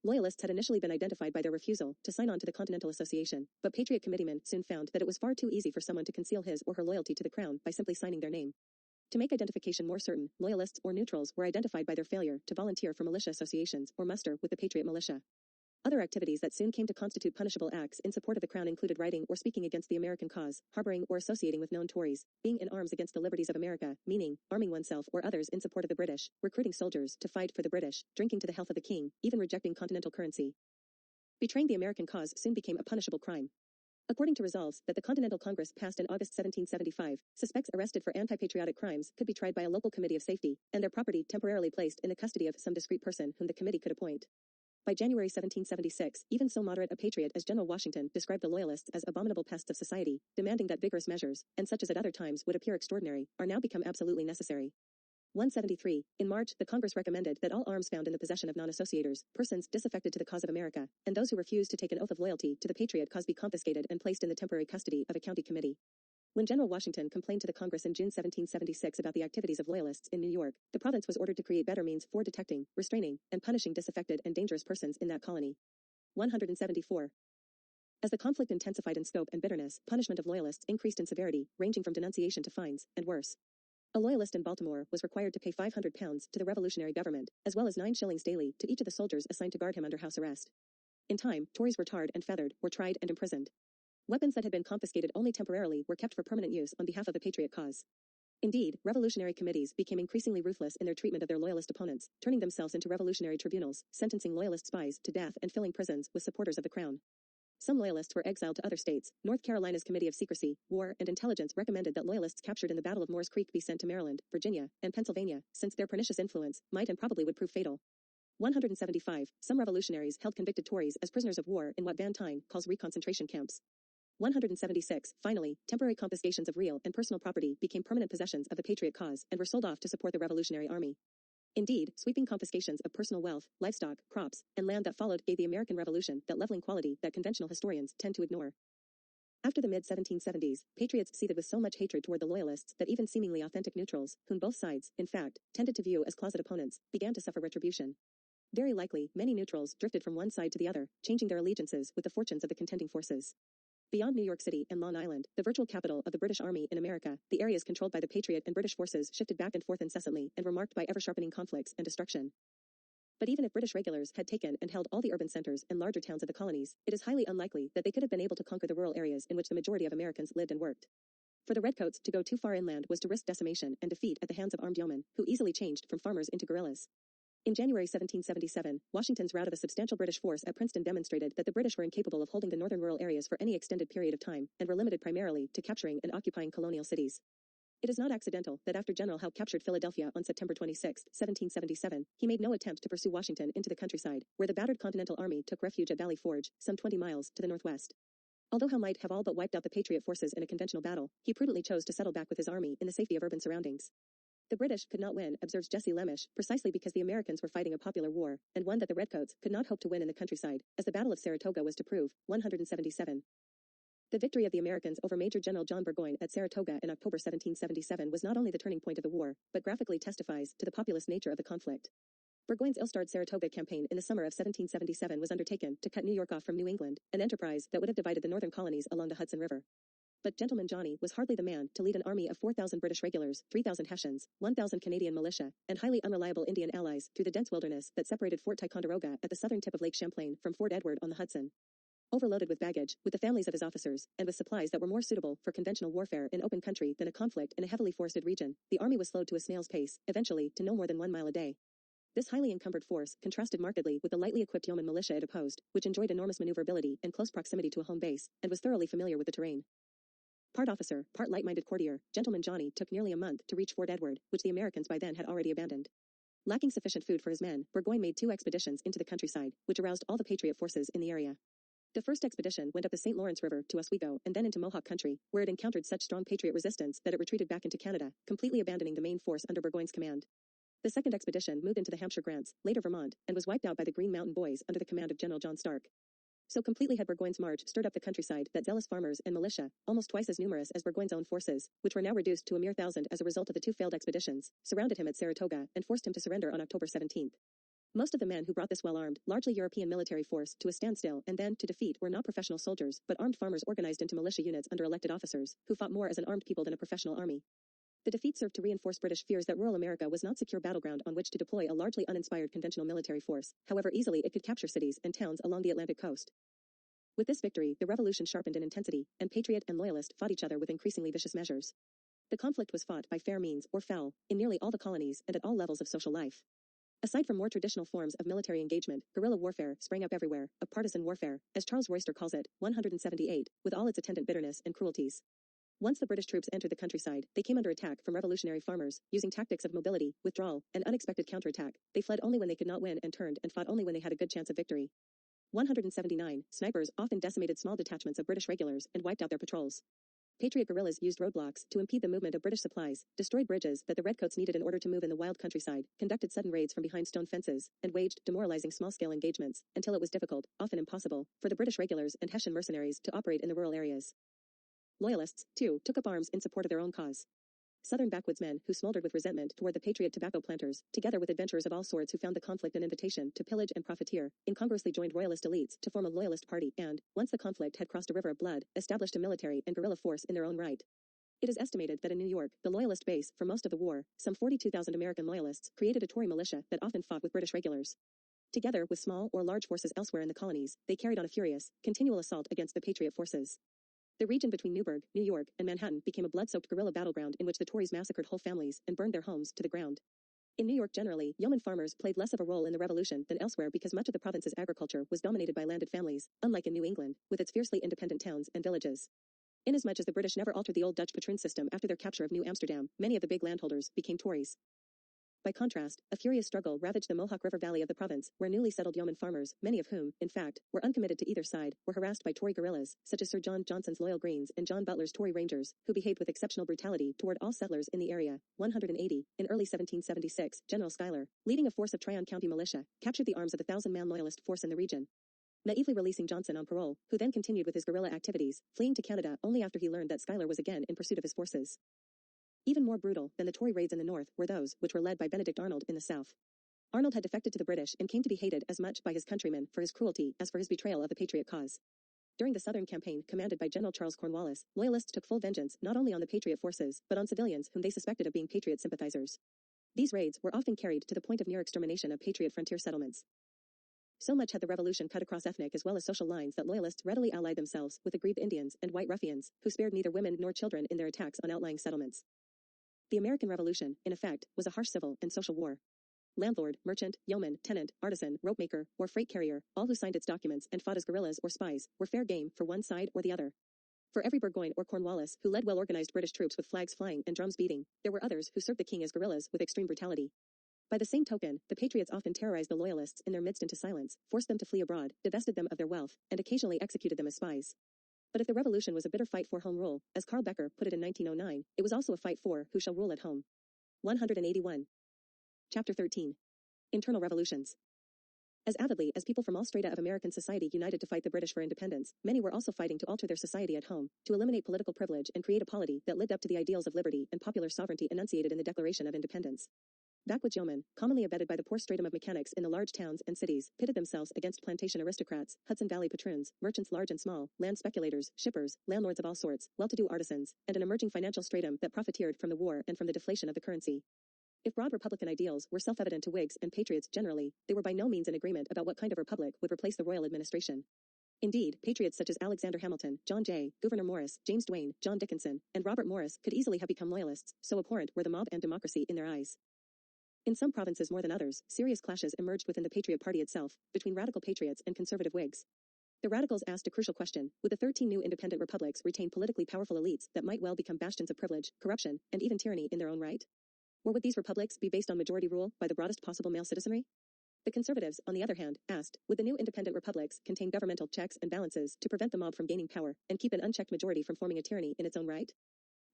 Loyalists had initially been identified by their refusal to sign on to the Continental Association, but Patriot committeemen soon found that it was far too easy for someone to conceal his or her loyalty to the Crown by simply signing their name. To make identification more certain, loyalists or neutrals were identified by their failure to volunteer for militia associations or muster with the Patriot militia. Other activities that soon came to constitute punishable acts in support of the Crown included writing or speaking against the American cause, harboring or associating with known Tories, being in arms against the liberties of America, meaning arming oneself or others in support of the British, recruiting soldiers to fight for the British, drinking to the health of the king, even rejecting continental currency. Betraying the American cause soon became a punishable crime. According to resolves that the Continental Congress passed in August 1775, suspects arrested for anti-patriotic crimes could be tried by a local committee of safety, and their property temporarily placed in the custody of some discreet person whom the committee could appoint. By January 1776, even so moderate a patriot as General Washington described the Loyalists as abominable pests of society, demanding that vigorous measures, and such as at other times would appear extraordinary, are now become absolutely necessary. 173. In March, the Congress recommended that all arms found in the possession of non-associators, persons disaffected to the cause of America, and those who refused to take an oath of loyalty to the patriot cause be confiscated and placed in the temporary custody of a county committee. When General Washington complained to the Congress in June 1776 about the activities of Loyalists in New York, the province was ordered to create better means for detecting, restraining, and punishing disaffected and dangerous persons in that colony. 174. As the conflict intensified in scope and bitterness, punishment of Loyalists increased in severity, ranging from denunciation to fines, and worse. A Loyalist in Baltimore was required to pay £500 to the revolutionary government, as well as 9 shillings daily to each of the soldiers assigned to guard him under house arrest. In time, Tories were tarred and feathered, were tried and imprisoned. Weapons that had been confiscated only temporarily were kept for permanent use on behalf of the patriot cause. Indeed, revolutionary committees became increasingly ruthless in their treatment of their loyalist opponents, turning themselves into revolutionary tribunals, sentencing loyalist spies to death and filling prisons with supporters of the Crown. Some loyalists were exiled to other states. North Carolina's Committee of Secrecy, War, and Intelligence recommended that loyalists captured in the Battle of Moores Creek be sent to Maryland, Virginia, and Pennsylvania, since their pernicious influence might and probably would prove fatal. 175. Some revolutionaries held convicted Tories as prisoners of war in what Van Tyne calls reconcentration camps. 176. Finally, temporary confiscations of real and personal property became permanent possessions of the patriot cause and were sold off to support the Revolutionary Army. Indeed, sweeping confiscations of personal wealth, livestock, crops, and land that followed gave the American Revolution that leveling quality that conventional historians tend to ignore. After the mid-1770s, patriots seethed with so much hatred toward the Loyalists that even seemingly authentic neutrals, whom both sides, in fact, tended to view as closet opponents, began to suffer retribution. Very likely, many neutrals drifted from one side to the other, changing their allegiances with the fortunes of the contending forces. Beyond New York City and Long Island, the virtual capital of the British Army in America, the areas controlled by the Patriot and British forces shifted back and forth incessantly and were marked by ever-sharpening conflicts and destruction. But even if British regulars had taken and held all the urban centers and larger towns of the colonies, it is highly unlikely that they could have been able to conquer the rural areas in which the majority of Americans lived and worked. For the Redcoats to go too far inland was to risk decimation and defeat at the hands of armed yeomen, who easily changed from farmers into guerrillas. In January 1777, Washington's rout of a substantial British force at Princeton demonstrated that the British were incapable of holding the northern rural areas for any extended period of time, and were limited primarily to capturing and occupying colonial cities. It is not accidental that after General Howe captured Philadelphia on September 26, 1777, he made no attempt to pursue Washington into the countryside, where the battered Continental Army took refuge at Valley Forge, some 20 miles to the northwest. Although Howe might have all but wiped out the Patriot forces in a conventional battle, he prudently chose to settle back with his army in the safety of urban surroundings. The British could not win, observes Jesse Lemish, precisely because the Americans were fighting a popular war, and one that the Redcoats could not hope to win in the countryside, as the Battle of Saratoga was to prove. 177. The victory of the Americans over Major General John Burgoyne at Saratoga in October 1777 was not only the turning point of the war, but graphically testifies to the populist nature of the conflict. Burgoyne's ill-starred Saratoga campaign in the summer of 1777 was undertaken to cut New York off from New England, an enterprise that would have divided the northern colonies along the Hudson River. But Gentleman Johnny was hardly the man to lead an army of 4,000 British regulars, 3,000 Hessians, 1,000 Canadian militia, and highly unreliable Indian allies through the dense wilderness that separated Fort Ticonderoga at the southern tip of Lake Champlain from Fort Edward on the Hudson. Overloaded with baggage, with the families of his officers, and with supplies that were more suitable for conventional warfare in open country than a conflict in a heavily forested region, the army was slowed to a snail's pace, eventually to no more than 1 mile a day. This highly encumbered force contrasted markedly with the lightly equipped yeoman militia it opposed, which enjoyed enormous maneuverability and close proximity to a home base, and was thoroughly familiar with the terrain. Part officer, part light-minded courtier, Gentleman Johnny took nearly a month to reach Fort Edward, which the Americans by then had already abandoned. Lacking sufficient food for his men, Burgoyne made 2 expeditions into the countryside, which aroused all the Patriot forces in the area. The first expedition went up the St. Lawrence River to Oswego and then into Mohawk country, where it encountered such strong Patriot resistance that it retreated back into Canada, completely abandoning the main force under Burgoyne's command. The second expedition moved into the Hampshire Grants, later Vermont, and was wiped out by the Green Mountain Boys under the command of General John Stark. So completely had Burgoyne's march stirred up the countryside that zealous farmers and militia, almost twice as numerous as Burgoyne's own forces, which were now reduced to a mere 1,000 as a result of the 2 failed expeditions, surrounded him at Saratoga and forced him to surrender on October 17. Most of the men who brought this well-armed, largely European military force to a standstill and then to defeat were not professional soldiers, but armed farmers organized into militia units under elected officers, who fought more as an armed people than a professional army. The defeat served to reinforce British fears that rural America was not secure battleground on which to deploy a largely uninspired conventional military force, however easily it could capture cities and towns along the Atlantic coast. With this victory, the revolution sharpened in intensity, and Patriot and Loyalist fought each other with increasingly vicious measures. The conflict was fought by fair means or foul, in nearly all the colonies and at all levels of social life. Aside from more traditional forms of military engagement, guerrilla warfare sprang up everywhere, of partisan warfare, as Charles Royster calls it, 178, with all its attendant bitterness and cruelties. Once the British troops entered the countryside, they came under attack from revolutionary farmers, using tactics of mobility, withdrawal, and unexpected counterattack. They fled only when they could not win and turned and fought only when they had a good chance of victory. 179, snipers often decimated small detachments of British regulars and wiped out their patrols. Patriot guerrillas used roadblocks to impede the movement of British supplies, destroyed bridges that the redcoats needed in order to move in the wild countryside, conducted sudden raids from behind stone fences, and waged demoralizing small-scale engagements, until it was difficult, often impossible, for the British regulars and Hessian mercenaries to operate in the rural areas. Loyalists, too, took up arms in support of their own cause. Southern backwoodsmen who smoldered with resentment toward the Patriot tobacco planters, together with adventurers of all sorts who found the conflict an invitation to pillage and profiteer, incongruously joined Royalist elites to form a Loyalist party and, once the conflict had crossed a river of blood, established a military and guerrilla force in their own right. It is estimated that in New York, the Loyalist base for most of the war, some 42,000 American Loyalists created a Tory militia that often fought with British regulars. Together with small or large forces elsewhere in the colonies, they carried on a furious, continual assault against the Patriot forces. The region between Newburgh, New York, and Manhattan became a blood-soaked guerrilla battleground in which the Tories massacred whole families and burned their homes to the ground. In New York generally, yeoman farmers played less of a role in the revolution than elsewhere because much of the province's agriculture was dominated by landed families, unlike in New England, with its fiercely independent towns and villages. Inasmuch as the British never altered the old Dutch patroon system after their capture of New Amsterdam, many of the big landholders became Tories. By contrast, a furious struggle ravaged the Mohawk River Valley of the province, where newly settled yeoman farmers, many of whom, in fact, were uncommitted to either side, were harassed by Tory guerrillas, such as Sir John Johnson's Loyal Greens and John Butler's Tory Rangers, who behaved with exceptional brutality toward all settlers in the area. 180. In early 1776, General Schuyler, leading a force of Tryon County militia, captured the arms of the 1,000-man Loyalist force in the region, naively releasing Johnson on parole, who then continued with his guerrilla activities, fleeing to Canada only after he learned that Schuyler was again in pursuit of his forces. Even more brutal than the Tory raids in the north were those which were led by Benedict Arnold in the south. Arnold had defected to the British and came to be hated as much by his countrymen for his cruelty as for his betrayal of the Patriot cause. During the Southern Campaign commanded by General Charles Cornwallis, Loyalists took full vengeance not only on the Patriot forces, but on civilians whom they suspected of being Patriot sympathizers. These raids were often carried to the point of near extermination of Patriot frontier settlements. So much had the revolution cut across ethnic as well as social lines that Loyalists readily allied themselves with aggrieved Indians and white ruffians, who spared neither women nor children in their attacks on outlying settlements. The American Revolution, in effect, was a harsh civil and social war. Landlord, merchant, yeoman, tenant, artisan, ropemaker, or freight carrier, all who signed its documents and fought as guerrillas or spies, were fair game for one side or the other. For every Burgoyne or Cornwallis who led well-organized British troops with flags flying and drums beating, there were others who served the king as guerrillas with extreme brutality. By the same token, the Patriots often terrorized the Loyalists in their midst into silence, forced them to flee abroad, divested them of their wealth, and occasionally executed them as spies. But if the revolution was a bitter fight for home rule, as Carl Becker put it in 1909, it was also a fight for who shall rule at home. 181. Chapter 13. Internal Revolutions. As avidly as people from all strata of American society united to fight the British for independence, many were also fighting to alter their society at home, to eliminate political privilege and create a polity that lived up to the ideals of liberty and popular sovereignty enunciated in the Declaration of Independence. Backwoods yeomen, commonly abetted by the poor stratum of mechanics in the large towns and cities, pitted themselves against plantation aristocrats, Hudson Valley patroons, merchants large and small, land speculators, shippers, landlords of all sorts, well-to-do artisans, and an emerging financial stratum that profiteered from the war and from the deflation of the currency. If broad Republican ideals were self-evident to Whigs and patriots generally, they were by no means in agreement about what kind of republic would replace the royal administration. Indeed, patriots such as Alexander Hamilton, John Jay, Gouverneur Morris, James Duane, John Dickinson, and Robert Morris could easily have become loyalists, so abhorrent were the mob and democracy in their eyes. In some provinces more than others, serious clashes emerged within the Patriot Party itself, between radical patriots and conservative Whigs. The radicals asked a crucial question: would the 13 new independent republics retain politically powerful elites that might well become bastions of privilege, corruption, and even tyranny in their own right? Or would these republics be based on majority rule by the broadest possible male citizenry? The conservatives, on the other hand, asked, would the new independent republics contain governmental checks and balances to prevent the mob from gaining power and keep an unchecked majority from forming a tyranny in its own right?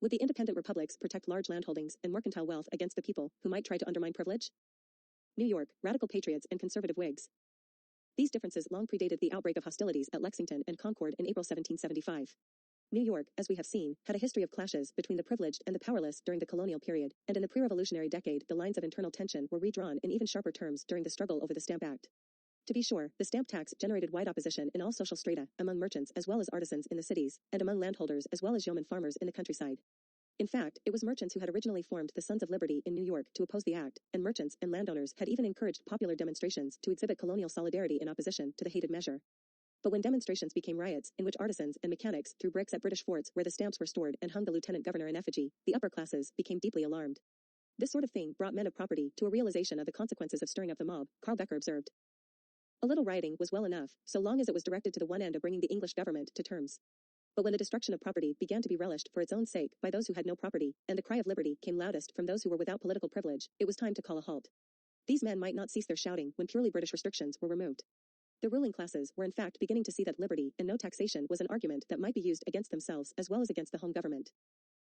Would the independent republics protect large landholdings and mercantile wealth against the people who might try to undermine privilege? New York, radical patriots and conservative Whigs. These differences long predated the outbreak of hostilities at Lexington and Concord in April 1775. New York, as we have seen, had a history of clashes between the privileged and the powerless during the colonial period, and in the pre-revolutionary decade the lines of internal tension were redrawn in even sharper terms during the struggle over the Stamp Act. To be sure, the stamp tax generated wide opposition in all social strata, among merchants as well as artisans in the cities, and among landholders as well as yeoman farmers in the countryside. In fact, it was merchants who had originally formed the Sons of Liberty in New York to oppose the act, and merchants and landowners had even encouraged popular demonstrations to exhibit colonial solidarity in opposition to the hated measure. But when demonstrations became riots, in which artisans and mechanics threw bricks at British forts where the stamps were stored and hung the lieutenant governor in effigy, the upper classes became deeply alarmed. This sort of thing brought men of property to a realization of the consequences of stirring up the mob, Carl Becker observed. A little rioting was well enough, so long as it was directed to the one end of bringing the English government to terms. But when the destruction of property began to be relished for its own sake by those who had no property, and the cry of liberty came loudest from those who were without political privilege, it was time to call a halt. These men might not cease their shouting when purely British restrictions were removed. The ruling classes were in fact beginning to see that liberty and no taxation was an argument that might be used against themselves as well as against the home government.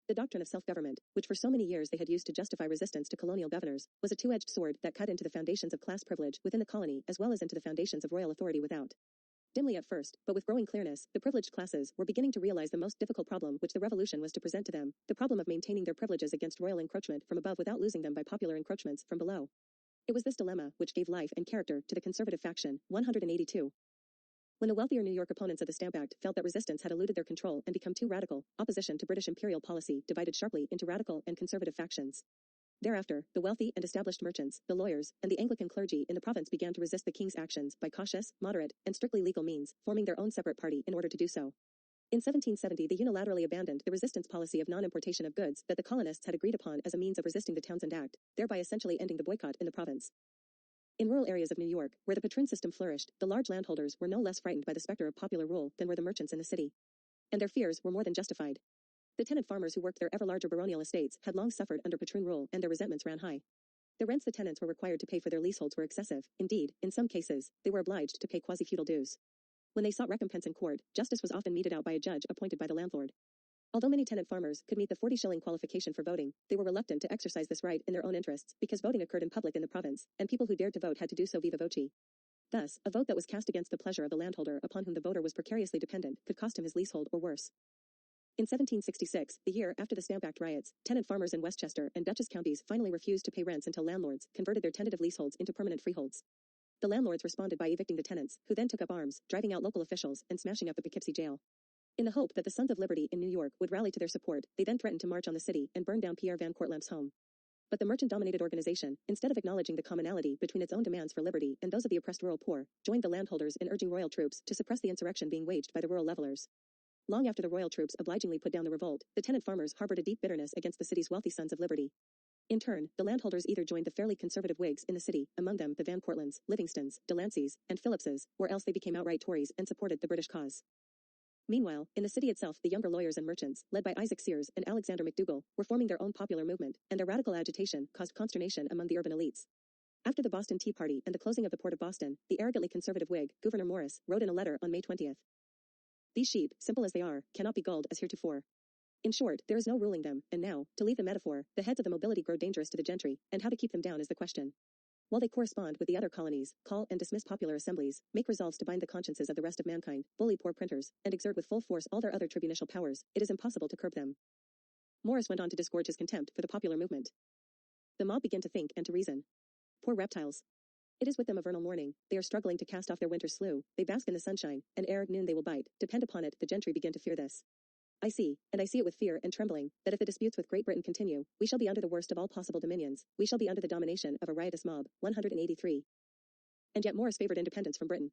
The doctrine of self-government, which for so many years they had used to justify resistance to colonial governors, was a two-edged sword that cut into the foundations of class privilege within the colony as well as into the foundations of royal authority without. Dimly at first, but with growing clearness, the privileged classes were beginning to realize the most difficult problem which the revolution was to present to them, the problem of maintaining their privileges against royal encroachment from above without losing them by popular encroachments from below. It was this dilemma which gave life and character to the conservative faction, 182. When the wealthier New York opponents of the Stamp Act felt that resistance had eluded their control and become too radical, opposition to British imperial policy divided sharply into radical and conservative factions. Thereafter, the wealthy and established merchants, the lawyers, and the Anglican clergy in the province began to resist the king's actions by cautious, moderate, and strictly legal means, forming their own separate party in order to do so. In 1770 they unilaterally abandoned the resistance policy of non-importation of goods that the colonists had agreed upon as a means of resisting the Townshend Act, thereby essentially ending the boycott in the province. In rural areas of New York, where the patroon system flourished, the large landholders were no less frightened by the specter of popular rule than were the merchants in the city. And their fears were more than justified. The tenant farmers who worked their ever larger baronial estates had long suffered under patroon rule and their resentments ran high. The rents the tenants were required to pay for their leaseholds were excessive, indeed, in some cases, they were obliged to pay quasi-feudal dues. When they sought recompense in court, justice was often meted out by a judge appointed by the landlord. Although many tenant farmers could meet the 40-shilling qualification for voting, they were reluctant to exercise this right in their own interests because voting occurred in public in the province, and people who dared to vote had to do so viva voce. Thus, a vote that was cast against the pleasure of the landholder upon whom the voter was precariously dependent could cost him his leasehold or worse. In 1766, the year after the Stamp Act riots, tenant farmers in Westchester and Dutchess counties finally refused to pay rents until landlords converted their tentative leaseholds into permanent freeholds. The landlords responded by evicting the tenants, who then took up arms, driving out local officials and smashing up the Poughkeepsie jail. In the hope that the Sons of Liberty in New York would rally to their support, they then threatened to march on the city and burn down Pierre Van Cortlamp's home. But the merchant-dominated organization, instead of acknowledging the commonality between its own demands for liberty and those of the oppressed rural poor, joined the landholders in urging royal troops to suppress the insurrection being waged by the rural levelers. Long after the royal troops obligingly put down the revolt, the tenant farmers harbored a deep bitterness against the city's wealthy Sons of Liberty. In turn, the landholders either joined the fairly conservative Whigs in the city, among them the Van Cortlands, Livingstons, Delanceys, and Phillipses, or else they became outright Tories and supported the British cause. Meanwhile, in the city itself the younger lawyers and merchants, led by Isaac Sears and Alexander McDougall, were forming their own popular movement, and their radical agitation caused consternation among the urban elites. After the Boston Tea Party and the closing of the port of Boston, the arrogantly conservative Whig, Gouverneur Morris, wrote in a letter on May 20th. These sheep, simple as they are, cannot be gulled as heretofore. In short, there is no ruling them, and now, to leave the metaphor, the heads of the mobility grow dangerous to the gentry, and how to keep them down is the question. While they correspond with the other colonies, call and dismiss popular assemblies, make resolves to bind the consciences of the rest of mankind, bully poor printers, and exert with full force all their other tribunicial powers, it is impossible to curb them. Morris went on to disgorge his contempt for the popular movement. The mob begin to think and to reason. Poor reptiles. It is with them a vernal morning, they are struggling to cast off their winter slough, they bask in the sunshine, and ere noon they will bite, depend upon it, the gentry begin to fear this. I see, and I see it with fear and trembling, that if the disputes with Great Britain continue, we shall be under the worst of all possible dominions, we shall be under the domination of a riotous mob. 183. And yet Morris favored independence from Britain.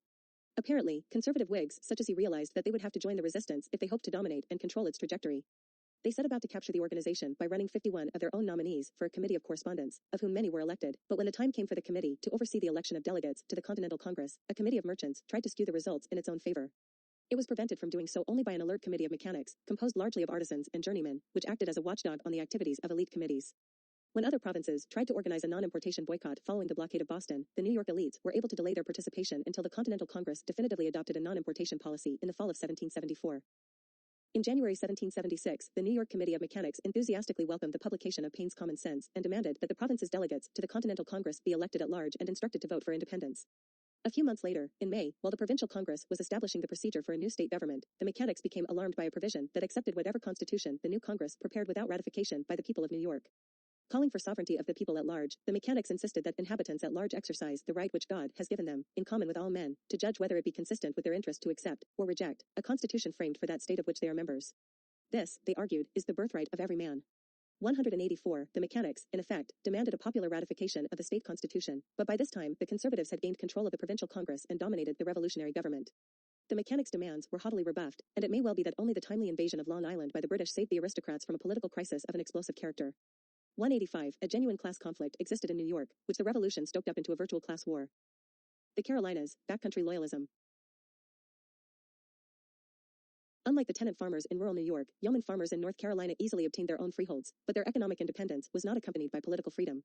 Apparently, conservative Whigs such as he realized that they would have to join the resistance if they hoped to dominate and control its trajectory. They set about to capture the organization by running 51 of their own nominees for a committee of correspondence, of whom many were elected, but when the time came for the committee to oversee the election of delegates to the Continental Congress, a committee of merchants tried to skew the results in its own favor. It was prevented from doing so only by an alert committee of mechanics, composed largely of artisans and journeymen, which acted as a watchdog on the activities of elite committees. When other provinces tried to organize a non-importation boycott following the blockade of Boston, the New York elites were able to delay their participation until the Continental Congress definitively adopted a non-importation policy in the fall of 1774. In January 1776, the New York Committee of Mechanics enthusiastically welcomed the publication of Paine's Common Sense and demanded that the province's delegates to the Continental Congress be elected at large and instructed to vote for independence. A few months later, in May, while the Provincial Congress was establishing the procedure for a new state government, the mechanics became alarmed by a provision that accepted whatever constitution the new Congress prepared without ratification by the people of New York. Calling for sovereignty of the people at large, the mechanics insisted that inhabitants at large exercise the right which God has given them, in common with all men, to judge whether it be consistent with their interest to accept, or reject, a constitution framed for that state of which they are members. This, they argued, is the birthright of every man. 184. The mechanics, in effect, demanded a popular ratification of the state constitution, but by this time the conservatives had gained control of the provincial congress and dominated the revolutionary government. The mechanics' demands were haughtily rebuffed, and it may well be that only the timely invasion of Long Island by the British saved the aristocrats from a political crisis of an explosive character. 185. A genuine class conflict existed in New York, which the Revolution stoked up into a virtual class war. The Carolinas, backcountry loyalism. Unlike the tenant farmers in rural New York, yeoman farmers in North Carolina easily obtained their own freeholds, but their economic independence was not accompanied by political freedom.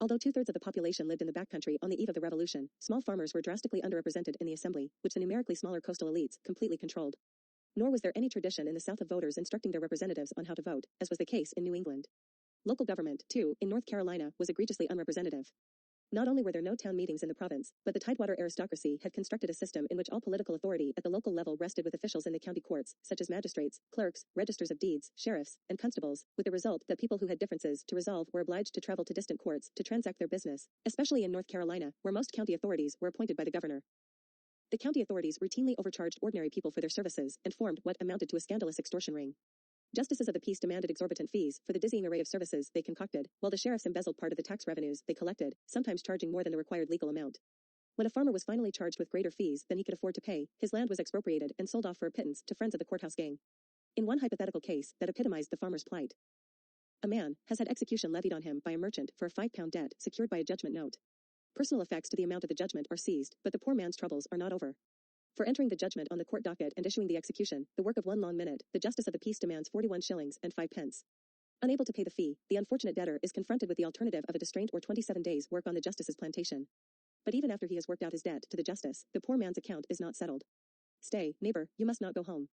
Although two-thirds of the population lived in the backcountry on the eve of the Revolution, small farmers were drastically underrepresented in the assembly, which the numerically smaller coastal elites completely controlled. Nor was there any tradition in the South of voters instructing their representatives on how to vote, as was the case in New England. Local government, too, in North Carolina was egregiously unrepresentative. Not only were there no town meetings in the province, but the Tidewater aristocracy had constructed a system in which all political authority at the local level rested with officials in the county courts, such as magistrates, clerks, registers of deeds, sheriffs, and constables, with the result that people who had differences to resolve were obliged to travel to distant courts to transact their business, especially in North Carolina, where most county authorities were appointed by the governor. The county authorities routinely overcharged ordinary people for their services and formed what amounted to a scandalous extortion ring. Justices of the peace demanded exorbitant fees for the dizzying array of services they concocted, while the sheriffs embezzled part of the tax revenues they collected, sometimes charging more than the required legal amount. When a farmer was finally charged with greater fees than he could afford to pay, his land was expropriated and sold off for a pittance to friends of the courthouse gang. In one hypothetical case that epitomized the farmer's plight, a man has had execution levied on him by a merchant for a £5 debt secured by a judgment note. Personal effects to the amount of the judgment are seized, but the poor man's troubles are not over. For entering the judgment on the court docket and issuing the execution, the work of one long minute, the justice of the peace demands 41 shillings and 5 pence. Unable to pay the fee, the unfortunate debtor is confronted with the alternative of a distraint or 27 days' work on the justice's plantation. But even after he has worked out his debt to the justice, the poor man's account is not settled. Stay, neighbor, you must not go home.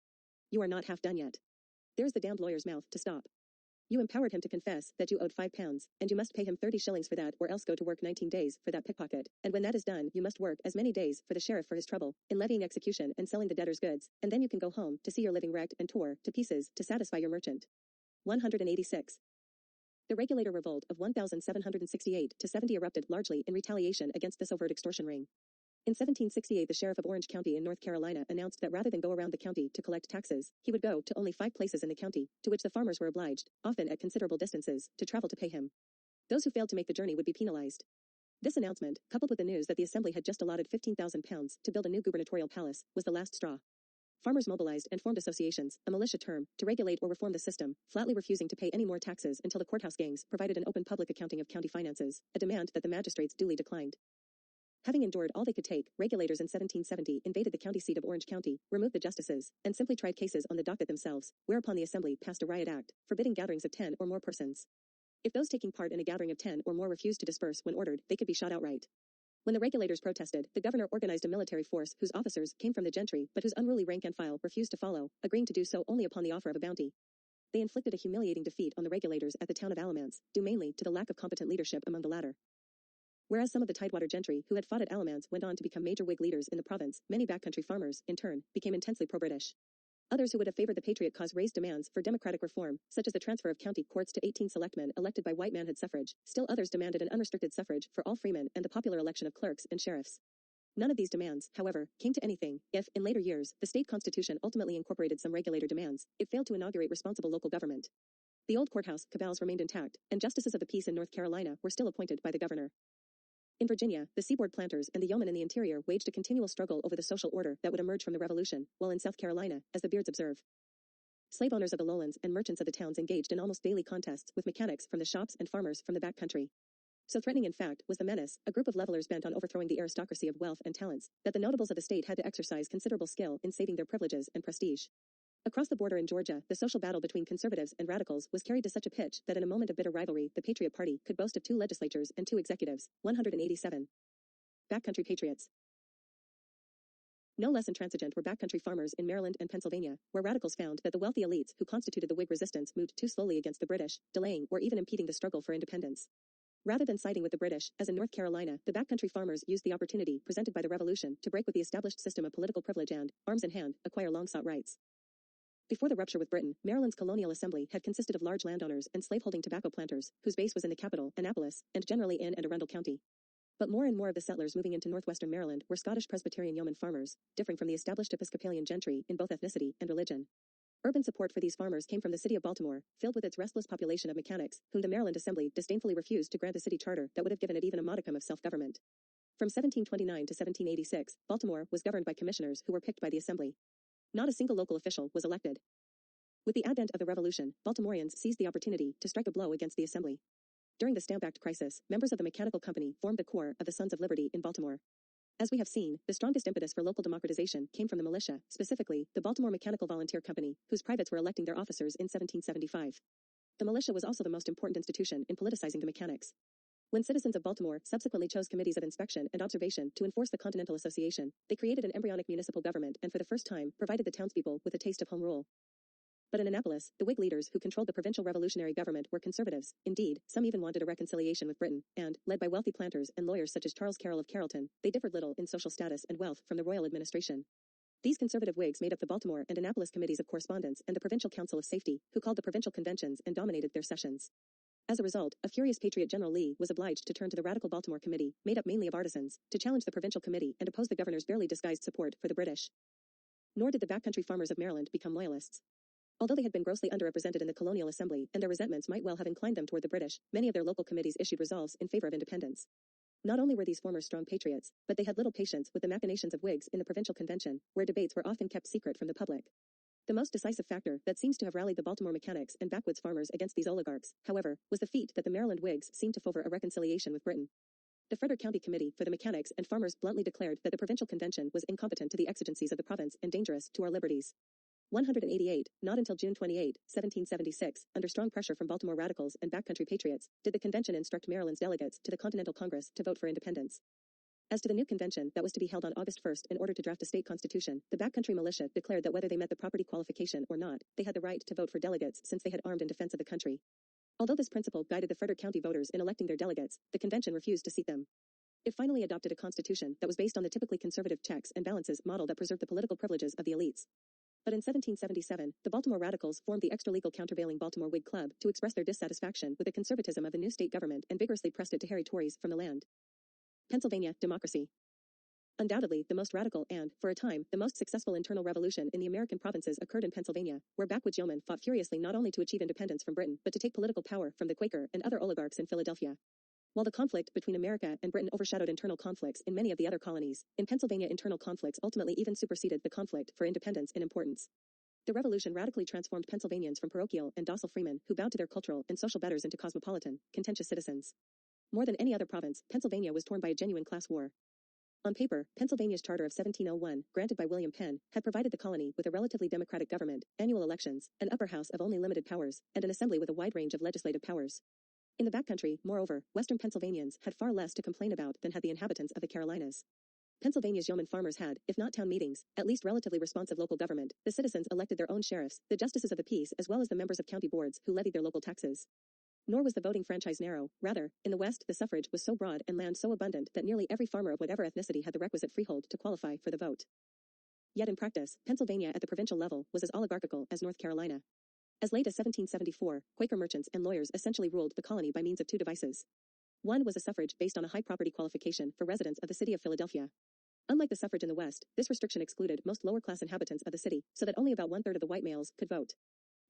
You are not half done yet. There's the damned lawyer's mouth to stop. You empowered him to confess that you owed £5, and you must pay him 30 shillings for that, or else go to work 19 days for that pickpocket, and when that is done you must work as many days for the sheriff for his trouble, in levying execution and selling the debtor's goods, and then you can go home to see your living wrecked and tore to pieces to satisfy your merchant. 186. The regulator revolt of 1768-70 erupted largely in retaliation against this overt extortion ring. In 1768 the sheriff of Orange County in North Carolina announced that rather than go around the county to collect taxes, he would go to only 5 places in the county, to which the farmers were obliged, often at considerable distances, to travel to pay him. Those who failed to make the journey would be penalized. This announcement, coupled with the news that the assembly had just allotted £15,000 to build a new gubernatorial palace, was the last straw. Farmers mobilized and formed associations, a militia term, to regulate or reform the system, flatly refusing to pay any more taxes until the courthouse gangs provided an open public accounting of county finances, a demand that the magistrates duly declined. Having endured all they could take, regulators in 1770 invaded the county seat of Orange County, removed the justices, and simply tried cases on the docket themselves, whereupon the assembly passed a riot act, forbidding gatherings of 10 or more persons. If those taking part in a gathering of 10 or more refused to disperse when ordered, they could be shot outright. When the regulators protested, the governor organized a military force whose officers came from the gentry but whose unruly rank and file refused to follow, agreeing to do so only upon the offer of a bounty. They inflicted a humiliating defeat on the regulators at the town of Alamance, due mainly to the lack of competent leadership among the latter. Whereas some of the Tidewater gentry who had fought at Alamance went on to become major Whig leaders in the province, many backcountry farmers, in turn, became intensely pro-British. Others who would have favored the patriot cause raised demands for democratic reform, such as the transfer of county courts to 18 selectmen elected by white manhood suffrage. Still others demanded an unrestricted suffrage for all freemen and the popular election of clerks and sheriffs. None of these demands, however, came to anything. If, in later years, the state constitution ultimately incorporated some regulator demands, it failed to inaugurate responsible local government. The old courthouse cabals remained intact, and justices of the peace in North Carolina were still appointed by the governor. In Virginia, the seaboard planters and the yeomen in the interior waged a continual struggle over the social order that would emerge from the Revolution, while in South Carolina, as the Beards observe, slave owners of the lowlands and merchants of the towns engaged in almost daily contests with mechanics from the shops and farmers from the back country. So threatening in fact was the menace, a group of levelers bent on overthrowing the aristocracy of wealth and talents, that the notables of the state had to exercise considerable skill in saving their privileges and prestige. Across the border in Georgia, the social battle between conservatives and radicals was carried to such a pitch that in a moment of bitter rivalry, the Patriot Party could boast of 2 legislatures and 2 executives. 187. Backcountry patriots. No less intransigent were backcountry farmers in Maryland and Pennsylvania, where radicals found that the wealthy elites who constituted the Whig resistance moved too slowly against the British, delaying or even impeding the struggle for independence. Rather than siding with the British, as in North Carolina, the backcountry farmers used the opportunity presented by the Revolution to break with the established system of political privilege and, arms in hand, acquire long-sought rights. Before the rupture with Britain, Maryland's colonial assembly had consisted of large landowners and slaveholding tobacco planters, whose base was in the capital, Annapolis, and generally in and Arundel County. But more and more of the settlers moving into northwestern Maryland were Scottish Presbyterian yeoman farmers, differing from the established Episcopalian gentry in both ethnicity and religion. Urban support for these farmers came from the city of Baltimore, filled with its restless population of mechanics, whom the Maryland Assembly disdainfully refused to grant a city charter that would have given it even a modicum of self-government. From 1729 to 1786, Baltimore was governed by commissioners who were picked by the Assembly. Not a single local official was elected. With the advent of the Revolution, Baltimoreans seized the opportunity to strike a blow against the Assembly. During the Stamp Act crisis, members of the Mechanical Company formed the core of the Sons of Liberty in Baltimore. As we have seen, the strongest impetus for local democratization came from the militia, specifically, the Baltimore Mechanical Volunteer Company, whose privates were electing their officers in 1775. The militia was also the most important institution in politicizing the mechanics. When citizens of Baltimore subsequently chose committees of inspection and observation to enforce the Continental Association, they created an embryonic municipal government and for the first time provided the townspeople with a taste of home rule. But in Annapolis, the Whig leaders who controlled the provincial revolutionary government were conservatives. Indeed, some even wanted a reconciliation with Britain, and, led by wealthy planters and lawyers such as Charles Carroll of Carrollton, they differed little in social status and wealth from the royal administration. These conservative Whigs made up the Baltimore and Annapolis Committees of Correspondence and the Provincial Council of Safety, who called the provincial conventions and dominated their sessions. As a result, a furious patriot General Lee was obliged to turn to the Radical Baltimore Committee, made up mainly of artisans, to challenge the provincial committee and oppose the governor's barely disguised support for the British. Nor did the backcountry farmers of Maryland become loyalists. Although they had been grossly underrepresented in the colonial assembly and their resentments might well have inclined them toward the British, many of their local committees issued resolves in favor of independence. Not only were these former strong patriots, but they had little patience with the machinations of Whigs in the provincial convention, where debates were often kept secret from the public. The most decisive factor that seems to have rallied the Baltimore mechanics and backwoods farmers against these oligarchs, however, was the feat that the Maryland Whigs seemed to favor a reconciliation with Britain. The Frederick County Committee for the Mechanics and Farmers bluntly declared that the provincial convention was incompetent to the exigencies of the province and dangerous to our liberties. 188, not until June 28, 1776, under strong pressure from Baltimore radicals and backcountry patriots, did the convention instruct Maryland's delegates to the Continental Congress to vote for independence. As to the new convention that was to be held on August 1 in order to draft a state constitution, the backcountry militia declared that whether they met the property qualification or not, they had the right to vote for delegates since they had armed in defense of the country. Although this principle guided the Frederick County voters in electing their delegates, the convention refused to seat them. It finally adopted a constitution that was based on the typically conservative checks and balances model that preserved the political privileges of the elites. But in 1777, the Baltimore Radicals formed the extra-legal countervailing Baltimore Whig Club to express their dissatisfaction with the conservatism of the new state government and vigorously pressed it to harry Tories from the land. Pennsylvania democracy. Undoubtedly, the most radical and, for a time, the most successful internal revolution in the American provinces occurred in Pennsylvania, where backwoods yeomen fought furiously not only to achieve independence from Britain but to take political power from the Quaker and other oligarchs in Philadelphia. While the conflict between America and Britain overshadowed internal conflicts in many of the other colonies, in Pennsylvania internal conflicts ultimately even superseded the conflict for independence in importance. The Revolution radically transformed Pennsylvanians from parochial and docile freemen who bowed to their cultural and social betters into cosmopolitan, contentious citizens. More than any other province, Pennsylvania was torn by a genuine class war. On paper, Pennsylvania's charter of 1701, granted by William Penn, had provided the colony with a relatively democratic government, annual elections, an upper house of only limited powers, and an assembly with a wide range of legislative powers. In the backcountry, moreover, western Pennsylvanians had far less to complain about than had the inhabitants of the Carolinas. Pennsylvania's yeoman farmers had, if not town meetings, at least relatively responsive local government. The citizens elected their own sheriffs, the justices of the peace as well as the members of county boards who levied their local taxes. Nor was the voting franchise narrow. Rather, in the West the suffrage was so broad and land so abundant that nearly every farmer of whatever ethnicity had the requisite freehold to qualify for the vote. Yet in practice, Pennsylvania at the provincial level was as oligarchical as North Carolina. As late as 1774, Quaker merchants and lawyers essentially ruled the colony by means of two devices. One was a suffrage based on a high property qualification for residents of the city of Philadelphia. Unlike the suffrage in the West, this restriction excluded most lower-class inhabitants of the city, so that only about one-third of the white males could vote.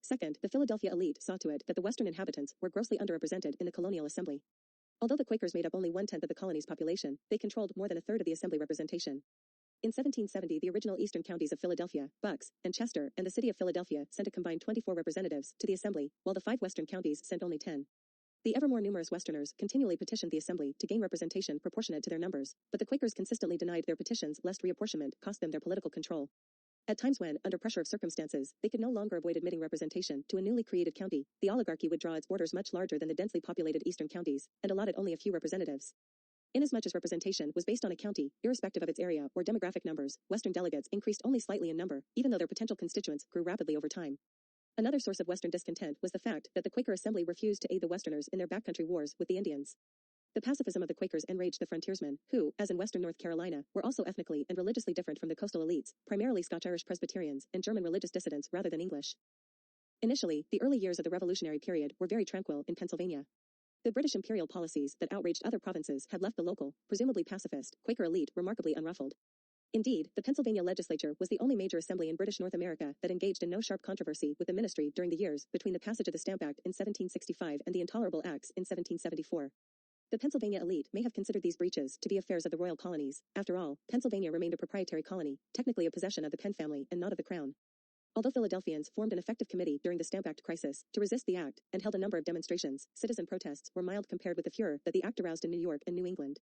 Second, the Philadelphia elite saw to it that the Western inhabitants were grossly underrepresented in the colonial assembly. Although the Quakers made up only 1/10 of the colony's population, they controlled more than a third of the assembly representation. In 1770, the original eastern counties of Philadelphia, Bucks, and Chester, and the city of Philadelphia sent a combined 24 representatives to the assembly, while the 5 western counties sent only 10. The ever more numerous Westerners continually petitioned the assembly to gain representation proportionate to their numbers, but the Quakers consistently denied their petitions lest reapportionment cost them their political control. At times when, under pressure of circumstances, they could no longer avoid admitting representation to a newly created county, the oligarchy would draw its borders much larger than the densely populated eastern counties, and allotted only a few representatives. Inasmuch as representation was based on a county, irrespective of its area or demographic numbers, Western delegates increased only slightly in number, even though their potential constituents grew rapidly over time. Another source of Western discontent was the fact that the Quaker Assembly refused to aid the Westerners in their backcountry wars with the Indians. The pacifism of the Quakers enraged the frontiersmen, who, as in western North Carolina, were also ethnically and religiously different from the coastal elites, primarily Scotch-Irish Presbyterians and German religious dissidents rather than English. Initially, the early years of the Revolutionary period were very tranquil in Pennsylvania. The British imperial policies that outraged other provinces had left the local, presumably pacifist, Quaker elite remarkably unruffled. Indeed, the Pennsylvania legislature was the only major assembly in British North America that engaged in no sharp controversy with the ministry during the years between the passage of the Stamp Act in 1765 and the Intolerable Acts in 1774. The Pennsylvania elite may have considered these breaches to be affairs of the royal colonies. After all, Pennsylvania remained a proprietary colony, technically a possession of the Penn family and not of the crown. Although Philadelphians formed an effective committee during the Stamp Act crisis to resist the act and held a number of demonstrations, citizen protests were mild compared with the furor that the act aroused in New York and New England.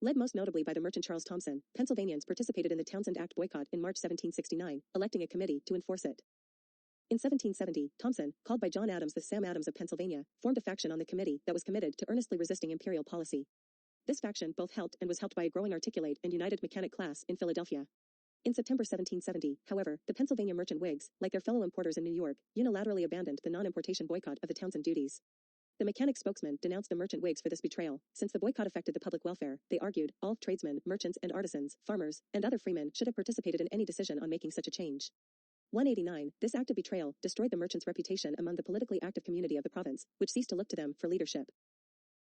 Led most notably by the merchant Charles Thompson, Pennsylvanians participated in the Townsend Act boycott in March 1769, electing a committee to enforce it. In 1770, Thompson, called by John Adams the Sam Adams of Pennsylvania, formed a faction on the committee that was committed to earnestly resisting imperial policy. This faction both helped and was helped by a growing articulate and united mechanic class in Philadelphia. In September 1770, however, the Pennsylvania merchant Whigs, like their fellow importers in New York, unilaterally abandoned the non-importation boycott of the Townsend duties. The mechanic spokesman denounced the merchant Whigs for this betrayal. Since the boycott affected the public welfare, they argued, all tradesmen, merchants and artisans, farmers, and other freemen should have participated in any decision on making such a change. 189. This act of betrayal destroyed the merchants' reputation among the politically active community of the province, which ceased to look to them for leadership.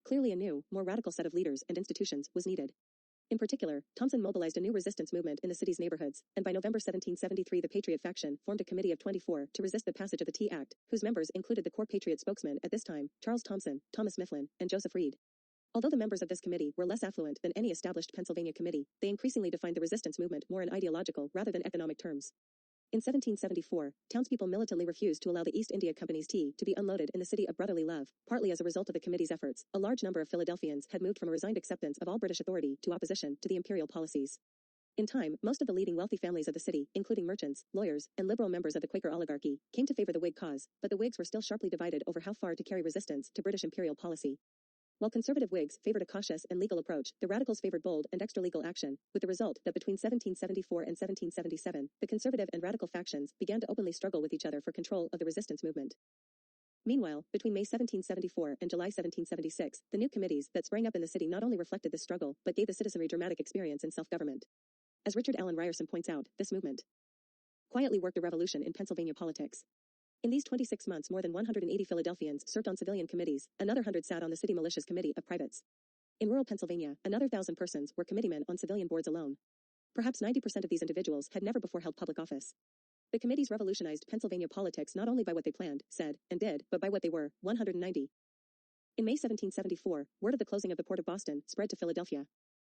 Clearly a new, more radical set of leaders and institutions was needed. In particular, Thompson mobilized a new resistance movement in the city's neighborhoods, and by November 1773 the Patriot faction formed a committee of 24 to resist the passage of the Tea Act, whose members included the core Patriot spokesmen at this time, Charles Thompson, Thomas Mifflin, and Joseph Reed. Although the members of this committee were less affluent than any established Pennsylvania committee, they increasingly defined the resistance movement more in ideological rather than economic terms. In 1774, townspeople militantly refused to allow the East India Company's tea to be unloaded in the city of brotherly love. Partly as a result of the committee's efforts, a large number of Philadelphians had moved from a resigned acceptance of all British authority to opposition to the imperial policies. In time, most of the leading wealthy families of the city, including merchants, lawyers, and liberal members of the Quaker oligarchy, came to favor the Whig cause, but the Whigs were still sharply divided over how far to carry resistance to British imperial policy. While conservative Whigs favored a cautious and legal approach, the radicals favored bold and extra-legal action, with the result that between 1774 and 1777, the conservative and radical factions began to openly struggle with each other for control of the resistance movement. Meanwhile, between May 1774 and July 1776, the new committees that sprang up in the city not only reflected this struggle, but gave the citizenry dramatic experience in self-government. As Richard Allen Ryerson points out, this movement quietly worked a revolution in Pennsylvania politics. In these 26 months more than 180 Philadelphians served on civilian committees, another 100 sat on the city militia's committee of privates. In rural Pennsylvania, another 1,000 persons were committeemen on civilian boards alone. Perhaps 90% of these individuals had never before held public office. The committees revolutionized Pennsylvania politics not only by what they planned, said, and did, but by what they were. 190. In May 1774, word of the closing of the port of Boston spread to Philadelphia.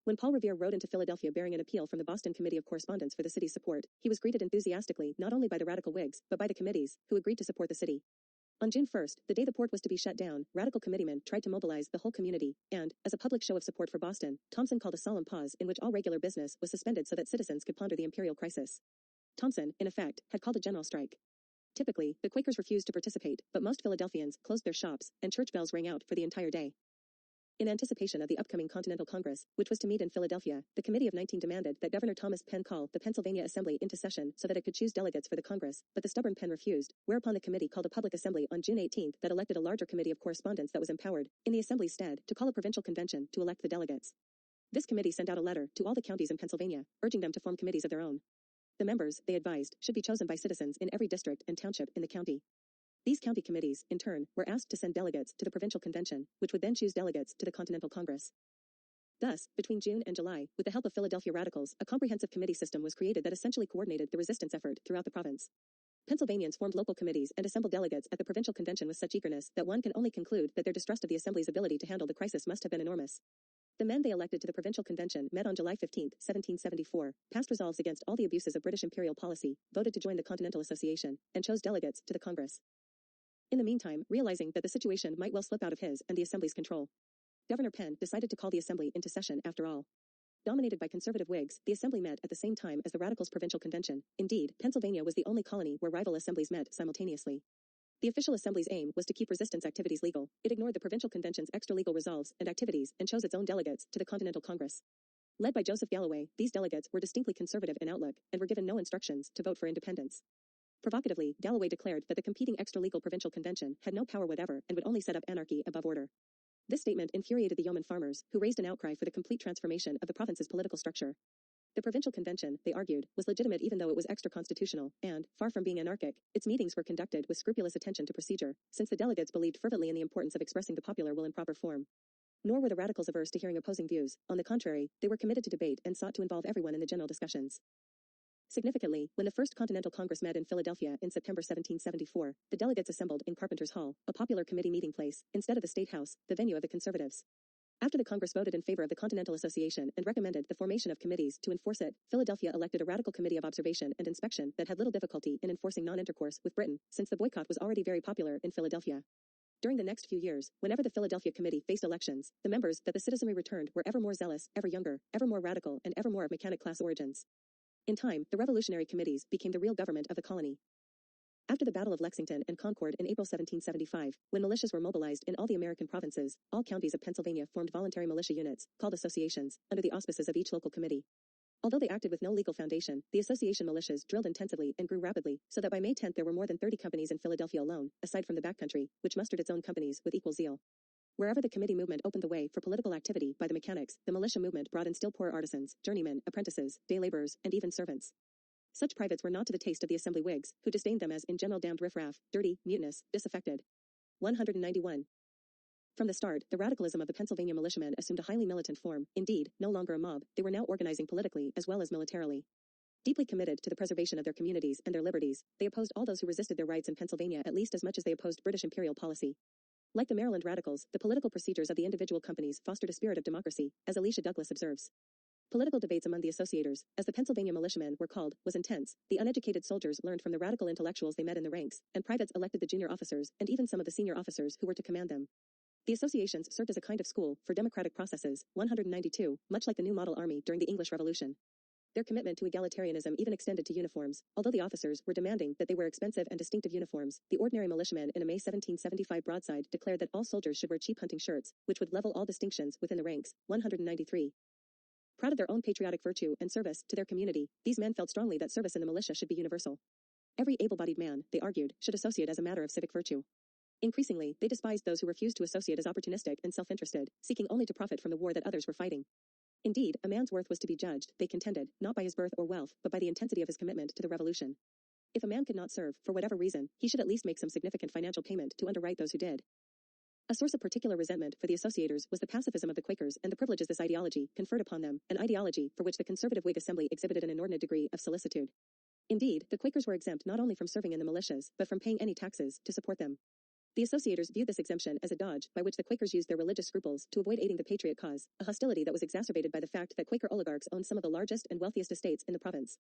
When Paul Revere rode into Philadelphia bearing an appeal from the Boston Committee of Correspondence for the city's support, he was greeted enthusiastically not only by the radical Whigs, but by the committees, who agreed to support the city. On June 1, the day the port was to be shut down, radical committeemen tried to mobilize the whole community, and, as a public show of support for Boston, Thompson called a solemn pause in which all regular business was suspended so that citizens could ponder the imperial crisis. Thompson, in effect, had called a general strike. Typically, the Quakers refused to participate, but most Philadelphians closed their shops, and church bells rang out for the entire day. In anticipation of the upcoming Continental Congress, which was to meet in Philadelphia, the Committee of 19 demanded that Governor Thomas Penn call the Pennsylvania Assembly into session so that it could choose delegates for the Congress, but the stubborn Penn refused, whereupon the committee called a public assembly on June 18 that elected a larger committee of correspondence that was empowered, in the assembly's stead, to call a provincial convention to elect the delegates. This committee sent out a letter to all the counties in Pennsylvania, urging them to form committees of their own. The members, they advised, should be chosen by citizens in every district and township in the county. These county committees, in turn, were asked to send delegates to the provincial convention, which would then choose delegates to the Continental Congress. Thus, between June and July, with the help of Philadelphia radicals, a comprehensive committee system was created that essentially coordinated the resistance effort throughout the province. Pennsylvanians formed local committees and assembled delegates at the provincial convention with such eagerness that one can only conclude that their distrust of the Assembly's ability to handle the crisis must have been enormous. The men they elected to the provincial convention met on July 15, 1774, passed resolves against all the abuses of British imperial policy, voted to join the Continental Association, and chose delegates to the Congress. In the meantime, realizing that the situation might well slip out of his and the Assembly's control, Governor Penn decided to call the Assembly into session after all. Dominated by conservative Whigs, the Assembly met at the same time as the Radicals' provincial convention. Indeed, Pennsylvania was the only colony where rival assemblies met simultaneously. The official assembly's aim was to keep resistance activities legal. It ignored the provincial convention's extra-legal resolves and activities and chose its own delegates to the Continental Congress. Led by Joseph Galloway, these delegates were distinctly conservative in outlook and were given no instructions to vote for independence. Provocatively, Galloway declared that the competing extra-legal provincial convention had no power whatever and would only set up anarchy above order. This statement infuriated the yeomen farmers, who raised an outcry for the complete transformation of the province's political structure. The provincial convention, they argued, was legitimate even though it was extra-constitutional, and, far from being anarchic, its meetings were conducted with scrupulous attention to procedure, since the delegates believed fervently in the importance of expressing the popular will in proper form. Nor were the radicals averse to hearing opposing views. On the contrary, they were committed to debate and sought to involve everyone in the general discussions. Significantly, when the First Continental Congress met in Philadelphia in September 1774, the delegates assembled in Carpenter's Hall, a popular committee meeting place, instead of the State House, the venue of the Conservatives. After the Congress voted in favor of the Continental Association and recommended the formation of committees to enforce it, Philadelphia elected a radical committee of observation and inspection that had little difficulty in enforcing non-intercourse with Britain, since the boycott was already very popular in Philadelphia. During the next few years, whenever the Philadelphia Committee faced elections, the members that the citizenry returned were ever more zealous, ever younger, ever more radical, and ever more of mechanic class origins. In time, the revolutionary committees became the real government of the colony. After the Battle of Lexington and Concord in April 1775, when militias were mobilized in all the American provinces, all counties of Pennsylvania formed voluntary militia units, called associations, under the auspices of each local committee. Although they acted with no legal foundation, the association militias drilled intensively and grew rapidly, so that by May 10 there were more than 30 companies in Philadelphia alone, aside from the backcountry, which mustered its own companies with equal zeal. Wherever the committee movement opened the way for political activity by the mechanics, the militia movement brought in still poorer artisans, journeymen, apprentices, day laborers, and even servants. Such privates were not to the taste of the Assembly Whigs, who disdained them as in general damned riffraff, dirty, mutinous, disaffected. 191. From the start, the radicalism of the Pennsylvania militiamen assumed a highly militant form. Indeed, no longer a mob, they were now organizing politically as well as militarily. Deeply committed to the preservation of their communities and their liberties, they opposed all those who resisted their rights in Pennsylvania at least as much as they opposed British imperial policy. Like the Maryland radicals, the political procedures of the individual companies fostered a spirit of democracy, as Alicia Douglas observes. Political debates among the associators, as the Pennsylvania militiamen were called, was intense. The uneducated soldiers learned from the radical intellectuals they met in the ranks, and privates elected the junior officers and even some of the senior officers who were to command them. The associations served as a kind of school for democratic processes. 192, much like the new model army during the English Revolution. Their commitment to egalitarianism even extended to uniforms. Although the officers were demanding that they wear expensive and distinctive uniforms, the ordinary militiamen in a May 1775 broadside declared that all soldiers should wear cheap hunting shirts, which would level all distinctions within the ranks. 193. Proud of their own patriotic virtue and service to their community, these men felt strongly that service in the militia should be universal. Every able-bodied man, they argued, should associate as a matter of civic virtue. Increasingly, they despised those who refused to associate as opportunistic and self-interested, seeking only to profit from the war that others were fighting. Indeed, a man's worth was to be judged, they contended, not by his birth or wealth, but by the intensity of his commitment to the revolution. If a man could not serve, for whatever reason, he should at least make some significant financial payment to underwrite those who did. A source of particular resentment for the associators was the pacifism of the Quakers and the privileges this ideology conferred upon them, an ideology for which the conservative Whig Assembly exhibited an inordinate degree of solicitude. Indeed, the Quakers were exempt not only from serving in the militias, but from paying any taxes to support them. The associators viewed this exemption as a dodge by which the Quakers used their religious scruples to avoid aiding the patriot cause, a hostility that was exacerbated by the fact that Quaker oligarchs owned some of the largest and wealthiest estates in the province.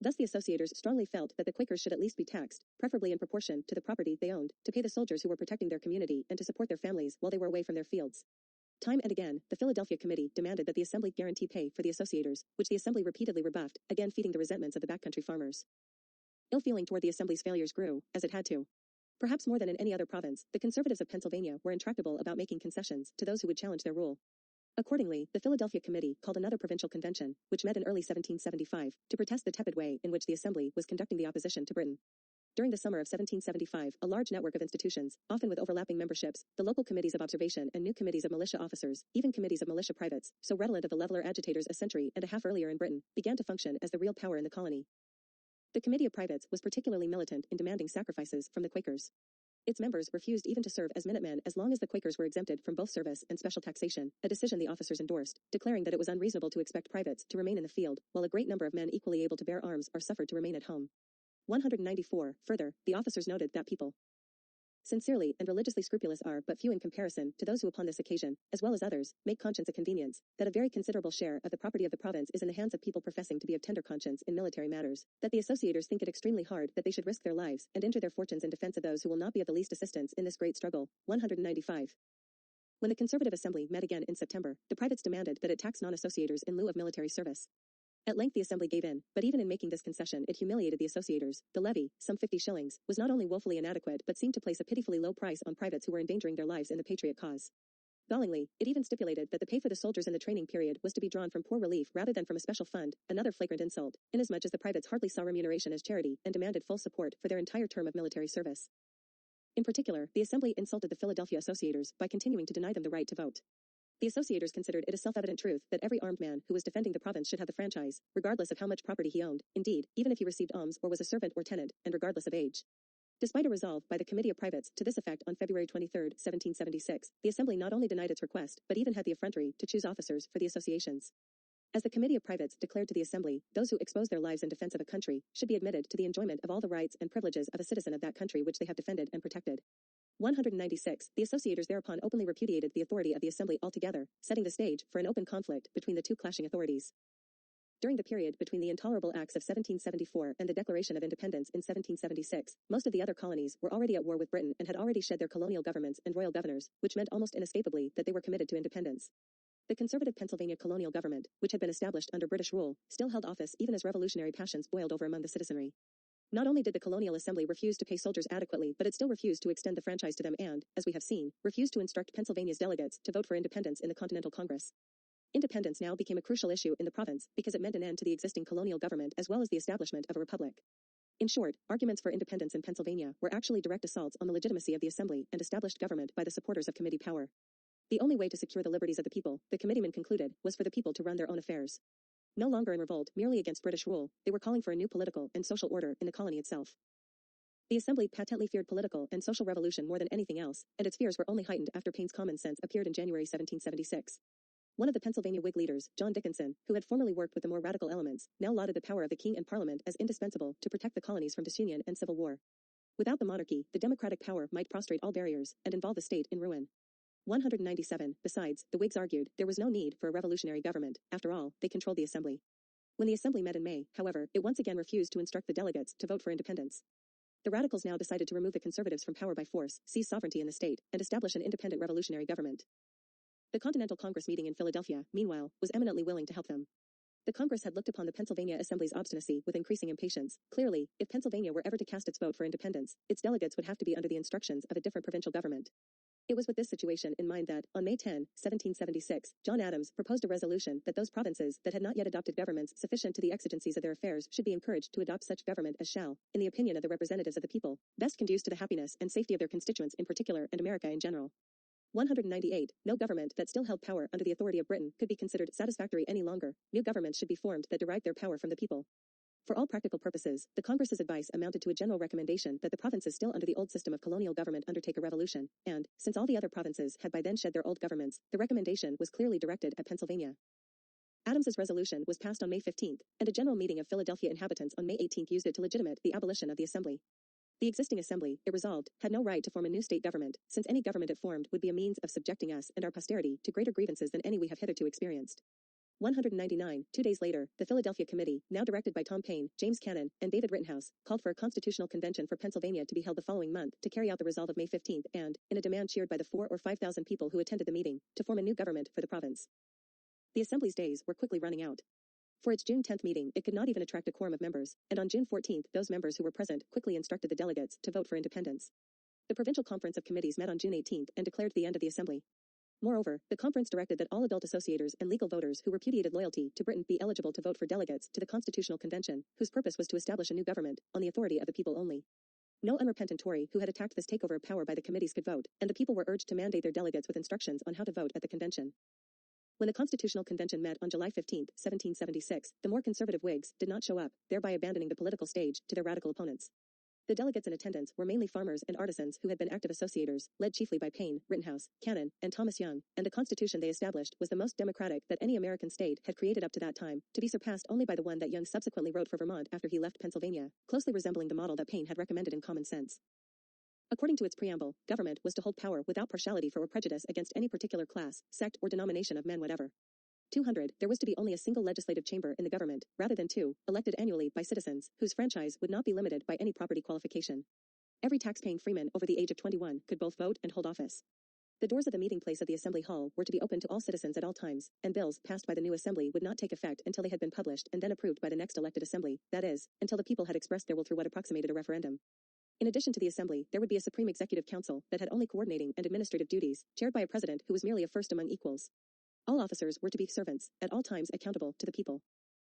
Thus the associators strongly felt that the Quakers should at least be taxed, preferably in proportion to the property they owned, to pay the soldiers who were protecting their community and to support their families while they were away from their fields. Time and again, the Philadelphia Committee demanded that the Assembly guarantee pay for the associators, which the Assembly repeatedly rebuffed, again feeding the resentments of the backcountry farmers. Ill feeling toward the Assembly's failures grew, as it had to. Perhaps more than in any other province, the conservatives of Pennsylvania were intractable about making concessions to those who would challenge their rule. Accordingly, the Philadelphia Committee called another provincial convention, which met in early 1775, to protest the tepid way in which the Assembly was conducting the opposition to Britain. During the summer of 1775, a large network of institutions, often with overlapping memberships, the local committees of observation and new committees of militia officers, even committees of militia privates, so redolent of the leveler agitators a century and a half earlier in Britain, began to function as the real power in the colony. The Committee of Privates was particularly militant in demanding sacrifices from the Quakers. Its members refused even to serve as Minutemen as long as the Quakers were exempted from both service and special taxation, a decision the officers endorsed, declaring that it was unreasonable to expect privates to remain in the field, while a great number of men equally able to bear arms are suffered to remain at home. 194. Further, the officers noted that people sincerely and religiously scrupulous are but few in comparison to those who upon this occasion, as well as others, make conscience a convenience, that a very considerable share of the property of the province is in the hands of people professing to be of tender conscience in military matters, that the associators think it extremely hard that they should risk their lives and injure their fortunes in defense of those who will not be of the least assistance in this great struggle. 195. When the Conservative Assembly met again in September, the privates demanded that it tax non-associators in lieu of military service. At length the Assembly gave in, but even in making this concession it humiliated the associators. The levy, some 50 shillings, was not only woefully inadequate but seemed to place a pitifully low price on privates who were endangering their lives in the patriot cause. Gallingly, it even stipulated that the pay for the soldiers in the training period was to be drawn from poor relief rather than from a special fund, another flagrant insult, inasmuch as the privates hardly saw remuneration as charity and demanded full support for their entire term of military service. In particular, the Assembly insulted the Philadelphia associators by continuing to deny them the right to vote. The associators considered it a self-evident truth that every armed man who was defending the province should have the franchise, regardless of how much property he owned, indeed, even if he received alms or was a servant or tenant, and regardless of age. Despite a resolve by the Committee of Privates to this effect on February 23, 1776, the Assembly not only denied its request but even had the effrontery to choose officers for the associations. As the Committee of Privates declared to the Assembly, those who expose their lives in defense of a country should be admitted to the enjoyment of all the rights and privileges of a citizen of that country which they have defended and protected. 196. The associators thereupon openly repudiated the authority of the Assembly altogether, setting the stage for an open conflict between the two clashing authorities. During the period between the Intolerable Acts of 1774 and the Declaration of Independence in 1776, most of the other colonies were already at war with Britain and had already shed their colonial governments and royal governors, which meant almost inescapably that they were committed to independence. The conservative Pennsylvania colonial government, which had been established under British rule, still held office even as revolutionary passions boiled over among the citizenry. Not only did the Colonial Assembly refuse to pay soldiers adequately, but it still refused to extend the franchise to them and, as we have seen, refused to instruct Pennsylvania's delegates to vote for independence in the Continental Congress. Independence now became a crucial issue in the province because it meant an end to the existing colonial government as well as the establishment of a republic. In short, arguments for independence in Pennsylvania were actually direct assaults on the legitimacy of the Assembly and established government by the supporters of committee power. The only way to secure the liberties of the people, the committeemen concluded, was for the people to run their own affairs. No longer in revolt merely against British rule, they were calling for a new political and social order in the colony itself. The Assembly patently feared political and social revolution more than anything else, and its fears were only heightened after Paine's Common Sense appeared in January 1776. One of the Pennsylvania Whig leaders, John Dickinson, who had formerly worked with the more radical elements, now lauded the power of the king and parliament as indispensable to protect the colonies from disunion and civil war. Without the monarchy, the democratic power might prostrate all barriers and involve the state in ruin. 197. Besides, the Whigs argued, there was no need for a revolutionary government. After all, they controlled the Assembly. When the Assembly met in May, however, it once again refused to instruct the delegates to vote for independence. The Radicals now decided to remove the Conservatives from power by force, seize sovereignty in the state, and establish an independent revolutionary government. The Continental Congress meeting in Philadelphia, meanwhile, was eminently willing to help them. The Congress had looked upon the Pennsylvania Assembly's obstinacy with increasing impatience. Clearly, if Pennsylvania were ever to cast its vote for independence, its delegates would have to be under the instructions of a different provincial government. It was with this situation in mind that, on May 10, 1776, John Adams proposed a resolution that those provinces that had not yet adopted governments sufficient to the exigencies of their affairs should be encouraged to adopt such government as shall, in the opinion of the representatives of the people, best conduce to the happiness and safety of their constituents in particular and America in general. 198. No government that still held power under the authority of Britain could be considered satisfactory any longer. New governments should be formed that derived their power from the people. For all practical purposes, the Congress's advice amounted to a general recommendation that the provinces still under the old system of colonial government undertake a revolution, and, since all the other provinces had by then shed their old governments, the recommendation was clearly directed at Pennsylvania. Adams's resolution was passed on May 15, and a general meeting of Philadelphia inhabitants on May 18 used it to legitimate the abolition of the Assembly. The existing Assembly, it resolved, had no right to form a new state government, since any government it formed would be a means of subjecting us and our posterity to greater grievances than any we have hitherto experienced. 199. 2 days later, the Philadelphia Committee, now directed by Tom Paine, James Cannon, and David Rittenhouse, called for a constitutional convention for Pennsylvania to be held the following month to carry out the resolve of May 15 and, in a demand cheered by the 4,000 or 5,000 people who attended the meeting, to form a new government for the province. The Assembly's days were quickly running out. For its June 10 meeting, it could not even attract a quorum of members, and on June 14 those members who were present quickly instructed the delegates to vote for independence. The Provincial Conference of Committees met on June 18 and declared the end of the Assembly. Moreover, the conference directed that all adult associators and legal voters who repudiated loyalty to Britain be eligible to vote for delegates to the Constitutional Convention, whose purpose was to establish a new government, on the authority of the people only. No unrepentant Tory who had attacked this takeover of power by the committees could vote, and the people were urged to mandate their delegates with instructions on how to vote at the convention. When the Constitutional Convention met on July 15, 1776, the more conservative Whigs did not show up, thereby abandoning the political stage to their radical opponents. The delegates in attendance were mainly farmers and artisans who had been active associators, led chiefly by Paine, Rittenhouse, Cannon, and Thomas Young, and the constitution they established was the most democratic that any American state had created up to that time, to be surpassed only by the one that Young subsequently wrote for Vermont after he left Pennsylvania, closely resembling the model that Paine had recommended in Common Sense. According to its preamble, government was to hold power without partiality for or prejudice against any particular class, sect, or denomination of men whatever. 200. There was to be only a single legislative chamber in the government, rather than two, elected annually by citizens, whose franchise would not be limited by any property qualification. Every tax-paying freeman over the age of 21 could both vote and hold office. The doors of the meeting place of the Assembly Hall were to be open to all citizens at all times, and bills passed by the new Assembly would not take effect until they had been published and then approved by the next elected Assembly, that is, until the people had expressed their will through what approximated a referendum. In addition to the Assembly, there would be a Supreme Executive Council that had only coordinating and administrative duties, chaired by a president who was merely a first among equals. All officers were to be servants, at all times accountable to the people.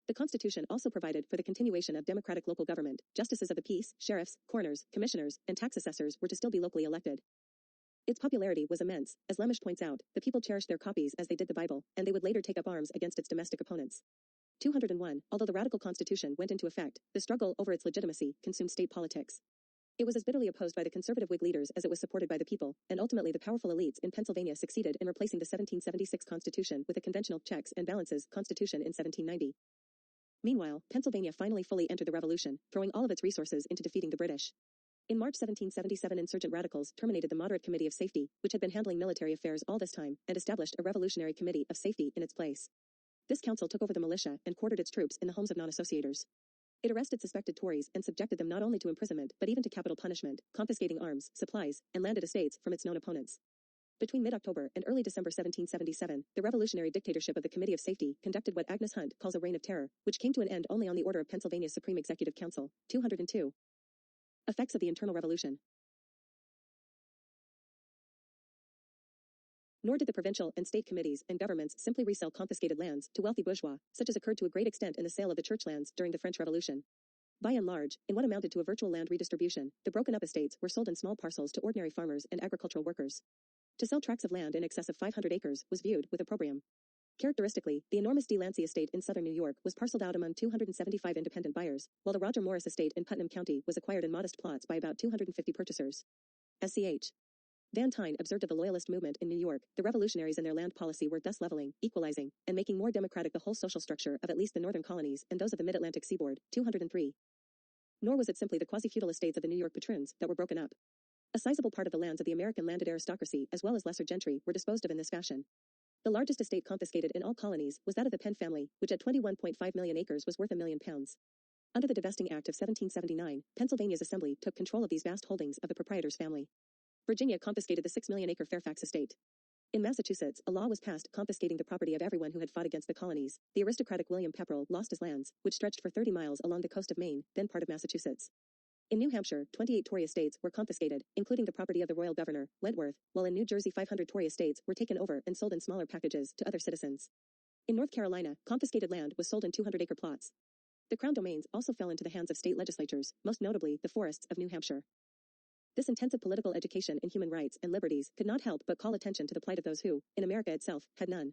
The Constitution also provided for the continuation of democratic local government. Justices of the peace, sheriffs, coroners, commissioners, and tax assessors were to still be locally elected. Its popularity was immense. As Lemisch points out, the people cherished their copies as they did the Bible, and they would later take up arms against its domestic opponents. 201. Although the radical Constitution went into effect, the struggle over its legitimacy consumed state politics. It was as bitterly opposed by the conservative Whig leaders as it was supported by the people, and ultimately the powerful elites in Pennsylvania succeeded in replacing the 1776 Constitution with a conventional checks and balances Constitution in 1790. Meanwhile, Pennsylvania finally fully entered the Revolution, throwing all of its resources into defeating the British. In March 1777, insurgent radicals terminated the Moderate Committee of Safety, which had been handling military affairs all this time, and established a Revolutionary Committee of Safety in its place. This council took over the militia and quartered its troops in the homes of non-associators. It arrested suspected Tories and subjected them not only to imprisonment but even to capital punishment, confiscating arms, supplies, and landed estates from its known opponents. Between mid-October and early December 1777, the revolutionary dictatorship of the Committee of Safety conducted what Agnes Hunt calls a reign of terror, which came to an end only on the order of Pennsylvania's Supreme Executive Council. 202. Effects of the Internal Revolution. Nor did the provincial and state committees and governments simply resell confiscated lands to wealthy bourgeois, such as occurred to a great extent in the sale of the church lands during the French Revolution. By and large, in what amounted to a virtual land redistribution, the broken-up estates were sold in small parcels to ordinary farmers and agricultural workers. To sell tracts of land in excess of 500 acres was viewed with opprobrium. Characteristically, the enormous De Lancey estate in southern New York was parceled out among 275 independent buyers, while the Roger Morris estate in Putnam County was acquired in modest plots by about 250 purchasers. Sch. Van Tyne observed of the Loyalist movement in New York, the revolutionaries in their land policy were thus leveling, equalizing, and making more democratic the whole social structure of at least the northern colonies and those of the mid-Atlantic seaboard. 203. Nor was it simply the quasi-feudal estates of the New York patroons that were broken up. A sizable part of the lands of the American landed aristocracy as well as lesser gentry were disposed of in this fashion. The largest estate confiscated in all colonies was that of the Penn family, which at 21.5 million acres was worth £1 million. Under the Divesting Act of 1779, Pennsylvania's Assembly took control of these vast holdings of the proprietor's family. Virginia confiscated the 6 million acre Fairfax estate. In Massachusetts, a law was passed confiscating the property of everyone who had fought against the colonies. The aristocratic William Pepperell lost his lands, which stretched for 30 miles along the coast of Maine, then part of Massachusetts. In New Hampshire, 28 Tory estates were confiscated, including the property of the royal governor, Wentworth, while in New Jersey 500 Tory estates were taken over and sold in smaller packages to other citizens. In North Carolina, confiscated land was sold in 200-acre plots. The crown domains also fell into the hands of state legislatures, most notably the forests of New Hampshire. This intensive political education in human rights and liberties could not help but call attention to the plight of those who, in America itself, had none.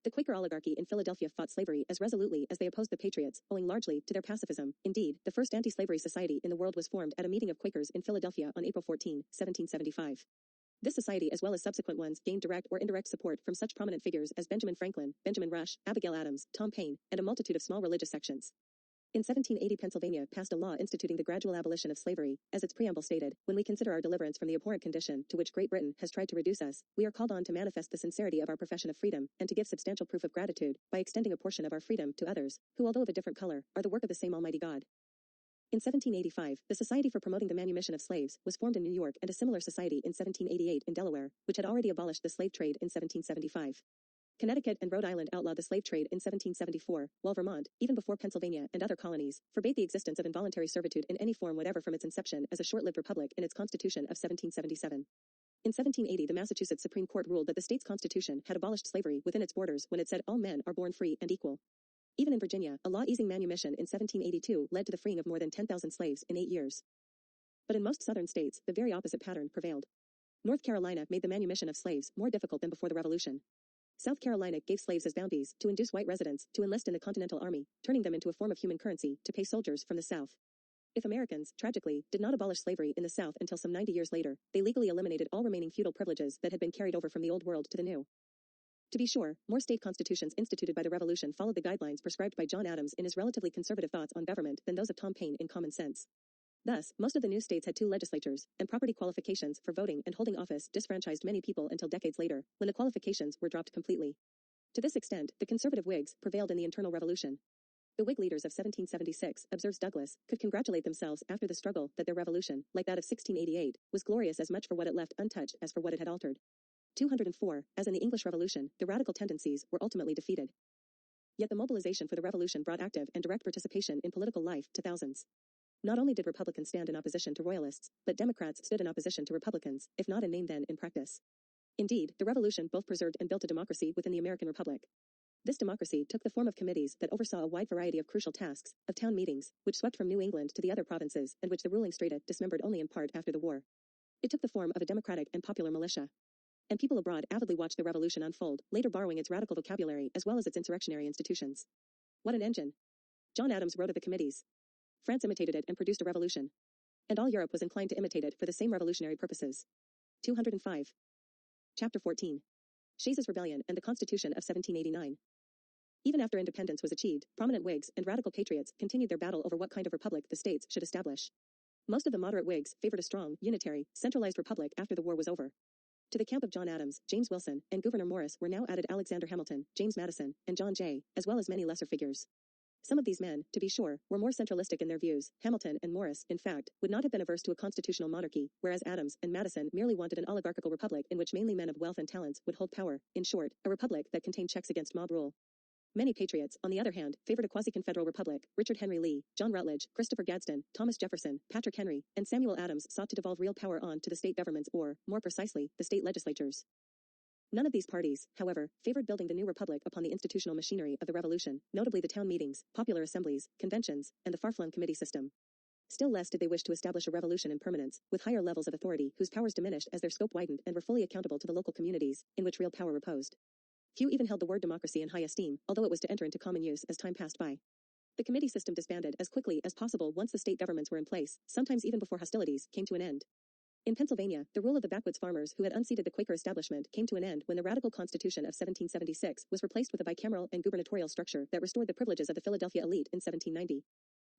The Quaker oligarchy in Philadelphia fought slavery as resolutely as they opposed the Patriots, owing largely to their pacifism. Indeed, the first anti-slavery society in the world was formed at a meeting of Quakers in Philadelphia on April 14, 1775. This society, as well as subsequent ones, gained direct or indirect support from such prominent figures as Benjamin Franklin, Benjamin Rush, Abigail Adams, Tom Paine, and a multitude of small religious sections. In 1780, Pennsylvania passed a law instituting the gradual abolition of slavery. As its preamble stated, when we consider our deliverance from the abhorrent condition to which Great Britain has tried to reduce us, we are called on to manifest the sincerity of our profession of freedom and to give substantial proof of gratitude by extending a portion of our freedom to others, who, although of a different color, are the work of the same Almighty God. In 1785, the Society for Promoting the Manumission of Slaves was formed in New York, and a similar society in 1788 in Delaware, which had already abolished the slave trade in 1775. Connecticut and Rhode Island outlawed the slave trade in 1774, while Vermont, even before Pennsylvania and other colonies, forbade the existence of involuntary servitude in any form whatever from its inception as a short-lived republic in its Constitution of 1777. In 1780, the Massachusetts Supreme Court ruled that the state's constitution had abolished slavery within its borders when it said all men are born free and equal. Even in Virginia, a law easing manumission in 1782 led to the freeing of more than 10,000 slaves in 8 years. But in most southern states, the very opposite pattern prevailed. North Carolina made the manumission of slaves more difficult than before the Revolution. South Carolina gave slaves as bounties to induce white residents to enlist in the Continental Army, turning them into a form of human currency to pay soldiers from the South. If Americans, tragically, did not abolish slavery in the South until some 90 years later, they legally eliminated all remaining feudal privileges that had been carried over from the Old World to the New. To be sure, more state constitutions instituted by the Revolution followed the guidelines prescribed by John Adams in his relatively conservative thoughts on government than those of Tom Paine in Common Sense. Thus, most of the new states had two legislatures, and property qualifications for voting and holding office disfranchised many people until decades later, when the qualifications were dropped completely. To this extent, the conservative Whigs prevailed in the internal revolution. The Whig leaders of 1776, observes Douglas, could congratulate themselves after the struggle that their revolution, like that of 1688, was glorious as much for what it left untouched as for what it had altered. 204, as in the English Revolution, the radical tendencies were ultimately defeated. Yet the mobilization for the revolution brought active and direct participation in political life to thousands. Not only did Republicans stand in opposition to Royalists, but Democrats stood in opposition to Republicans, if not in name then in practice. Indeed, the revolution both preserved and built a democracy within the American Republic. This democracy took the form of committees that oversaw a wide variety of crucial tasks, of town meetings, which swept from New England to the other provinces and which the ruling strata dismembered only in part after the war. It took the form of a democratic and popular militia. And people abroad avidly watched the revolution unfold, later borrowing its radical vocabulary as well as its insurrectionary institutions. What an engine! John Adams wrote of the committees. France imitated it and produced a revolution. And all Europe was inclined to imitate it for the same revolutionary purposes. 205. Chapter 14. Shay's Rebellion and the Constitution of 1789. Even after independence was achieved, prominent Whigs and radical patriots continued their battle over what kind of republic the states should establish. Most of the moderate Whigs favored a strong, unitary, centralized republic after the war was over. To the camp of John Adams, James Wilson, and Gouverneur Morris were now added Alexander Hamilton, James Madison, and John Jay, as well as many lesser figures. Some of these men, to be sure, were more centralistic in their views. Hamilton and Morris, in fact, would not have been averse to a constitutional monarchy, whereas Adams and Madison merely wanted an oligarchical republic in which mainly men of wealth and talents would hold power, in short, a republic that contained checks against mob rule. Many patriots, on the other hand, favored a quasi-confederal republic. Richard Henry Lee, John Rutledge, Christopher Gadsden, Thomas Jefferson, Patrick Henry, and Samuel Adams sought to devolve real power on to the state governments or, more precisely, the state legislatures. None of these parties, however, favored building the new republic upon the institutional machinery of the Revolution, notably the town meetings, popular assemblies, conventions, and the far-flung committee system. Still less did they wish to establish a revolution in permanence, with higher levels of authority whose powers diminished as their scope widened and were fully accountable to the local communities, in which real power reposed. Few even held the word democracy in high esteem, although it was to enter into common use as time passed by. The committee system disbanded as quickly as possible once the state governments were in place, sometimes even before hostilities came to an end. In Pennsylvania, the rule of the backwoods farmers who had unseated the Quaker establishment came to an end when the radical Constitution of 1776 was replaced with a bicameral and gubernatorial structure that restored the privileges of the Philadelphia elite in 1790.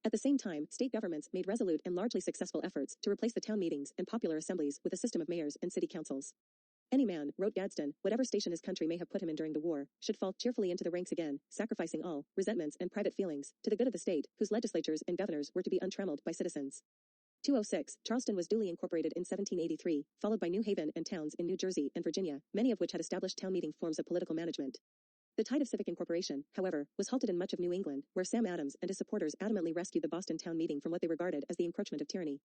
At the same time, state governments made resolute and largely successful efforts to replace the town meetings and popular assemblies with a system of mayors and city councils. Any man, wrote Gadsden, whatever station his country may have put him in during the war, should fall cheerfully into the ranks again, sacrificing all resentments and private feelings to the good of the state, whose legislatures and governors were to be untrammeled by citizens. 206. Charleston was duly incorporated in 1783, followed by New Haven and towns in New Jersey and Virginia, many of which had established town meeting forms of political management. The tide of civic incorporation, however, was halted in much of New England, where Sam Adams and his supporters adamantly rescued the Boston town meeting from what they regarded as the encroachment of tyranny.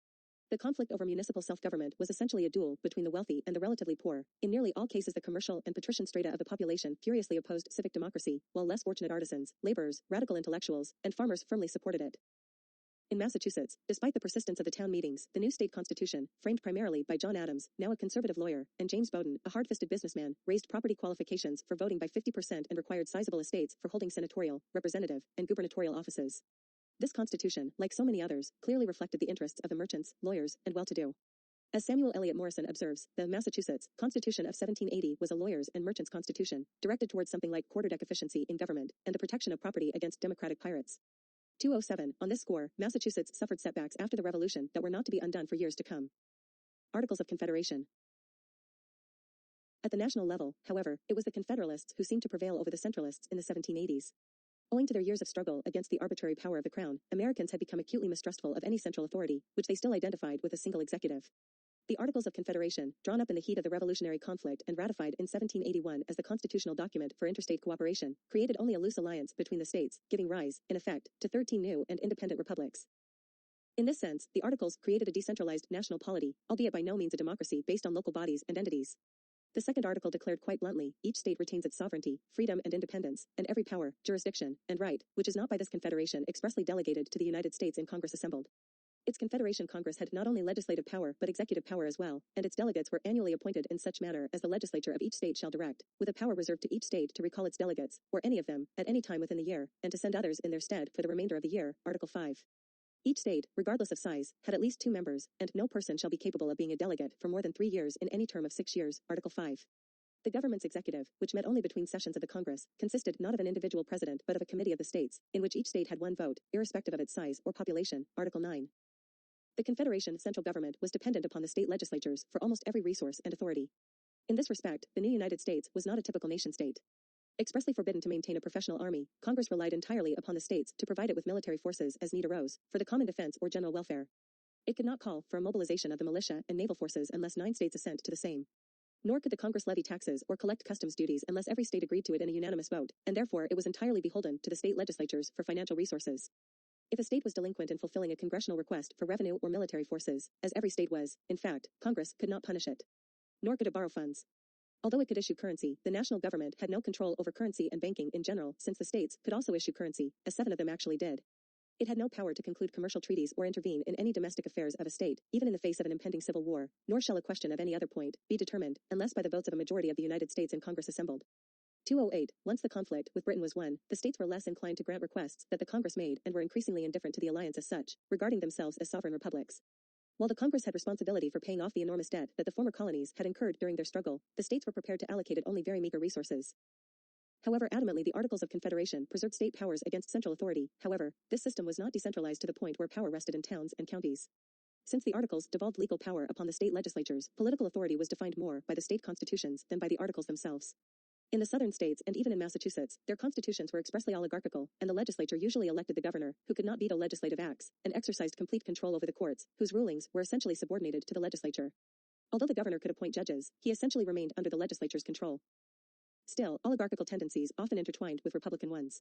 The conflict over municipal self-government was essentially a duel between the wealthy and the relatively poor. In nearly all cases, the commercial and patrician strata of the population furiously opposed civic democracy, while less fortunate artisans, laborers, radical intellectuals, and farmers firmly supported it. In Massachusetts, despite the persistence of the town meetings, the new state constitution, framed primarily by John Adams, now a conservative lawyer, and James Bowdoin, a hard-fisted businessman, raised property qualifications for voting by 50% and required sizable estates for holding senatorial, representative, and gubernatorial offices. This constitution, like so many others, clearly reflected the interests of the merchants, lawyers, and well-to-do. As Samuel Eliot Morison observes, the Massachusetts Constitution of 1780 was a lawyers' and merchants' constitution, directed towards something like quarterdeck efficiency in government and the protection of property against democratic pirates. 207. On this score, Massachusetts suffered setbacks after the Revolution that were not to be undone for years to come. Articles of Confederation. At the national level, however, it was the Confederalists who seemed to prevail over the Centralists in the 1780s. Owing to their years of struggle against the arbitrary power of the Crown, Americans had become acutely mistrustful of any central authority, which they still identified with a single executive. The Articles of Confederation, drawn up in the heat of the Revolutionary conflict and ratified in 1781 as the constitutional document for interstate cooperation, created only a loose alliance between the states, giving rise, in effect, to 13 new and independent republics. In this sense, the Articles created a decentralized national polity, albeit by no means a democracy based on local bodies and entities. The second article declared quite bluntly, each state retains its sovereignty, freedom and independence, and every power, jurisdiction, and right, which is not by this confederation expressly delegated to the United States in Congress assembled. Its Confederation Congress had not only legislative power but executive power as well, and its delegates were annually appointed in such manner as the legislature of each state shall direct, with a power reserved to each state to recall its delegates, or any of them, at any time within the year, and to send others in their stead for the remainder of the year. Article 5. Each state, regardless of size, had at least 2 members, and no person shall be capable of being a delegate for more than 3 years in any term of 6 years. Article 5. The government's executive, which met only between sessions of the Congress, consisted not of an individual president but of a committee of the states, in which each state had 1 vote, irrespective of its size or population. Article 9. The Confederation central government was dependent upon the state legislatures for almost every resource and authority. In this respect, the new United States was not a typical nation-state. Expressly forbidden to maintain a professional army, Congress relied entirely upon the states to provide it with military forces as need arose, for the common defense or general welfare. It could not call for a mobilization of the militia and naval forces unless 9 states assent to the same. Nor could the Congress levy taxes or collect customs duties unless every state agreed to it in a unanimous vote, and therefore it was entirely beholden to the state legislatures for financial resources. If a state was delinquent in fulfilling a congressional request for revenue or military forces, as every state was, in fact, Congress could not punish it. Nor could it borrow funds. Although it could issue currency, the national government had no control over currency and banking in general, since the states could also issue currency, as 7 of them actually did. It had no power to conclude commercial treaties or intervene in any domestic affairs of a state, even in the face of an impending civil war, nor shall a question of any other point be determined, unless by the votes of a majority of the United States in Congress assembled. 208. Once the conflict with Britain was won, the states were less inclined to grant requests that the Congress made and were increasingly indifferent to the alliance as such, regarding themselves as sovereign republics. While the Congress had responsibility for paying off the enormous debt that the former colonies had incurred during their struggle, the states were prepared to allocate it only very meager resources. However adamantly the Articles of Confederation preserved state powers against central authority, however, this system was not decentralized to the point where power rested in towns and counties. Since the Articles devolved legal power upon the state legislatures, political authority was defined more by the state constitutions than by the Articles themselves. In the southern states and even in Massachusetts, their constitutions were expressly oligarchical, and the legislature usually elected the governor, who could not veto legislative acts, and exercised complete control over the courts, whose rulings were essentially subordinated to the legislature. Although the governor could appoint judges, he essentially remained under the legislature's control. Still, oligarchical tendencies often intertwined with Republican ones.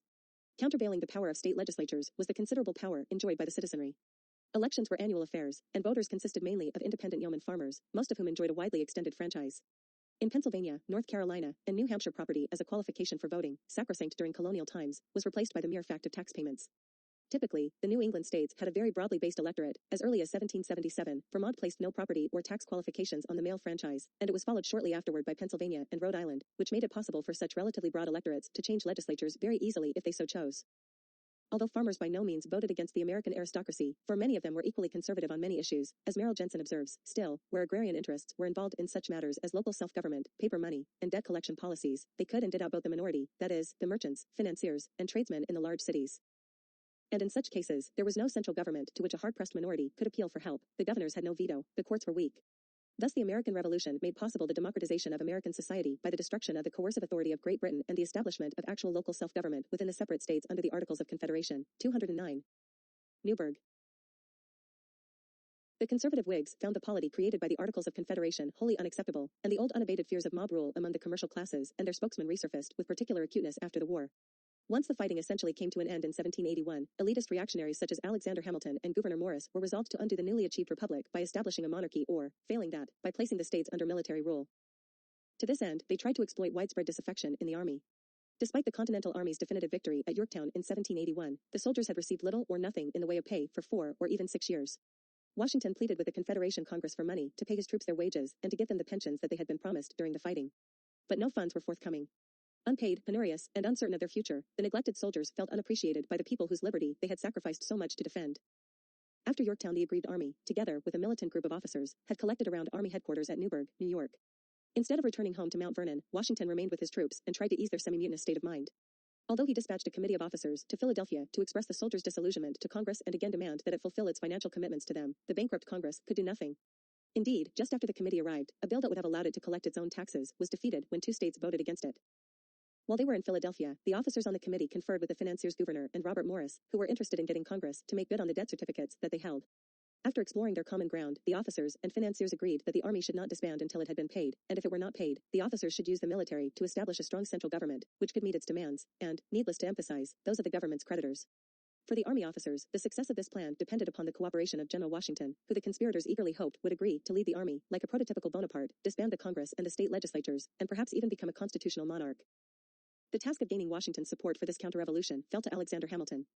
Countervailing the power of state legislatures was the considerable power enjoyed by the citizenry. Elections were annual affairs, and voters consisted mainly of independent yeoman farmers, most of whom enjoyed a widely extended franchise. In Pennsylvania, North Carolina, and New Hampshire, property as a qualification for voting, sacrosanct during colonial times, was replaced by the mere fact of tax payments. Typically, the New England states had a very broadly based electorate. As early as 1777, Vermont placed no property or tax qualifications on the male franchise, and it was followed shortly afterward by Pennsylvania and Rhode Island, which made it possible for such relatively broad electorates to change legislatures very easily if they so chose. Although farmers by no means voted against the American aristocracy, for many of them were equally conservative on many issues, as Merrill Jensen observes, still, where agrarian interests were involved in such matters as local self-government, paper money, and debt collection policies, they could and did outvote the minority, that is, the merchants, financiers, and tradesmen in the large cities. And in such cases, there was no central government to which a hard-pressed minority could appeal for help, the governors had no veto, the courts were weak. Thus the American Revolution made possible the democratization of American society by the destruction of the coercive authority of Great Britain and the establishment of actual local self-government within the separate states under the Articles of Confederation. 209. Newburgh. The conservative Whigs found the polity created by the Articles of Confederation wholly unacceptable, and the old unabated fears of mob rule among the commercial classes and their spokesmen resurfaced with particular acuteness after the war. Once the fighting essentially came to an end in 1781, elitist reactionaries such as Alexander Hamilton and Gouverneur Morris were resolved to undo the newly achieved republic by establishing a monarchy or, failing that, by placing the states under military rule. To this end, they tried to exploit widespread disaffection in the army. Despite the Continental Army's definitive victory at Yorktown in 1781, the soldiers had received little or nothing in the way of pay for 4 or even 6 years. Washington pleaded with the Confederation Congress for money to pay his troops their wages and to give them the pensions that they had been promised during the fighting. But no funds were forthcoming. Unpaid, penurious, and uncertain of their future, the neglected soldiers felt unappreciated by the people whose liberty they had sacrificed so much to defend. After Yorktown, the aggrieved army, together with a militant group of officers, had collected around Army headquarters at Newburgh, New York. Instead of returning home to Mount Vernon, Washington remained with his troops and tried to ease their semi-mutinous state of mind. Although he dispatched a committee of officers to Philadelphia to express the soldiers' disillusionment to Congress and again demand that it fulfill its financial commitments to them, the bankrupt Congress could do nothing. Indeed, just after the committee arrived, a bill that would have allowed it to collect its own taxes was defeated when 2 states voted against it. While they were in Philadelphia, the officers on the committee conferred with the financiers governor and Robert Morris, who were interested in getting Congress to make good on the debt certificates that they held. After exploring their common ground, the officers and financiers agreed that the army should not disband until it had been paid, and if it were not paid, the officers should use the military to establish a strong central government, which could meet its demands, and, needless to emphasize, those of the government's creditors. For the army officers, the success of this plan depended upon the cooperation of General Washington, who the conspirators eagerly hoped would agree to lead the army, like a prototypical Bonaparte, disband the Congress and the state legislatures, and perhaps even become a constitutional monarch. The task of gaining Washington's support for this counter-revolution fell to Alexander Hamilton.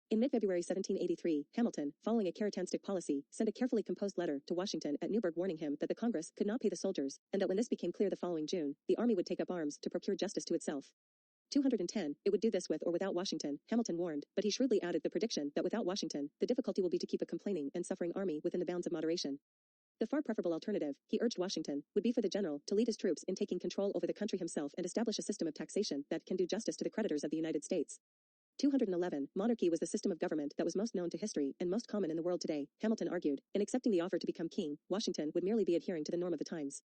In mid-February 1783, Hamilton, following a Carrotanstic policy, sent a carefully composed letter to Washington at Newburgh warning him that the Congress could not pay the soldiers, and that when this became clear the following June, the army would take up arms to procure justice to itself. 210, it would do this with or without Washington, Hamilton warned, but he shrewdly added the prediction that without Washington, the difficulty will be to keep a complaining and suffering army within the bounds of moderation. The far preferable alternative, he urged Washington, would be for the general to lead his troops in taking control over the country himself and establish a system of taxation that can do justice to the creditors of the United States. 211, monarchy was the system of government that was most known to history and most common in the world today, Hamilton argued. In accepting the offer to become king, Washington would merely be adhering to the norm of the times.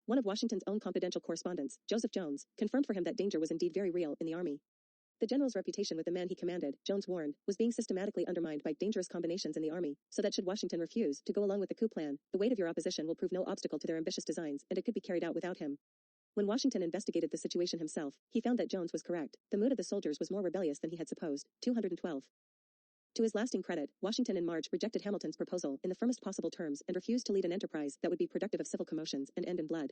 One of Washington's own confidential correspondents, Joseph Jones, confirmed for him that danger was indeed very real in the army. The general's reputation with the men he commanded, Jones warned, was being systematically undermined by dangerous combinations in the army, so that should Washington refuse to go along with the coup plan, the weight of your opposition will prove no obstacle to their ambitious designs, and it could be carried out without him. When Washington investigated the situation himself, he found that Jones was correct. The mood of the soldiers was more rebellious than he had supposed. 212. To his lasting credit, Washington in March rejected Hamilton's proposal in the firmest possible terms and refused to lead an enterprise that would be productive of civil commotions and end in blood.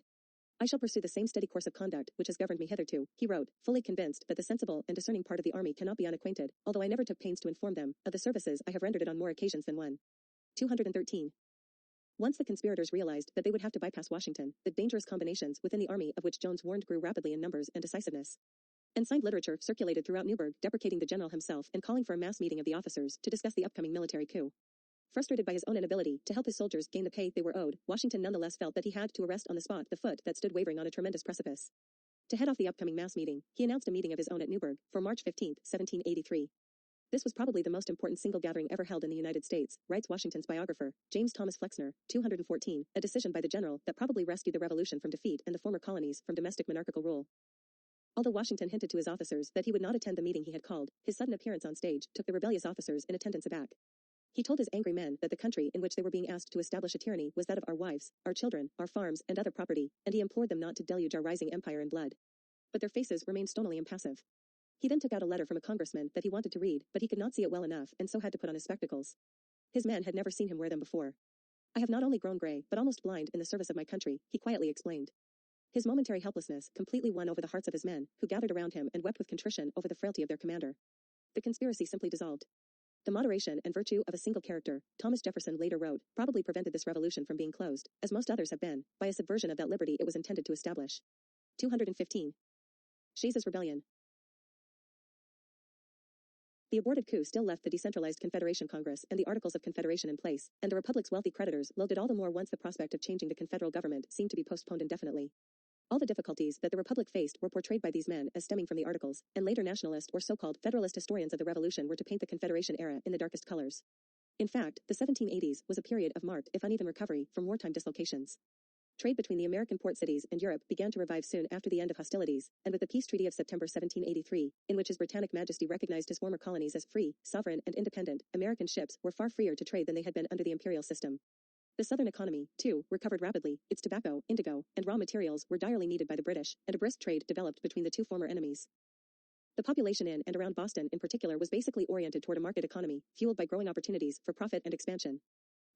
I shall pursue the same steady course of conduct which has governed me hitherto, he wrote, fully convinced that the sensible and discerning part of the army cannot be unacquainted, although I never took pains to inform them, of the services I have rendered it on more occasions than one. 213. Once the conspirators realized that they would have to bypass Washington, the dangerous combinations within the army of which Jones warned grew rapidly in numbers and decisiveness. Unsigned literature circulated throughout Newburgh deprecating the general himself and calling for a mass meeting of the officers to discuss the upcoming military coup. Frustrated by his own inability to help his soldiers gain the pay they were owed, Washington nonetheless felt that he had to arrest on the spot the foot that stood wavering on a tremendous precipice. To head off the upcoming mass meeting, he announced a meeting of his own at Newburgh for March 15, 1783. This was probably the most important single gathering ever held in the United States, writes Washington's biographer, James Thomas Flexner, 214, a decision by the general that probably rescued the Revolution from defeat and the former colonies from domestic monarchical rule. Although Washington hinted to his officers that he would not attend the meeting he had called, his sudden appearance on stage took the rebellious officers in attendance aback. He told his angry men that the country in which they were being asked to establish a tyranny was that of our wives, our children, our farms, and other property, and he implored them not to deluge our rising empire in blood. But their faces remained stonily impassive. He then took out a letter from a congressman that he wanted to read, but he could not see it well enough and so had to put on his spectacles. His men had never seen him wear them before. I have not only grown gray, but almost blind in the service of my country, he quietly explained. His momentary helplessness completely won over the hearts of his men, who gathered around him and wept with contrition over the frailty of their commander. The conspiracy simply dissolved. The moderation and virtue of a single character, Thomas Jefferson later wrote, probably prevented this revolution from being closed, as most others have been, by a subversion of that liberty it was intended to establish. 215. Shay's Rebellion. The aborted coup still left the decentralized Confederation Congress and the Articles of Confederation in place, and the Republic's wealthy creditors loathed it all the more once the prospect of changing the confederal government seemed to be postponed indefinitely. All the difficulties that the Republic faced were portrayed by these men as stemming from the Articles, and later nationalist or so-called Federalist historians of the Revolution were to paint the Confederation era in the darkest colors. In fact, the 1780s was a period of marked, if uneven recovery from wartime dislocations. Trade between the American port cities and Europe began to revive soon after the end of hostilities, and with the Peace Treaty of September 1783, in which His Britannic Majesty recognized his former colonies as free, sovereign, and independent, American ships were far freer to trade than they had been under the imperial system. The southern economy, too, recovered rapidly. Its tobacco, indigo, and raw materials were direly needed by the British, and a brisk trade developed between the two former enemies. The population in and around Boston in particular was basically oriented toward a market economy, fueled by growing opportunities for profit and expansion.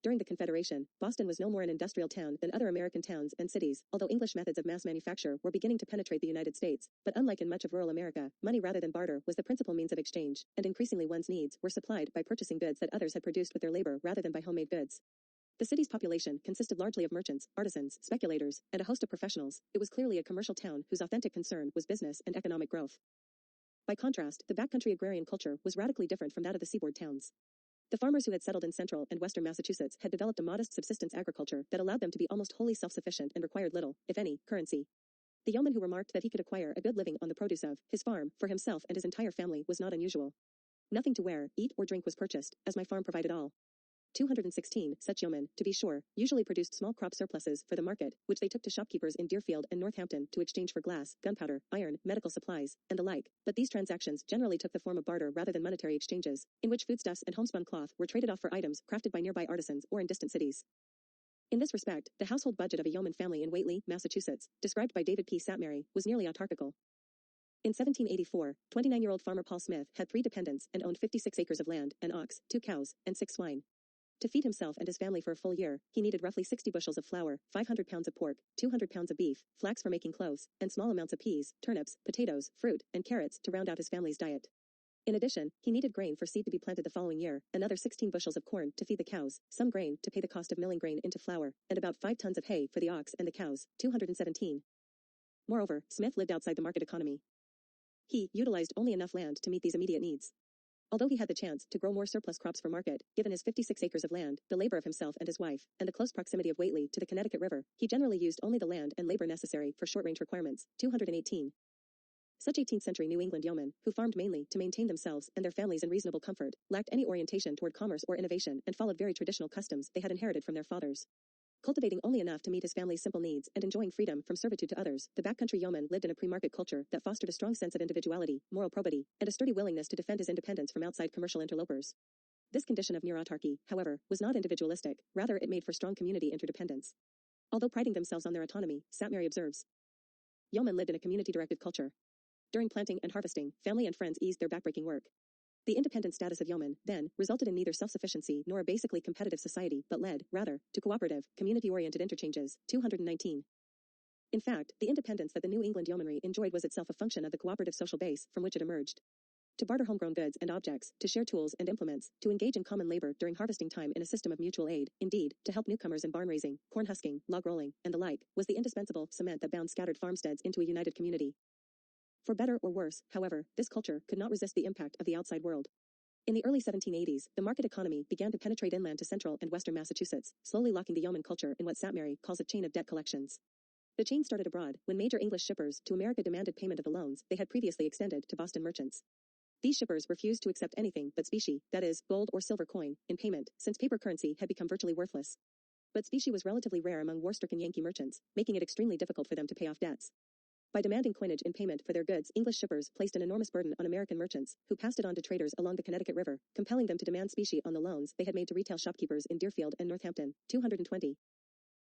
During the Confederation, Boston was no more an industrial town than other American towns and cities, although English methods of mass manufacture were beginning to penetrate the United States, but unlike in much of rural America, money rather than barter was the principal means of exchange, and increasingly one's needs were supplied by purchasing goods that others had produced with their labor rather than by homemade goods. The city's population consisted largely of merchants, artisans, speculators, and a host of professionals. It was clearly a commercial town whose authentic concern was business and economic growth. By contrast, the backcountry agrarian culture was radically different from that of the seaboard towns. The farmers who had settled in central and western Massachusetts had developed a modest subsistence agriculture that allowed them to be almost wholly self-sufficient and required little, if any, currency. The yeoman who remarked that he could acquire a good living on the produce of his farm for himself and his entire family was not unusual. Nothing to wear, eat, or drink was purchased, as my farm provided all. 216, such yeomen, to be sure, usually produced small crop surpluses for the market, which they took to shopkeepers in Deerfield and Northampton to exchange for glass, gunpowder, iron, medical supplies, and the like, but these transactions generally took the form of barter rather than monetary exchanges, in which foodstuffs and homespun cloth were traded off for items crafted by nearby artisans or in distant cities. In this respect, the household budget of a yeoman family in Whately, Massachusetts, described by David P. Satmary, was nearly autarchical. In 1784, 29-year-old farmer Paul Smith had 3 dependents and owned 56 acres of land, an ox, 2 cows, and 6 swine. To feed himself and his family for a full year, he needed roughly 60 bushels of flour, 500 pounds of pork, 200 pounds of beef, flax for making clothes, and small amounts of peas, turnips, potatoes, fruit, and carrots to round out his family's diet. In addition, he needed grain for seed to be planted the following year, another 16 bushels of corn to feed the cows, some grain to pay the cost of milling grain into flour, and about 5 tons of hay for the ox and the cows, 217. Moreover, Smith lived outside the market economy. He utilized only enough land to meet these immediate needs. Although he had the chance to grow more surplus crops for market, given his 56 acres of land, the labor of himself and his wife, and the close proximity of Whately to the Connecticut River, he generally used only the land and labor necessary for short-range requirements, 218. Such 18th-century New England yeomen, who farmed mainly to maintain themselves and their families in reasonable comfort, lacked any orientation toward commerce or innovation and followed very traditional customs they had inherited from their fathers. Cultivating only enough to meet his family's simple needs and enjoying freedom from servitude to others, the backcountry yeoman lived in a pre-market culture that fostered a strong sense of individuality, moral probity, and a sturdy willingness to defend his independence from outside commercial interlopers. This condition of near autarky, however, was not individualistic, rather it made for strong community interdependence. Although priding themselves on their autonomy, Murray observes, yeomen lived in a community-directed culture. During planting and harvesting, family and friends eased their backbreaking work. The independent status of yeomen, then, resulted in neither self-sufficiency nor a basically competitive society but led, rather, to cooperative, community-oriented interchanges, 219. In fact, the independence that the New England yeomanry enjoyed was itself a function of the cooperative social base from which it emerged. To barter homegrown goods and objects, to share tools and implements, to engage in common labor during harvesting time in a system of mutual aid, indeed, to help newcomers in barn raising, corn husking, log rolling, and the like, was the indispensable cement that bound scattered farmsteads into a united community. For better or worse, however, this culture could not resist the impact of the outside world. In the early 1780s, the market economy began to penetrate inland to central and western Massachusetts, slowly locking the yeoman culture in what Murray calls a chain of debt collections. The chain started abroad, when major English shippers to America demanded payment of the loans they had previously extended to Boston merchants. These shippers refused to accept anything but specie, that is, gold or silver coin, in payment, since paper currency had become virtually worthless. But specie was relatively rare among war-stricken Yankee merchants, making it extremely difficult for them to pay off debts. By demanding coinage in payment for their goods, English shippers placed an enormous burden on American merchants, who passed it on to traders along the Connecticut River, compelling them to demand specie on the loans they had made to retail shopkeepers in Deerfield and Northampton, 220.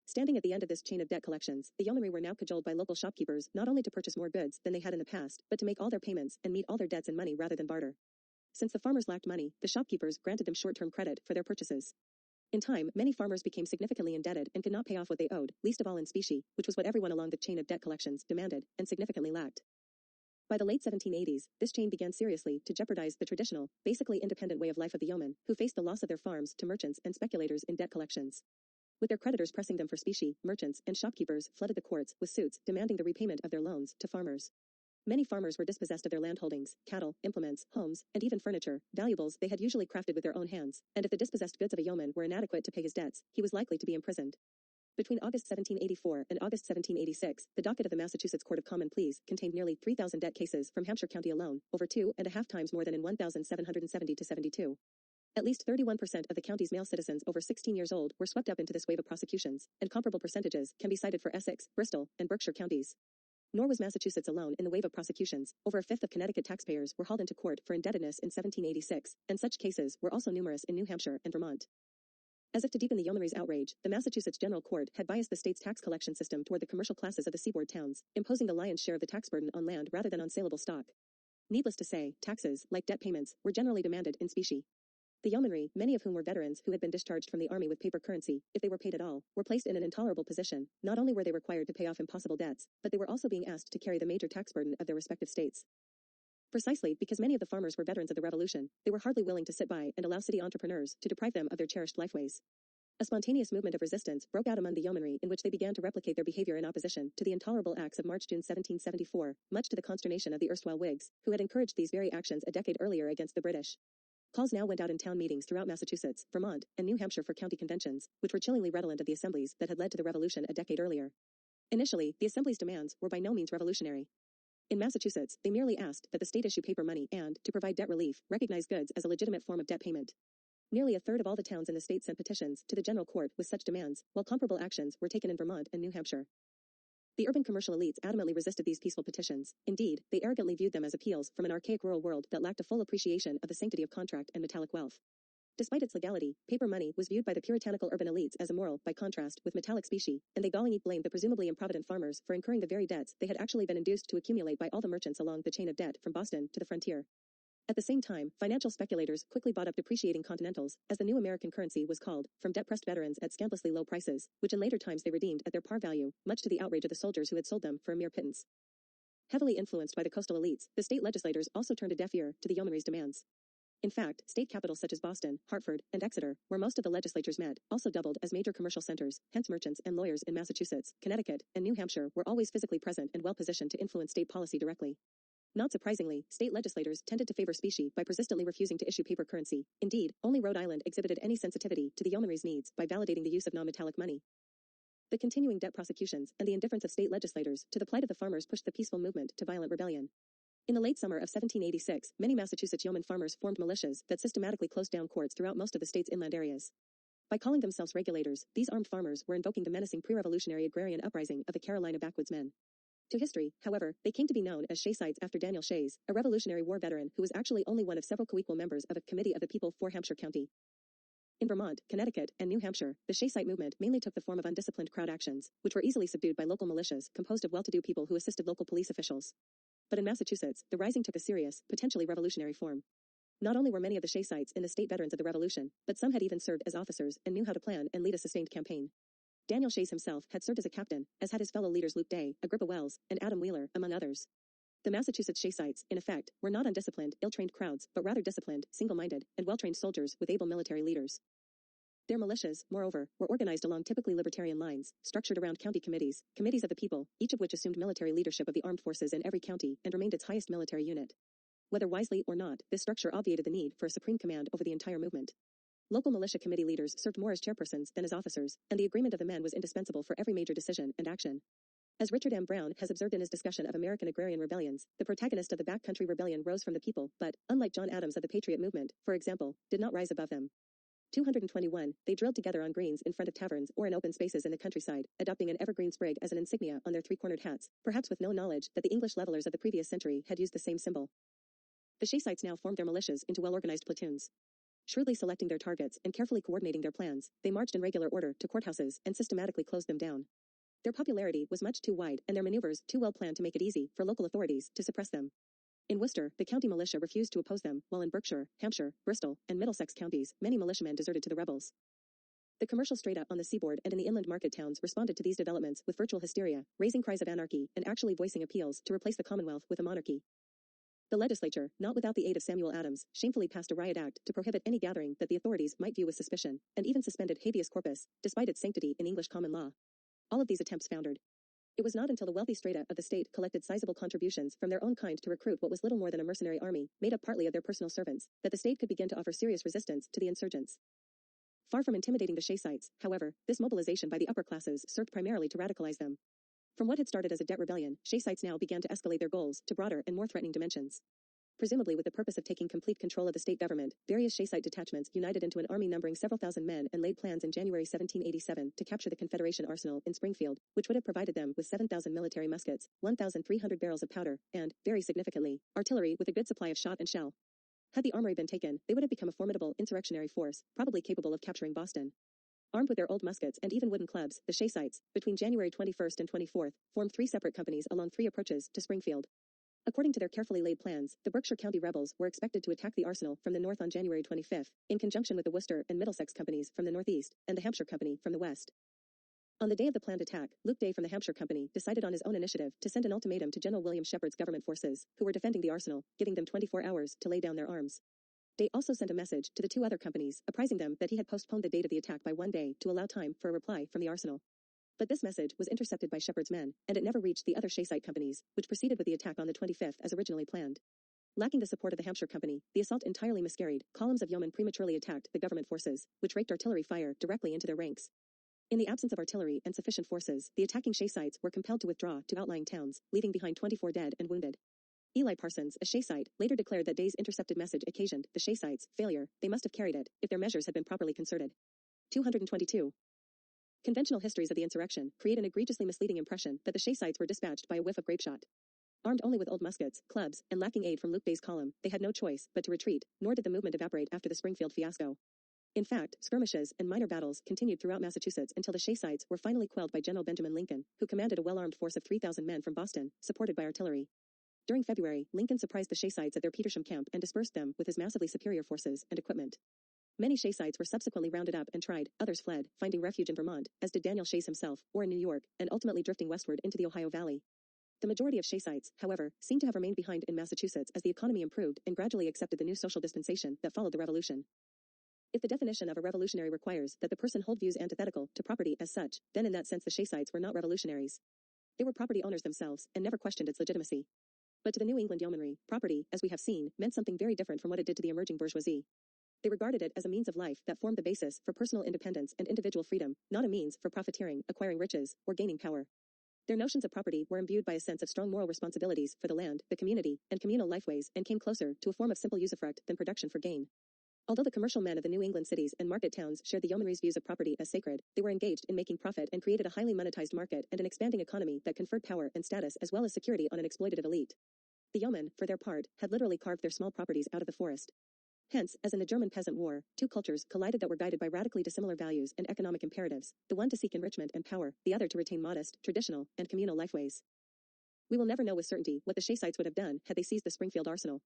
Standing at the end of this chain of debt collections, the yeomanry were now cajoled by local shopkeepers not only to purchase more goods than they had in the past, but to make all their payments and meet all their debts in money rather than barter. Since the farmers lacked money, the shopkeepers granted them short-term credit for their purchases. In time, many farmers became significantly indebted and could not pay off what they owed, least of all in specie, which was what everyone along the chain of debt collections demanded, and significantly lacked. By the late 1780s, this chain began seriously to jeopardize the traditional, basically independent way of life of the yeomen, who faced the loss of their farms to merchants and speculators in debt collections. With their creditors pressing them for specie, merchants and shopkeepers flooded the courts with suits demanding the repayment of their loans to farmers. Many farmers were dispossessed of their landholdings, cattle, implements, homes, and even furniture, valuables they had usually crafted with their own hands, and if the dispossessed goods of a yeoman were inadequate to pay his debts, he was likely to be imprisoned. Between August 1784 and August 1786, the docket of the Massachusetts Court of Common Pleas contained nearly 3,000 debt cases from Hampshire County alone, over 2.5 times more than in 1770 to 72. At least 31% of the county's male citizens over 16 years old were swept up into this wave of prosecutions, and comparable percentages can be cited for Essex, Bristol, and Berkshire counties. Nor was Massachusetts alone in the wave of prosecutions. Over a fifth of Connecticut taxpayers were hauled into court for indebtedness in 1786, and such cases were also numerous in New Hampshire and Vermont. As if to deepen the yeomanry's outrage, the Massachusetts General Court had biased the state's tax collection system toward the commercial classes of the seaboard towns, imposing the lion's share of the tax burden on land rather than on saleable stock. Needless to say, taxes, like debt payments, were generally demanded in specie. The yeomanry, many of whom were veterans who had been discharged from the army with paper currency, if they were paid at all, were placed in an intolerable position. Not only were they required to pay off impossible debts, but they were also being asked to carry the major tax burden of their respective states. Precisely because many of the farmers were veterans of the Revolution, they were hardly willing to sit by and allow city entrepreneurs to deprive them of their cherished lifeways. A spontaneous movement of resistance broke out among the yeomanry in which they began to replicate their behavior in opposition to the intolerable acts of March-June 1774, much to the consternation of the erstwhile Whigs, who had encouraged these very actions a decade earlier against the British. Calls now went out in town meetings throughout Massachusetts, Vermont, and New Hampshire for county conventions, which were chillingly redolent of the assemblies that had led to the Revolution a decade earlier. Initially, the assembly's demands were by no means revolutionary. In Massachusetts, they merely asked that the state issue paper money and, to provide debt relief, recognize goods as a legitimate form of debt payment. Nearly a third of all the towns in the state sent petitions to the General Court with such demands, while comparable actions were taken in Vermont and New Hampshire. The urban commercial elites adamantly resisted these peaceful petitions. Indeed, they arrogantly viewed them as appeals from an archaic rural world that lacked a full appreciation of the sanctity of contract and metallic wealth. Despite its legality, paper money was viewed by the puritanical urban elites as immoral by contrast with metallic specie, and they gallingly blamed the presumably improvident farmers for incurring the very debts they had actually been induced to accumulate by all the merchants along the chain of debt from Boston to the frontier. At the same time, financial speculators quickly bought up depreciating continentals, as the new American currency was called, from debt-pressed veterans at scandalously low prices, which in later times they redeemed at their par value, much to the outrage of the soldiers who had sold them for a mere pittance. Heavily influenced by the coastal elites, the state legislators also turned a deaf ear to the yeomanry's demands. In fact, state capitals such as Boston, Hartford, and Exeter, where most of the legislatures met, also doubled as major commercial centers, hence merchants and lawyers in Massachusetts, Connecticut, and New Hampshire were always physically present and well-positioned to influence state policy directly. Not surprisingly, state legislators tended to favor specie by persistently refusing to issue paper currency. Indeed, only Rhode Island exhibited any sensitivity to the yeomanry's needs by validating the use of non-metallic money. The continuing debt prosecutions and the indifference of state legislators to the plight of the farmers pushed the peaceful movement to violent rebellion. In the late summer of 1786, many Massachusetts yeoman farmers formed militias that systematically closed down courts throughout most of the state's inland areas. By calling themselves regulators, these armed farmers were invoking the menacing pre-revolutionary agrarian uprising of the Carolina backwoodsmen. To history, however, they came to be known as Shayites after Daniel Shays, a Revolutionary War veteran who was actually only one of several co-equal members of a Committee of the People for Hampshire County. In Vermont, Connecticut, and New Hampshire, the Shayite movement mainly took the form of undisciplined crowd actions, which were easily subdued by local militias composed of well-to-do people who assisted local police officials. But in Massachusetts, the rising took a serious, potentially revolutionary form. Not only were many of the Shayites in the state veterans of the Revolution, but some had even served as officers and knew how to plan and lead a sustained campaign. Daniel Shays himself had served as a captain, as had his fellow leaders Luke Day, Agrippa Wells, and Adam Wheeler, among others. The Massachusetts Shayites, in effect, were not undisciplined, ill-trained crowds, but rather disciplined, single-minded, and well-trained soldiers with able military leaders. Their militias, moreover, were organized along typically libertarian lines, structured around county committees, committees of the people, each of which assumed military leadership of the armed forces in every county and remained its highest military unit. Whether wisely or not, this structure obviated the need for a supreme command over the entire movement. Local militia committee leaders served more as chairpersons than as officers, and the agreement of the men was indispensable for every major decision and action. As Richard M. Brown has observed in his discussion of American agrarian rebellions, the protagonist of the backcountry rebellion rose from the people, but, unlike John Adams of the Patriot movement, for example, did not rise above them. 221, they drilled together on greens in front of taverns or in open spaces in the countryside, adopting an evergreen sprig as an insignia on their three-cornered hats, perhaps with no knowledge that the English levelers of the previous century had used the same symbol. The Shayites now formed their militias into well-organized platoons. Shrewdly selecting their targets and carefully coordinating their plans, they marched in regular order to courthouses and systematically closed them down. Their popularity was much too wide and their maneuvers too well planned to make it easy for local authorities to suppress them. In Worcester, the county militia refused to oppose them, while in Berkshire, Hampshire, Bristol, and Middlesex counties, many militiamen deserted to the rebels. The commercial strata on the seaboard and in the inland market towns responded to these developments with virtual hysteria, raising cries of anarchy and actually voicing appeals to replace the Commonwealth with a monarchy. The legislature, not without the aid of Samuel Adams, shamefully passed a riot act to prohibit any gathering that the authorities might view with suspicion, and even suspended habeas corpus, despite its sanctity in English common law. All of these attempts foundered. It was not until the wealthy strata of the state collected sizable contributions from their own kind to recruit what was little more than a mercenary army, made up partly of their personal servants, that the state could begin to offer serious resistance to the insurgents. Far from intimidating the Shayites, however, this mobilization by the upper classes served primarily to radicalize them. From what had started as a debt rebellion, Shayites now began to escalate their goals to broader and more threatening dimensions. Presumably with the purpose of taking complete control of the state government, various Shayite detachments united into an army numbering several thousand men and laid plans in January 1787 to capture the Confederation arsenal in Springfield, which would have provided them with 7,000 military muskets, 1,300 barrels of powder, and, very significantly, artillery with a good supply of shot and shell. Had the armory been taken, they would have become a formidable insurrectionary force, probably capable of capturing Boston. Armed with their old muskets and even wooden clubs, the Shayites, between January 21st and 24th, formed 3 separate companies along 3 approaches to Springfield. According to their carefully laid plans, the Berkshire County rebels were expected to attack the arsenal from the north on January 25th, in conjunction with the Worcester and Middlesex companies from the northeast, and the Hampshire Company from the west. On the day of the planned attack, Luke Day from the Hampshire Company decided on his own initiative to send an ultimatum to General William Shepherd's government forces, who were defending the arsenal, giving them 24 hours to lay down their arms. Day also sent a message to the 2 other companies, apprising them that he had postponed the date of the attack by 1 day to allow time for a reply from the arsenal. But this message was intercepted by Shepherd's men, and it never reached the other Shayite companies, which proceeded with the attack on the 25th as originally planned. Lacking the support of the Hampshire Company, the assault entirely miscarried. Columns of yeomen prematurely attacked the government forces, which raked artillery fire directly into their ranks. In the absence of artillery and sufficient forces, the attacking Shayites were compelled to withdraw to outlying towns, leaving behind 24 dead and wounded. Eli Parsons, a Shayite, later declared that Day's intercepted message occasioned the Shayites' failure. They must have carried it, if their measures had been properly concerted. 222. Conventional histories of the insurrection create an egregiously misleading impression that the Shayites were dispatched by a whiff of grapeshot. Armed only with old muskets, clubs, and lacking aid from Luke Day's column, they had no choice but to retreat, nor did the movement evaporate after the Springfield fiasco. In fact, skirmishes and minor battles continued throughout Massachusetts until the Shayites were finally quelled by General Benjamin Lincoln, who commanded a well-armed force of 3,000 men from Boston, supported by artillery. During February, Lincoln surprised the Shayites at their Petersham camp and dispersed them with his massively superior forces and equipment. Many Shayites were subsequently rounded up and tried, others fled, finding refuge in Vermont, as did Daniel Shays himself, or in New York, and ultimately drifting westward into the Ohio Valley. The majority of Shayites, however, seem to have remained behind in Massachusetts as the economy improved and gradually accepted the new social dispensation that followed the Revolution. If the definition of a revolutionary requires that the person hold views antithetical to property as such, then in that sense the Shayites were not revolutionaries. They were property owners themselves and never questioned its legitimacy. But to the New England yeomanry, property, as we have seen, meant something very different from what it did to the emerging bourgeoisie. They regarded it as a means of life that formed the basis for personal independence and individual freedom, not a means for profiteering, acquiring riches, or gaining power. Their notions of property were imbued by a sense of strong moral responsibilities for the land, the community, and communal lifeways, and came closer to a form of simple usufruct than production for gain. Although the commercial men of the New England cities and market towns shared the yeomanry's views of property as sacred, they were engaged in making profit and created a highly monetized market and an expanding economy that conferred power and status as well as security on an exploitative elite. The yeomen, for their part, had literally carved their small properties out of the forest. Hence, as in the German Peasant War, two cultures collided that were guided by radically dissimilar values and economic imperatives, the one to seek enrichment and power, the other to retain modest, traditional, and communal lifeways. We will never know with certainty what the Shayites would have done had they seized the Springfield arsenal.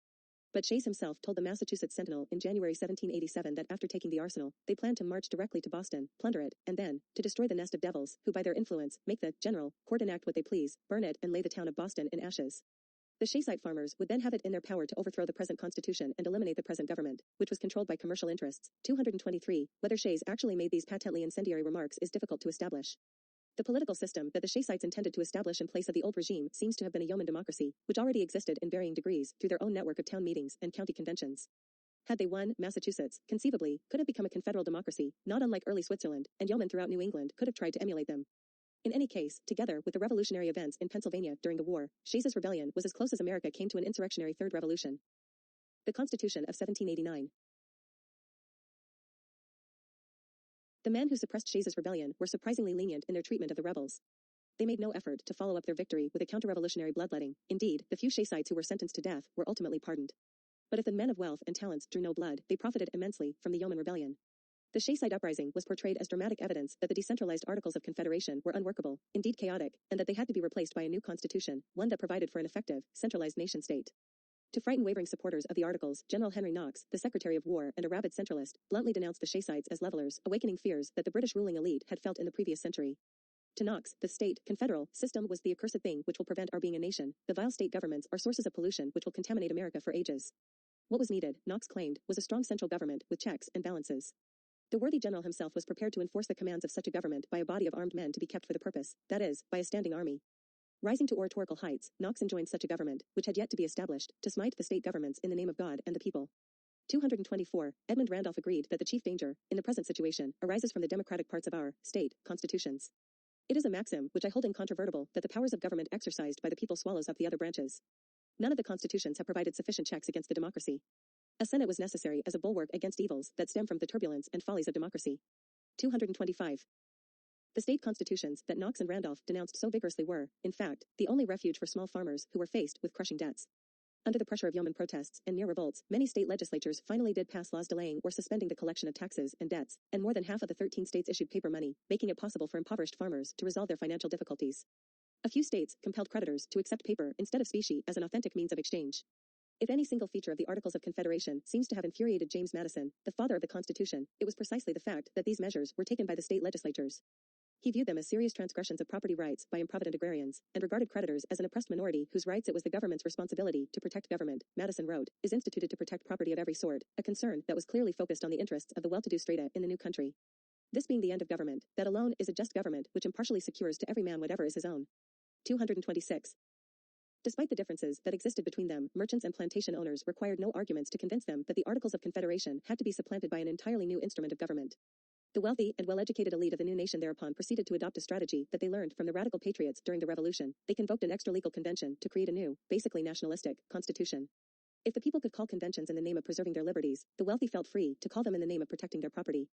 But Shay himself told the Massachusetts Sentinel in January 1787 that after taking the arsenal, they planned to march directly to Boston, plunder it, and then, to destroy the nest of devils, who by their influence, make the general court enact what they please, burn it and lay the town of Boston in ashes. The Shayite farmers would then have it in their power to overthrow the present constitution and eliminate the present government, which was controlled by commercial interests. 223. Whether Shays actually made these patently incendiary remarks is difficult to establish. The political system that the Shayites intended to establish in place of the old regime seems to have been a yeoman democracy, which already existed in varying degrees through their own network of town meetings and county conventions. Had they won, Massachusetts, conceivably, could have become a confederal democracy, not unlike early Switzerland, and yeomen throughout New England could have tried to emulate them. In any case, together with the revolutionary events in Pennsylvania during the war, Shays' rebellion was as close as America came to an insurrectionary Third Revolution. The Constitution of 1789. The men who suppressed Shays' rebellion were surprisingly lenient in their treatment of the rebels. They made no effort to follow up their victory with a counter-revolutionary bloodletting. Indeed, the few Shayites who were sentenced to death were ultimately pardoned. But if the men of wealth and talents drew no blood, they profited immensely from the yeoman rebellion. The Shayite uprising was portrayed as dramatic evidence that the decentralized Articles of Confederation were unworkable, indeed chaotic, and that they had to be replaced by a new constitution, one that provided for an effective, centralized nation-state. To frighten wavering supporters of the Articles, General Henry Knox, the Secretary of War and a rabid centralist, bluntly denounced the Shayites as levelers, awakening fears that the British ruling elite had felt in the previous century. To Knox, the state, confederal, system was the accursed thing which will prevent our being a nation. The vile state governments are sources of pollution which will contaminate America for ages. What was needed, Knox claimed, was a strong central government with checks and balances. The worthy general himself was prepared to enforce the commands of such a government by a body of armed men to be kept for the purpose, that is, by a standing army. Rising to oratorical heights, Knox enjoined such a government, which had yet to be established, to smite the state governments in the name of God and the people. 224. Edmund Randolph agreed that the chief danger, in the present situation, arises from the democratic parts of our state constitutions. It is a maxim, which I hold incontrovertible, that the powers of government exercised by the people swallows up the other branches. None of the constitutions have provided sufficient checks against the democracy. A Senate was necessary as a bulwark against evils that stem from the turbulence and follies of democracy. 225. The state constitutions that Knox and Randolph denounced so vigorously were, in fact, the only refuge for small farmers who were faced with crushing debts. Under the pressure of yeoman protests and near revolts, many state legislatures finally did pass laws delaying or suspending the collection of taxes and debts, and more than half of the 13 states issued paper money, making it possible for impoverished farmers to resolve their financial difficulties. A few states compelled creditors to accept paper instead of specie as an authentic means of exchange. If any single feature of the Articles of Confederation seems to have infuriated James Madison, the father of the Constitution, it was precisely the fact that these measures were taken by the state legislatures. He viewed them as serious transgressions of property rights by improvident agrarians, and regarded creditors as an oppressed minority whose rights it was the government's responsibility to protect. Government, Madison wrote, is instituted to protect property of every sort, a concern that was clearly focused on the interests of the well-to-do strata in the new country. This being the end of government, that alone is a just government which impartially secures to every man whatever is his own. 226. Despite the differences that existed between them, merchants and plantation owners required no arguments to convince them that the Articles of Confederation had to be supplanted by an entirely new instrument of government. The wealthy and well-educated elite of the new nation thereupon proceeded to adopt a strategy that they learned from the radical patriots during the Revolution. They convoked an extra-legal convention to create a new, basically nationalistic, constitution. If the people could call conventions in the name of preserving their liberties, the wealthy felt free to call them in the name of protecting their property.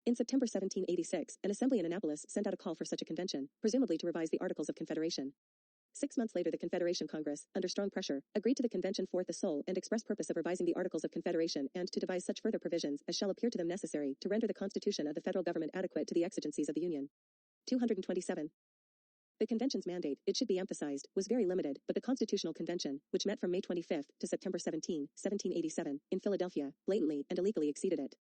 In September 1786, an assembly in Annapolis sent out a call for such a convention, presumably to revise the Articles of Confederation. 6 months later, the Confederation Congress, under strong pressure, agreed to the convention for the sole and express purpose of revising the Articles of Confederation and to devise such further provisions as shall appear to them necessary to render the Constitution of the federal government adequate to the exigencies of the Union. 227. The convention's mandate, it should be emphasized, was very limited, but the Constitutional Convention, which met from May 25 to September 17, 1787, in Philadelphia, blatantly and illegally exceeded it.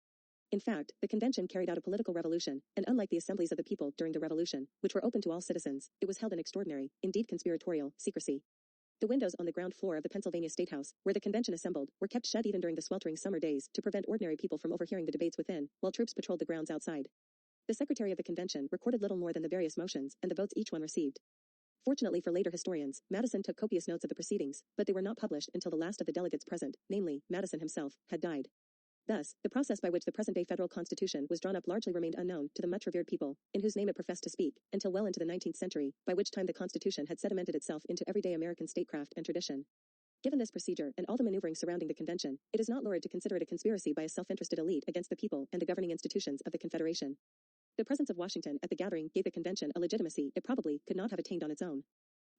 In fact, the convention carried out a political revolution, and unlike the assemblies of the people during the revolution, which were open to all citizens, it was held in extraordinary, indeed conspiratorial, secrecy. The windows on the ground floor of the Pennsylvania State House, where the convention assembled, were kept shut even during the sweltering summer days to prevent ordinary people from overhearing the debates within, while troops patrolled the grounds outside. The secretary of the convention recorded little more than the various motions and the votes each one received. Fortunately for later historians, Madison took copious notes of the proceedings, but they were not published until the last of the delegates present, namely, Madison himself, had died. Thus, the process by which the present-day federal constitution was drawn up largely remained unknown to the much-revered people, in whose name it professed to speak, until well into the 19th century, by which time the constitution had sedimented itself into everyday American statecraft and tradition. Given this procedure and all the maneuvering surrounding the convention, it is not lurid to consider it a conspiracy by a self-interested elite against the people and the governing institutions of the Confederation. The presence of Washington at the gathering gave the convention a legitimacy it probably could not have attained on its own.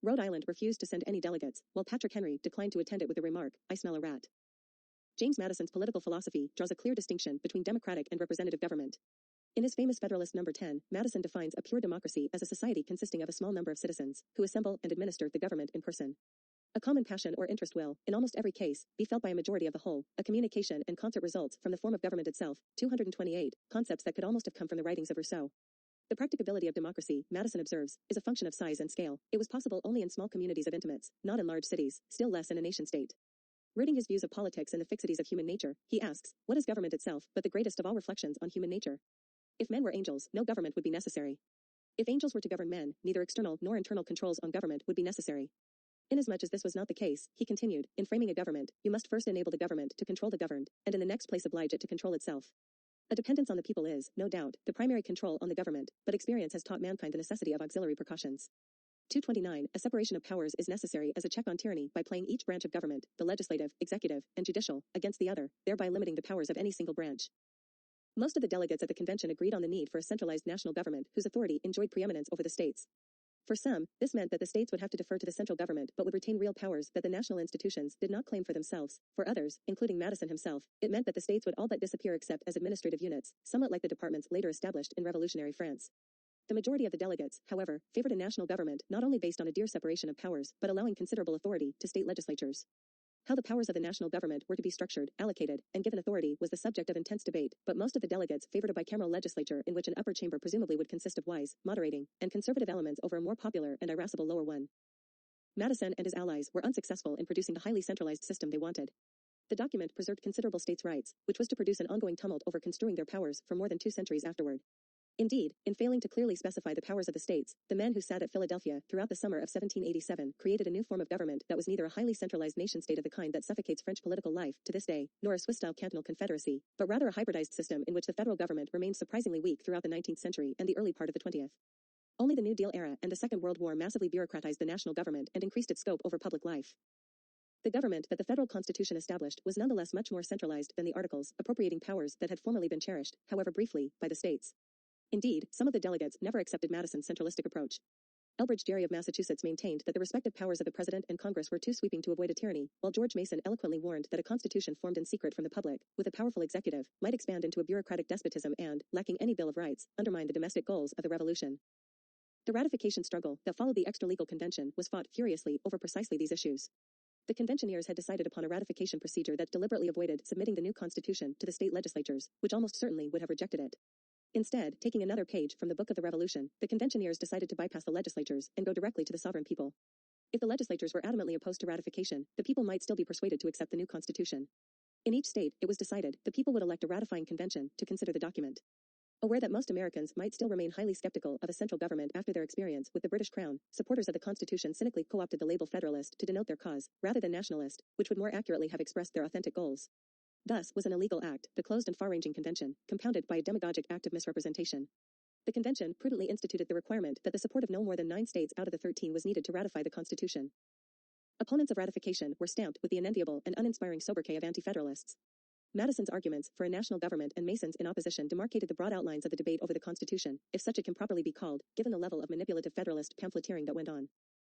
Rhode Island refused to send any delegates, while Patrick Henry declined to attend it with the remark, "I smell a rat." James Madison's political philosophy draws a clear distinction between democratic and representative government. In his famous Federalist No. 10, Madison defines a pure democracy as a society consisting of a small number of citizens, who assemble and administer the government in person. A common passion or interest will, in almost every case, be felt by a majority of the whole. A communication and concert results from the form of government itself. 228, concepts that could almost have come from the writings of Rousseau. The practicability of democracy, Madison observes, is a function of size and scale. It was possible only in small communities of intimates, not in large cities, still less in a nation-state. Rooting his views of politics in the fixities of human nature, he asks, what is government itself but the greatest of all reflections on human nature? If men were angels, no government would be necessary. If angels were to govern men, neither external nor internal controls on government would be necessary. Inasmuch as this was not the case, he continued, in framing a government, you must first enable the government to control the governed, and in the next place oblige it to control itself. A dependence on the people is, no doubt, the primary control on the government, but experience has taught mankind the necessity of auxiliary precautions. 229. A separation of powers is necessary as a check on tyranny by playing each branch of government, the legislative, executive, and judicial, against the other, thereby limiting the powers of any single branch. Most of the delegates at the convention agreed on the need for a centralized national government whose authority enjoyed preeminence over the states. For some, this meant that the states would have to defer to the central government but would retain real powers that the national institutions did not claim for themselves. For others, including Madison himself, it meant that the states would all but disappear except as administrative units, somewhat like the departments later established in revolutionary France. The majority of the delegates, however, favored a national government not only based on a dire separation of powers, but allowing considerable authority to state legislatures. How the powers of the national government were to be structured, allocated, and given authority was the subject of intense debate, but most of the delegates favored a bicameral legislature in which an upper chamber presumably would consist of wise, moderating, and conservative elements over a more popular and irascible lower one. Madison and his allies were unsuccessful in producing the highly centralized system they wanted. The document preserved considerable states' rights, which was to produce an ongoing tumult over construing their powers for more than 2 centuries afterward. Indeed, in failing to clearly specify the powers of the states, the men who sat at Philadelphia throughout the summer of 1787 created a new form of government that was neither a highly centralized nation-state of the kind that suffocates French political life to this day, nor a Swiss-style cantonal confederacy, but rather a hybridized system in which the federal government remained surprisingly weak throughout the 19th century and the early part of the 20th. Only the New Deal era and the Second World War massively bureaucratized the national government and increased its scope over public life. The government that the federal constitution established was nonetheless much more centralized than the articles, appropriating powers that had formerly been cherished, however briefly, by the states. Indeed, some of the delegates never accepted Madison's centralistic approach. Elbridge Gerry of Massachusetts maintained that the respective powers of the President and Congress were too sweeping to avoid a tyranny, while George Mason eloquently warned that a constitution formed in secret from the public, with a powerful executive, might expand into a bureaucratic despotism and, lacking any Bill of Rights, undermine the domestic goals of the Revolution. The ratification struggle that followed the extra-legal convention was fought furiously over precisely these issues. The conventioneers had decided upon a ratification procedure that deliberately avoided submitting the new constitution to the state legislatures, which almost certainly would have rejected it. Instead, taking another page from the Book of the Revolution, the conventioneers decided to bypass the legislatures and go directly to the sovereign people. If the legislatures were adamantly opposed to ratification, the people might still be persuaded to accept the new constitution. In each state, it was decided, the people would elect a ratifying convention to consider the document. Aware that most Americans might still remain highly skeptical of a central government after their experience with the British Crown, supporters of the Constitution cynically co-opted the label Federalist to denote their cause, rather than Nationalist, which would more accurately have expressed their authentic goals. Thus was an illegal act, the closed and far-ranging convention, compounded by a demagogic act of misrepresentation. The convention prudently instituted the requirement that the support of no more than 9 states out of the 13 was needed to ratify the Constitution. Opponents of ratification were stamped with the unenviable and uninspiring sobriquet of anti-federalists. Madison's arguments for a national government and Mason's in opposition demarcated the broad outlines of the debate over the Constitution, if such it can properly be called, given the level of manipulative federalist pamphleteering that went on.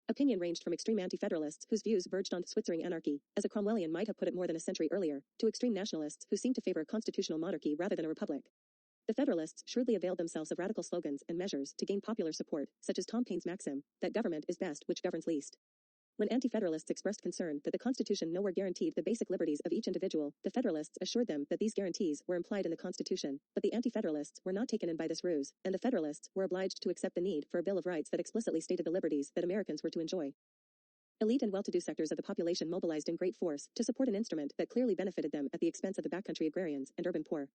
Opinion ranged from extreme anti-federalists whose views verged on Switzerland anarchy, as a Cromwellian might have put it more than a century earlier, to extreme nationalists who seemed to favor a constitutional monarchy rather than a republic. The Federalists shrewdly availed themselves of radical slogans and measures to gain popular support, such as Tom Paine's maxim, that government is best which governs least. When anti-federalists expressed concern that the Constitution nowhere guaranteed the basic liberties of each individual, the Federalists assured them that these guarantees were implied in the Constitution, but the anti-federalists were not taken in by this ruse, and the Federalists were obliged to accept the need for a Bill of Rights that explicitly stated the liberties that Americans were to enjoy. Elite and well-to-do sectors of the population mobilized in great force to support an instrument that clearly benefited them at the expense of the backcountry agrarians and urban poor.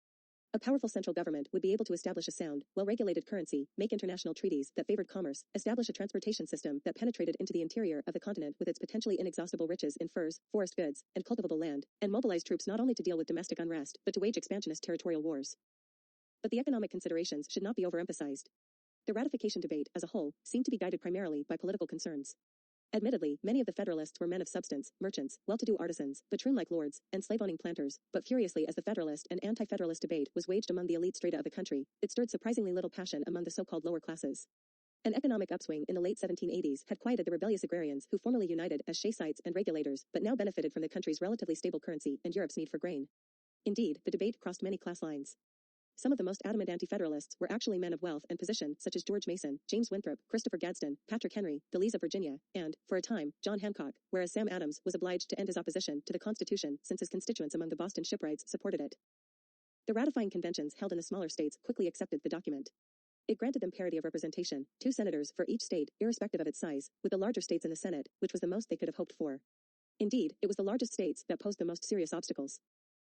A powerful central government would be able to establish a sound, well-regulated currency, make international treaties that favored commerce, establish a transportation system that penetrated into the interior of the continent with its potentially inexhaustible riches in furs, forest goods, and cultivable land, and mobilize troops not only to deal with domestic unrest, but to wage expansionist territorial wars. But the economic considerations should not be overemphasized. The ratification debate, as a whole, seemed to be guided primarily by political concerns. Admittedly, many of the Federalists were men of substance, merchants, well-to-do artisans, patroon-like lords, and slave-owning planters, but furiously as the Federalist and anti-Federalist debate was waged among the elite strata of the country, it stirred surprisingly little passion among the so-called lower classes. An economic upswing in the late 1780s had quieted the rebellious agrarians who formerly united as Shayites and regulators, but now benefited from the country's relatively stable currency and Europe's need for grain. Indeed, the debate crossed many class lines. Some of the most adamant anti-federalists were actually men of wealth and position, such as George Mason, James Winthrop, Christopher Gadsden, Patrick Henry, the Lees of Virginia, and, for a time, John Hancock, whereas Sam Adams was obliged to end his opposition to the Constitution since his constituents among the Boston shipwrights supported it. The ratifying conventions held in the smaller states quickly accepted the document. It granted them parity of representation, 2 senators for each state, irrespective of its size, with the larger states in the Senate, which was the most they could have hoped for. Indeed, it was the largest states that posed the most serious obstacles.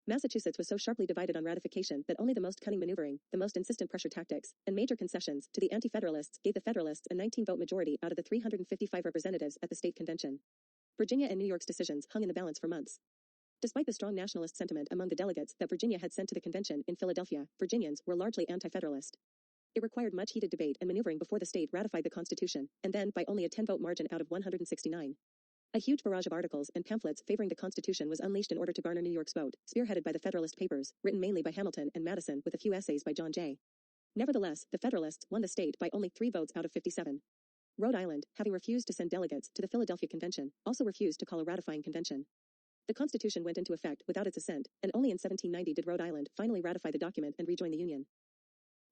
Massachusetts was so sharply divided on ratification that only the most cunning maneuvering, the most insistent pressure tactics, and major concessions to the anti-federalists gave the Federalists a 19-vote majority out of the 355 representatives at the state convention. Virginia and New York's decisions hung in the balance for months. Despite the strong nationalist sentiment among the delegates that Virginia had sent to the convention in Philadelphia, Virginians were largely anti-federalist. It required much heated debate and maneuvering before the state ratified the Constitution, and then by only a 10-vote margin out of 169. A huge barrage of articles and pamphlets favoring the Constitution was unleashed in order to garner New York's vote, spearheaded by the Federalist Papers, written mainly by Hamilton and Madison with a few essays by John Jay. Nevertheless, the Federalists won the state by only 3 votes out of 57. Rhode Island, having refused to send delegates to the Philadelphia Convention, also refused to call a ratifying convention. The Constitution went into effect without its assent, and only in 1790 did Rhode Island finally ratify the document and rejoin the Union.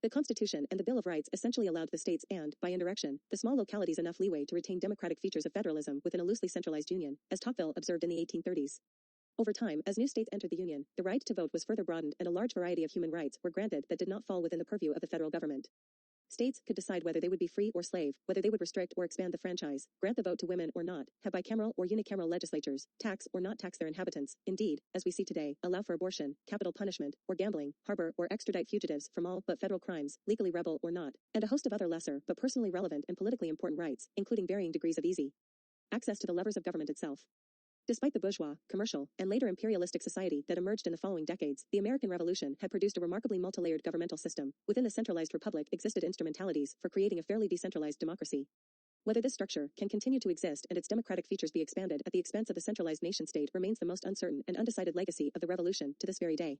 The Constitution and the Bill of Rights essentially allowed the states and, by indirection, the small localities enough leeway to retain democratic features of federalism within a loosely centralized union, as Tocqueville observed in the 1830s. Over time, as new states entered the Union, the right to vote was further broadened and a large variety of human rights were granted that did not fall within the purview of the federal government. States could decide whether they would be free or slave, whether they would restrict or expand the franchise, grant the vote to women or not, have bicameral or unicameral legislatures, tax or not tax their inhabitants, indeed, as we see today, allow for abortion, capital punishment, or gambling, harbor or extradite fugitives from all but federal crimes, legally rebel or not, and a host of other lesser but personally relevant and politically important rights, including varying degrees of easy access to the levers of government itself. Despite the bourgeois, commercial, and later imperialistic society that emerged in the following decades, the American Revolution had produced a remarkably multilayered governmental system. Within the centralized republic existed instrumentalities for creating a fairly decentralized democracy. Whether this structure can continue to exist and its democratic features be expanded at the expense of the centralized nation-state remains the most uncertain and undecided legacy of the Revolution to this very day.